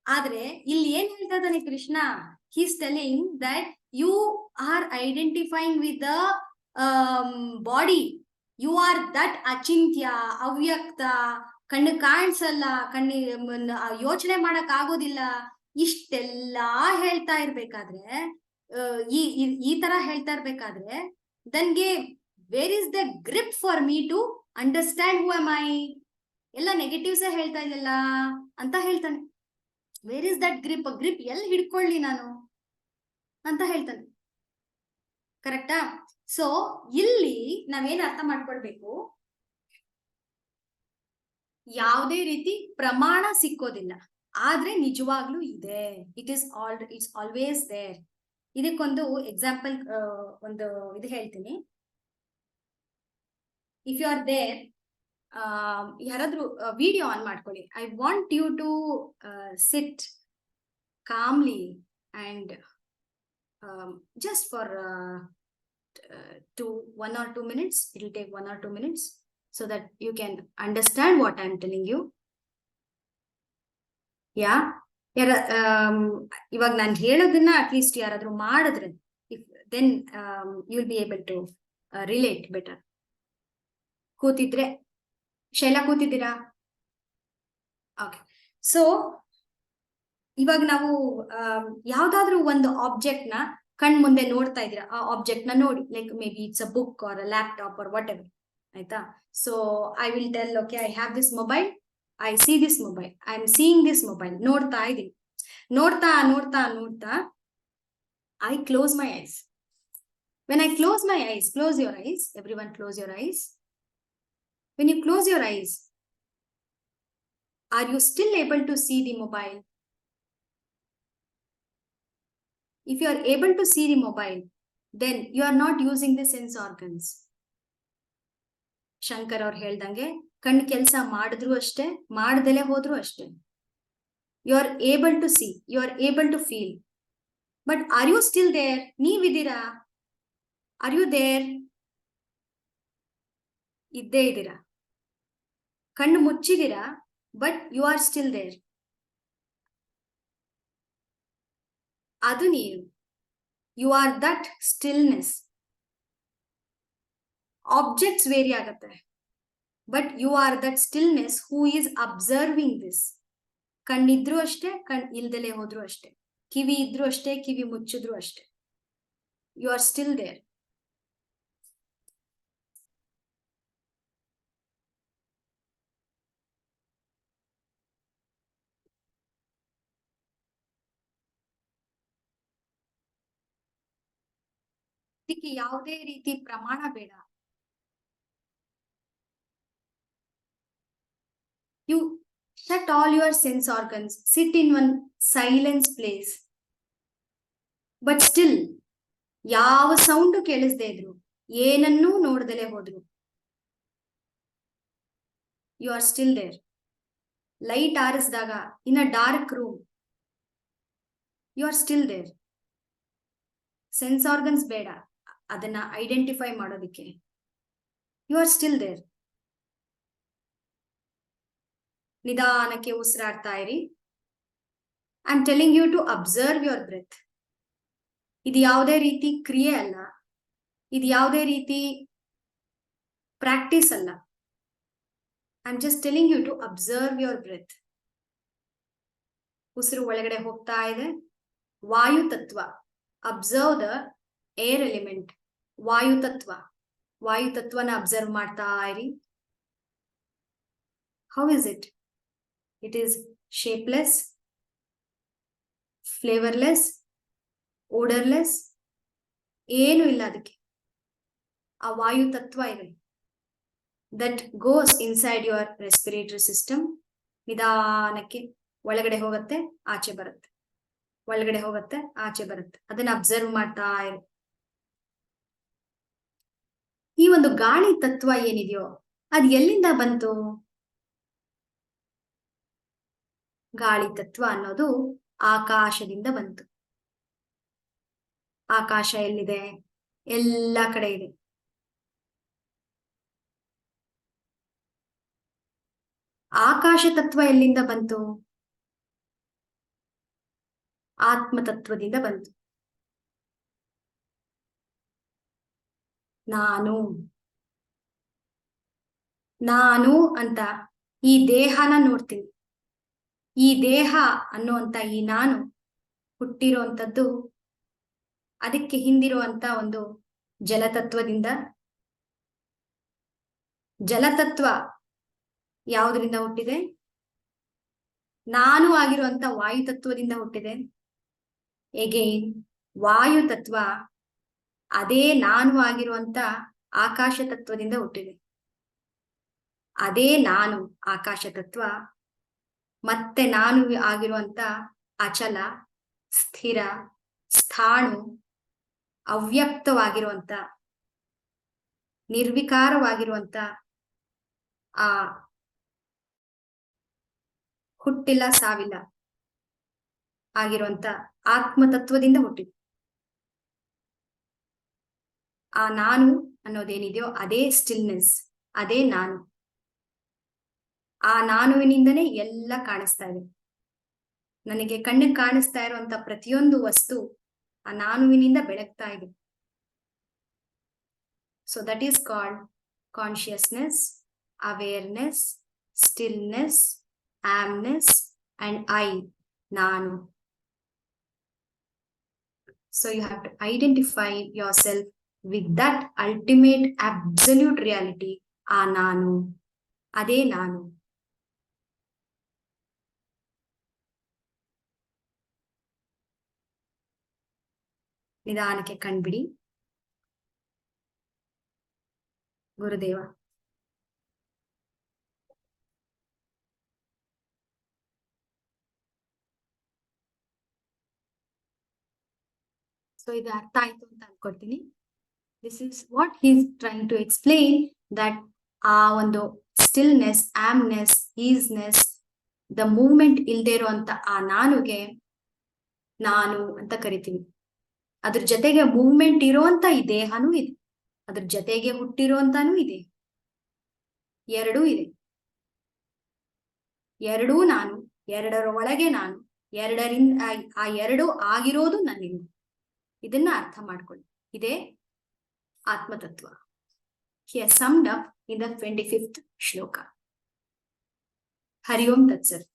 ಆದ್ರೆ ಇಲ್ಲಿ ಏನ್ ಹೇಳ್ತಾ ಇದ್ದಾನೆ Krishna? He's telling that you are identifying with the body. You are that ಅಚಿಂತ್ಯ, ಅವ್ಯಕ್ತ, ಕಣ್ಣು ಕಾಣಿಸಲ್ಲ, ಯೋಚನೆ ಮಾಡಕ್ ಆಗೋದಿಲ್ಲ. ಇಷ್ಟೆಲ್ಲಾ ಹೇಳ್ತಾ ಇರ್ಬೇಕಾದ್ರೆ, ಈ ತರ ಹೇಳ್ತಾ ಇರ್ಬೇಕಾದ್ರೆ, ದನ್ಗೆ where is the grip for me to understand who am I? ಎಲ್ಲ ನೆಗೆಟಿವ್ಸ್ ಹೇಳ್ತಾ ಇದೆಯಲ್ಲ ಅಂತ ಹೇಳ್ತಾನೆ. ವೇರ್ ಇಸ್ ದಟ್ ಗ್ರಿಪ್ ಎಲ್ಲಿ ಹಿಡ್ಕೊಳ್ಳಿ ನಾನು ಅಂತ ಹೇಳ್ತಾನೆ. ಕರೆಕ್ಟಾ? ಸೊ ಇಲ್ಲಿ ನಾವೇನ್ ಅರ್ಥ ಮಾಡ್ಕೊಳ್ಬೇಕು, ಯಾವುದೇ ರೀತಿ ಪ್ರಮಾಣ ಸಿಕ್ಕೋದಿಲ್ಲ, ಆದ್ರೆ ನಿಜವಾಗ್ಲೂ ಇದೆ. It's always there. ಇದಕ್ಕೊಂದು ಎಕ್ಸಾಂಪಲ್, ಒಂದು ಇದು ಹೇಳ್ತೀನಿ. ಇಫ್ ಯು ಆರ್ ದೇರ್, ಯಾರಾದ್ರೂ ವಿಡಿಯೋ ಆನ್ ಮಾಡ್ಕೊಳ್ಳಿ. I want you to sit calmly and just for 1 or 2 minutes. It will take 1 or 2 minutes so that you can understand what I am telling you. Yeah. ಇವಾಗ ನಾನು ಹೇಳೋದನ್ನ ಅಟ್ಲೀಸ್ಟ್ ಯಾರಾದ್ರೂ ಮಾಡಿದ್ರೆ, then you'll be able to relate better. ಕೂತಿದ್ರೆ, ಶೈಲಾ ಕೂತಿದ್ದೀರಾ? ಓಕೆ. ಸೊ ಇವಾಗ ನಾವು ಯಾವ್ದಾದ್ರು ಒಂದು ಆಬ್ಜೆಕ್ಟ್ ನ ಕಣ್ ಮುಂದೆ ನೋಡ್ತಾ ಇದ್ದೀರಾ, ಆ ಆಬ್ಜೆಕ್ಟ್ ನ ನೋಡಿ, like may be it's a book or a laptop or whatever, ಆಯ್ತಾ? So I will tell, okay, I have this mobile, I see this mobile, I am seeing this mobile. ನೋಡ್ತಾ ಇದ್ದೀನಿ. ನೋಡ್ತಾ ನೋಡ್ತಾ ನೋಡ್ತಾ I close my eyes. When I close my eyes, close your eyes, everyone close your eyes. When you close your eyes, are you still able to see the mobile? If you are able to see the mobile, then you are not using the sense organs. Shankar ಅವ್ರು ಹೇಳ್ದಂಗೆ ಕಣ್ ಕೆಲಸ ಮಾಡಿದ್ರು ಅಷ್ಟೇ, ಮಾಡ್ದಲೆ ಹೋದ್ರು ಅಷ್ಟೇ. You are able to see, you are able to feel, but are you still there? ನೀವಿದ್ದೀರಾ? Are you there? ಇದ್ದೇ ಇದ್ದೀರಾ. ಕಣ್ಣು ಮುಚ್ಚಿದ್ದೀರಾ, but you are still there. ಅದು ನೀವು. You are that stillness. Objects vary ಆಗತ್ತೆ, but you are that stillness who is observing this. ಕಣ್ಣಿದ್ರು ಅಷ್ಟೇ, ಕಣ್ ಇಲ್ದಲೆ ಹೋದ್ರು ಅಷ್ಟೇ. ಕಿವಿ ಇದ್ರು ಅಷ್ಟೇ, ಕಿವಿ ಮುಚ್ಚಿದ್ರು ಅಷ್ಟೇ. You are still there. ಇದಕ್ಕೆ ಯಾವುದೇ ರೀತಿ ಪ್ರಮಾಣ ಬೇಡ. You shut all your sense organs, sit in one silence place, but still ಯಾವ ಸೌಂಡ್ ಕೇಳಿಸದೇ ಇದ್ರು, ಏನನ್ನೂ ನೋಡ್ದಲೆ ಹೋದ್ರು, you are still there. Light ಆರಿಸಿದಾಗ in a dark room, you are still there. Sense organs ಬೇಡ ಅದನ್ನ ಐಡೆಂಟಿಫೈ ಮಾಡೋದಿಕ್ಕೆ. You are still there. ನಿಧಾನಕ್ಕೆ ಉಸಿರಾಡ್ತಾ ಇರಿ. I am telling you to observe your breath. ಇದು ಯಾವುದೇ ರೀತಿ ಕ್ರಿಯೆ ಅಲ್ಲ, ಇದು ಯಾವುದೇ ರೀತಿ ಪ್ರಾಕ್ಟೀಸ್ ಅಲ್ಲ. I am just telling you to observe your breath. ಉಸಿರು ಒಳಗಡೆ ಹೋಗ್ತಾ ಇದೆ. ವಾಯು ತತ್ವ, ಅಬ್ಸರ್ವ್ ದ ಏರ್ ಎಲಿಮೆಂಟ್. ವಾಯು ತತ್ವ, ವಾಯು ತತ್ವನ ಅಬ್ಸರ್ವ್ ಮಾಡ್ತಾ ಇರಿ. How is it? It is shapeless, flavourless, odourless, ಏನು ಇಲ್ಲ ಅದಕ್ಕೆ. ಆ ವಾಯು ತತ್ವ ಇದೆ, that goes inside your respiratory system. ನಿಧಾನಕ್ಕೆ ಒಳಗಡೆ ಹೋಗುತ್ತೆ, ಆಚೆ ಬರುತ್ತೆ, ಒಳಗಡೆ ಹೋಗುತ್ತೆ, ಆಚೆ ಬರುತ್ತೆ. ಅದನ್ನ ಅಬ್ಸರ್ವ್ ಮಾಡ್ತಾ ಇರಿ. ಈ ಒಂದು ಗಾಳಿ ತತ್ವ ಏನಿದೆಯೋ ಅದು ಎಲ್ಲಿಂದ ಬಂತು? ಗಾಳಿ ತತ್ವ ಅನ್ನೋದು ಆಕಾಶದಿಂದ ಬಂತು. ಆಕಾಶ ಎಲ್ಲಿದೆ? ಎಲ್ಲ ಕಡೆ ಇದೆ. ಆಕಾಶ ತತ್ವ ಎಲ್ಲಿಂದ ಬಂತು? ಆತ್ಮ ತತ್ವದಿಂದ ಬಂತು. ನಾನು ನಾನು ಅಂತ ಈ ದೇಹನ ನೋಡ್ತೀನಿ. ಈ ದೇಹ ಅನ್ನುವಂತ ಈ ನಾನು ಹುಟ್ಟಿರುವಂತದ್ದು ಅದಕ್ಕೆ ಹಿಂದಿರುವಂತ ಒಂದು ಜಲತತ್ವದಿಂದ. ಜಲತತ್ವ ಯಾವುದರಿಂದ ಹುಟ್ಟಿದೆ? ನಾನು ಆಗಿರುವಂತ ವಾಯು ತತ್ವದಿಂದ ಹುಟ್ಟಿದೆ. ಎಗೈನ್ ವಾಯು ತತ್ವ ಅದೇ ನಾನು ಆಗಿರುವಂತ ಆಕಾಶ ತತ್ವದಿಂದ ಹುಟ್ಟಿದೆ. ಅದೇ ನಾನು ಆಕಾಶ ತತ್ವ ಮತ್ತೆ ನಾನು ಆಗಿರುವಂತ ಅಚಲ, ಸ್ಥಿರ, ಸ್ಥಾಣು, ಅವ್ಯಕ್ತವಾಗಿರುವಂತ, ನಿರ್ವಿಕಾರವಾಗಿರುವಂತ, ಆ ಹುಟ್ಟಿಲ್ಲ ಸಾವಿಲ್ಲ ಆಗಿರುವಂತ ಆತ್ಮತತ್ವದಿಂದ ಹುಟ್ಟಿದೆ. ಆ ನಾನು ಅನ್ನೋದೇನಿದೆಯೋ ಅದೇ ಸ್ಟಿಲ್ನೆಸ್, ಅದೇ ನಾನು. ಆ ನಾನುವಿನಿಂದನೇ ಎಲ್ಲ ಕಾಣಿಸ್ತಾ ಇದೆ. ನನಗೆ ಕಣ್ಣಿಗೆ ಕಾಣಿಸ್ತಾ ಇರುವಂತ ಪ್ರತಿಯೊಂದು ವಸ್ತು ಆ ನಾನುವಿನಿಂದ ಬೆಳಗ್ತಾ ಇದೆ. So that is called consciousness, awareness, stillness, amness and I, ನಾನು. So you have to identify yourself with that ultimate absolute reality. ಆ ನಾನು, ಅದೇ ನಾನು. ನಿಧಾನಕ್ಕೆ ಕಣ್ಬಿಡಿ. ಗುರುದೇವ. ಸೊ ಇದು ಅರ್ಥ ಆಯ್ತು ಅಂತ ಅನ್ಕೊಳ್ತೀನಿ. This is what he is trying to explain, that ಆ ಒಂದು ಸ್ಟಿಲ್ನೆಸ್, ಆಮ್ನೆಸ್, ಈಸ್ನೆಸ್, ದ ಮೂವ್ಮೆಂಟ್ ಇಲ್ದೇ ಇರುವಂತ ಆ ನಾನುಗೆ ನಾನು ಅಂತ ಕರಿತೀವಿ. ಅದ್ರ ಜೊತೆಗೆ ಮೂವ್ಮೆಂಟ್ ಇರುವಂತ ಈ ದೇಹನೂ ಇದೆ, ಅದ್ರ ಜೊತೆಗೆ ಹುಟ್ಟಿರುವಂತಾನೂ ಇದೆ, ಎರಡೂ ಇದೆ. ಎರಡೂ ನಾನು, ಎರಡರ ಒಳಗೆ ನಾನು, ಎರಡರಿಂದ ಆ ಎರಡು ಆಗಿರೋದು ನನ್ನಿಂದ. ಇದನ್ನ ಅರ್ಥ ಮಾಡ್ಕೊಳ್ಳಿ. ಇದೇ ಆತ್ಮತತ್ವ. He has summed up in the 25th shloka. Hari Om Tat Sat.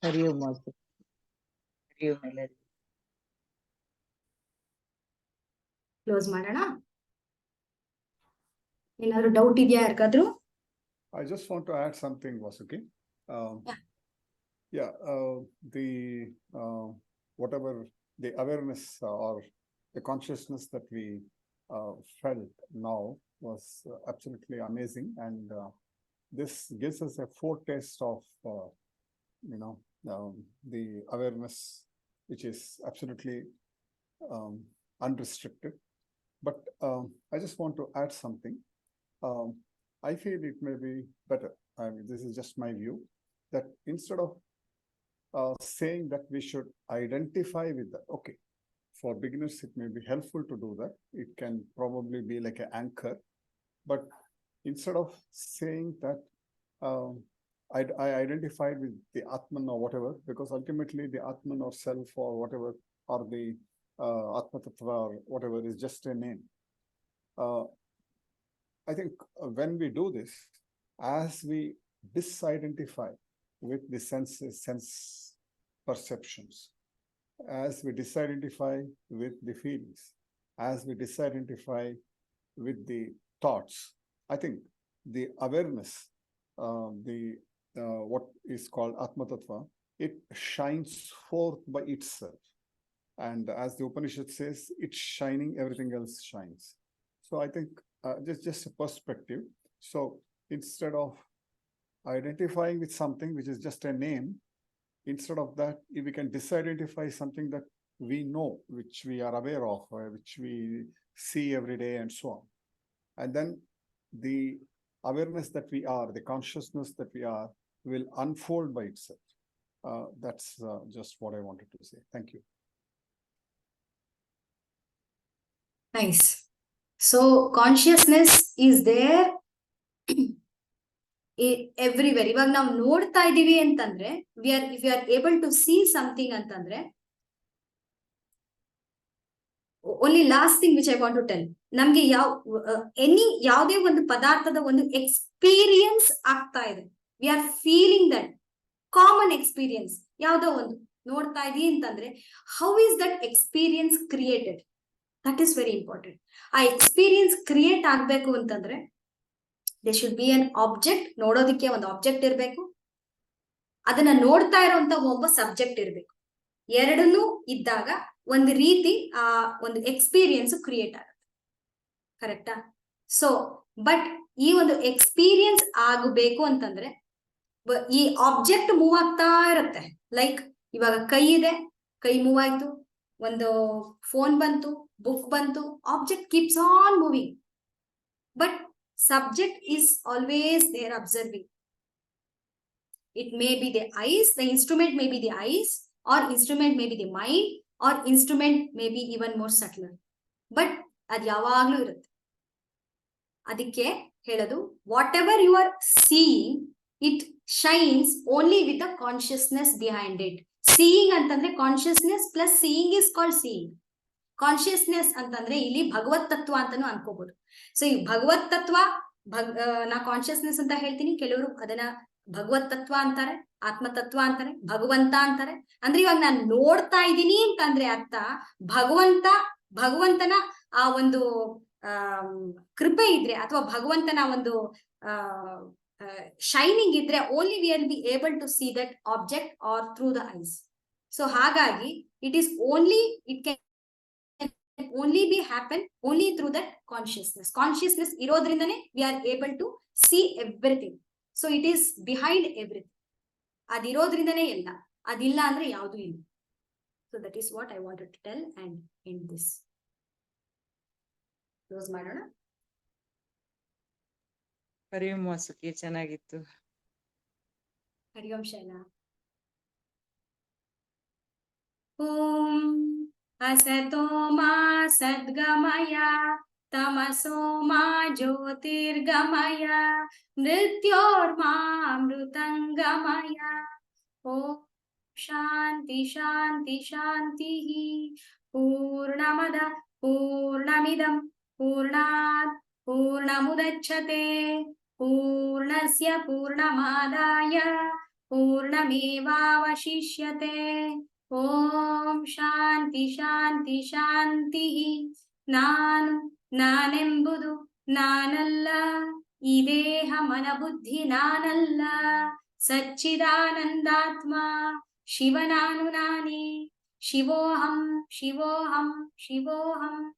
Hari Om Master. Hari Om ಎಲ್ಲರಿಗೂ. ಕ್ಲೋಸ್ ಮಾಡೋಣ. ಏನಾದ್ರು ಡೌಟ್ ಇದೆಯಾ ಯಾರಿಗಾದ್ರೂ? I just want to add something, Vasuki. Yeah. The whatever the awareness or the consciousness that we felt now was absolutely amazing, and this gives us a foretaste of the awareness, which is absolutely unrestricted. But I just want to add something. I feel it may be better, I mean, this is just my view, that instead of saying that we should identify with that, okay, for beginners it may be helpful to do that, it can probably be like an anchor, but instead of saying that I identified with the Atman or whatever, because ultimately the Atman or self or whatever, or the Atma Tattva or whatever is just a name. I think when we do this, as we disidentify with the sense perceptions, as we disidentify with the feelings, as we disidentify with the thoughts, I think the awareness, what is called Atma Tattva, it shines forth by itself. And as the Upanishad says, it's shining, everything else shines. So I think just a perspective. So instead of identifying with something which is just a name, instead of that, if we can disidentify something that we know, which we are aware of, which we see every day and so on. And then the awareness that we are, the consciousness that we are, will unfold by itself. That's just what I wanted to say. Thank you. Nice. So consciousness is there everywhere. ಇವಾಗ ನಾವು ನೋಡ್ತಾ ಇದೀವಿ ಅಂತಂದ್ರೆ, if we are able to see something ಅಂತಂದ್ರೆ, only last thing which I want to tell, ನಮ್ಗೆ ಯಾವುದೇ ಒಂದು ಪದಾರ್ಥದ ಒಂದು ಎಕ್ಸ್ಪೀರಿಯನ್ಸ್ ಆಗ್ತಾ ಇದೆ, we are feeling that common experience ಯಾವುದೋ ಒಂದು ನೋಡ್ತಾ ಇದೀವಿ ಅಂತಂದ್ರೆ, how is that experience created? That is very important. ಆ ಎಕ್ಸ್ಪೀರಿಯನ್ಸ್ ಕ್ರಿಯೇಟ್ ಆಗ್ಬೇಕು ಅಂತಂದ್ರೆ there should be an object, ನೋಡೋದಕ್ಕೆ ಒಂದು ಆಬ್ಜೆಕ್ಟ್ ಇರ್ಬೇಕು, ಅದನ್ನ ನೋಡ್ತಾ ಇರುವಂತ ಒಬ್ಬ ಸಬ್ಜೆಕ್ಟ್ ಇರ್ಬೇಕು. ಎರಡನ್ನೂ ಇದ್ದಾಗ ಒಂದು ರೀತಿ ಆ ಒಂದು ಎಕ್ಸ್ಪೀರಿಯನ್ಸ್ ಕ್ರಿಯೇಟ್ ಆಗುತ್ತೆ. ಕರೆಕ್ಟಾ? ಸೊ ಬಟ್ ಈ ಒಂದು ಎಕ್ಸ್ಪೀರಿಯನ್ಸ್ ಆಗಬೇಕು ಅಂತಂದ್ರೆ ಈ ಆಬ್ಜೆಕ್ಟ್ ಮೂವ್ ಆಗ್ತಾ ಇರುತ್ತೆ. ಲೈಕ್ ಇವಾಗ ಕೈ ಇದೆ, ಕೈ ಮೂವ್ ಆಯ್ತು, ಒಂದು ಫೋನ್ ಬಂತು, ಬುಕ್ ಬಂತು, object keeps on moving, but subject is always there observing. It may be the eyes, the instrument may be the eyes, or instrument may be the mind, or instrument may be even more subtler, but ad yavaglu irutte. Adike ಹೇಳೋದು, whatever you are seeing, it shines only with the consciousness behind it. Seeing ಅಂತಂದ್ರೆ consciousness plus seeing is called seeing. Consciousness ಅಂತಂದ್ರೆ ಇಲ್ಲಿ ಭಗವತ್ ತತ್ವ ಅಂತಾನು ಅನ್ಕೋಬಹುದು. ಸೊ ಈ ಭಗವತ್ ತತ್ವ, ನಾ ಕಾನ್ಶಿಯಸ್ನೆಸ್ ಅಂತ ಹೇಳ್ತೀನಿ, ಕೆಲವರು ಅದನ್ನ ಭಗವತ್ ತತ್ವ ಅಂತಾರೆ, ಆತ್ಮತತ್ವ ಅಂತಾರೆ, ಭಗವಂತ ಅಂತಾರೆ. ಅಂದ್ರೆ ಇವಾಗ ನಾನು ನೋಡ್ತಾ ಇದ್ದೀನಿ ಅಂತಂದ್ರೆ ಅರ್ಥ ಭಗವಂತನ ಆ ಒಂದು ಕೃಪೆ ಇದ್ರೆ, ಅಥವಾ ಭಗವಂತನ ಒಂದು ಶೈನಿಂಗ್ ಇದ್ರೆ, only we are be able to see that object or through the eyes. So ಹಾಗಾಗಿ it is only, it can only be happen only through that consciousness irodrindane we are able to see everything. So it is behind everything. Adirodrindane ella, adilla andre yaudu illa. So that is what I wanted to tell and end this. Close ಮಾಡೋಣ. ಹರಿ ಓಂ ವಾಸುಕಿ, ಚೆನ್ನಾಗಿತ್ತು. ಹರಿ ಓಂ ಶೈಲಾ. ಓಂ असतो मा सद्गमय तमसो मा ज्योतिर्गमय मृत्योर्मामृतङ्गमय. ॐ शान्ति शान्ति शान्तिः. पूर्णमदः पूर्णमिदं पूर्णात् पूर्णमुदच्छते पूर्णस्य पूर्णमादाय पूर्णमेवावशिष्यते. ಓಂ ಶಾಂತಿ ಶಾಂತಿ ಶಾಂತಿ. ನಾನೆಂಬುದು ನಾನಲ್ಲ, ಈ ದೇಹ ಮನ ಬುದ್ಧಿ ನಾನಲ್ಲ, ಸಚ್ಚಿದಾನಂದಾತ್ಮ ಶಿವನಾನು ನಾನೇ. ಶಿವೋಹಂ ಶಿವೋಹಂ ಶಿವೋಹಂ.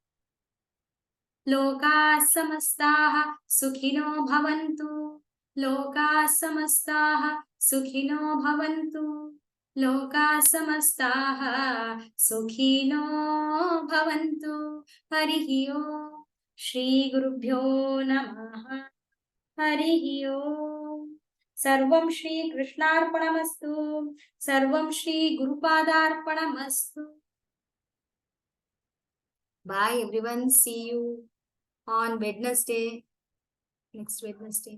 ಲೋಕಾಃ ಸಮಸ್ತಾಃ ಸುಖಿನೋ ಭವಂತು. ಲೋಕಾಃ ಸಮಸ್ತಾಃ ಸುಖಿನೋ ಭವಂತು. ಲೋಕಾಃ ಸಮಸ್ತಾಃ ಸುಖಿನೋ ಭವಂತು. ಹರಿಃ ಓಂ. ಶ್ರೀ ಗುರುಭ್ಯೋ ನಮಃ. ಹರಿಃ ಓಂ. ಸರ್ವಂ ಶ್ರೀ ಕೃಷ್ಣಾರ್ಪಣಮಸ್ತು. ಸರ್ವಂ Shri ಗುರುಪಾದಾರ್ಪಣಮಸ್ತು. Bye everyone. See you on Wednesday. Next Wednesday.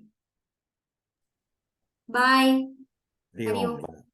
Bye. Hari Hari Om. Om.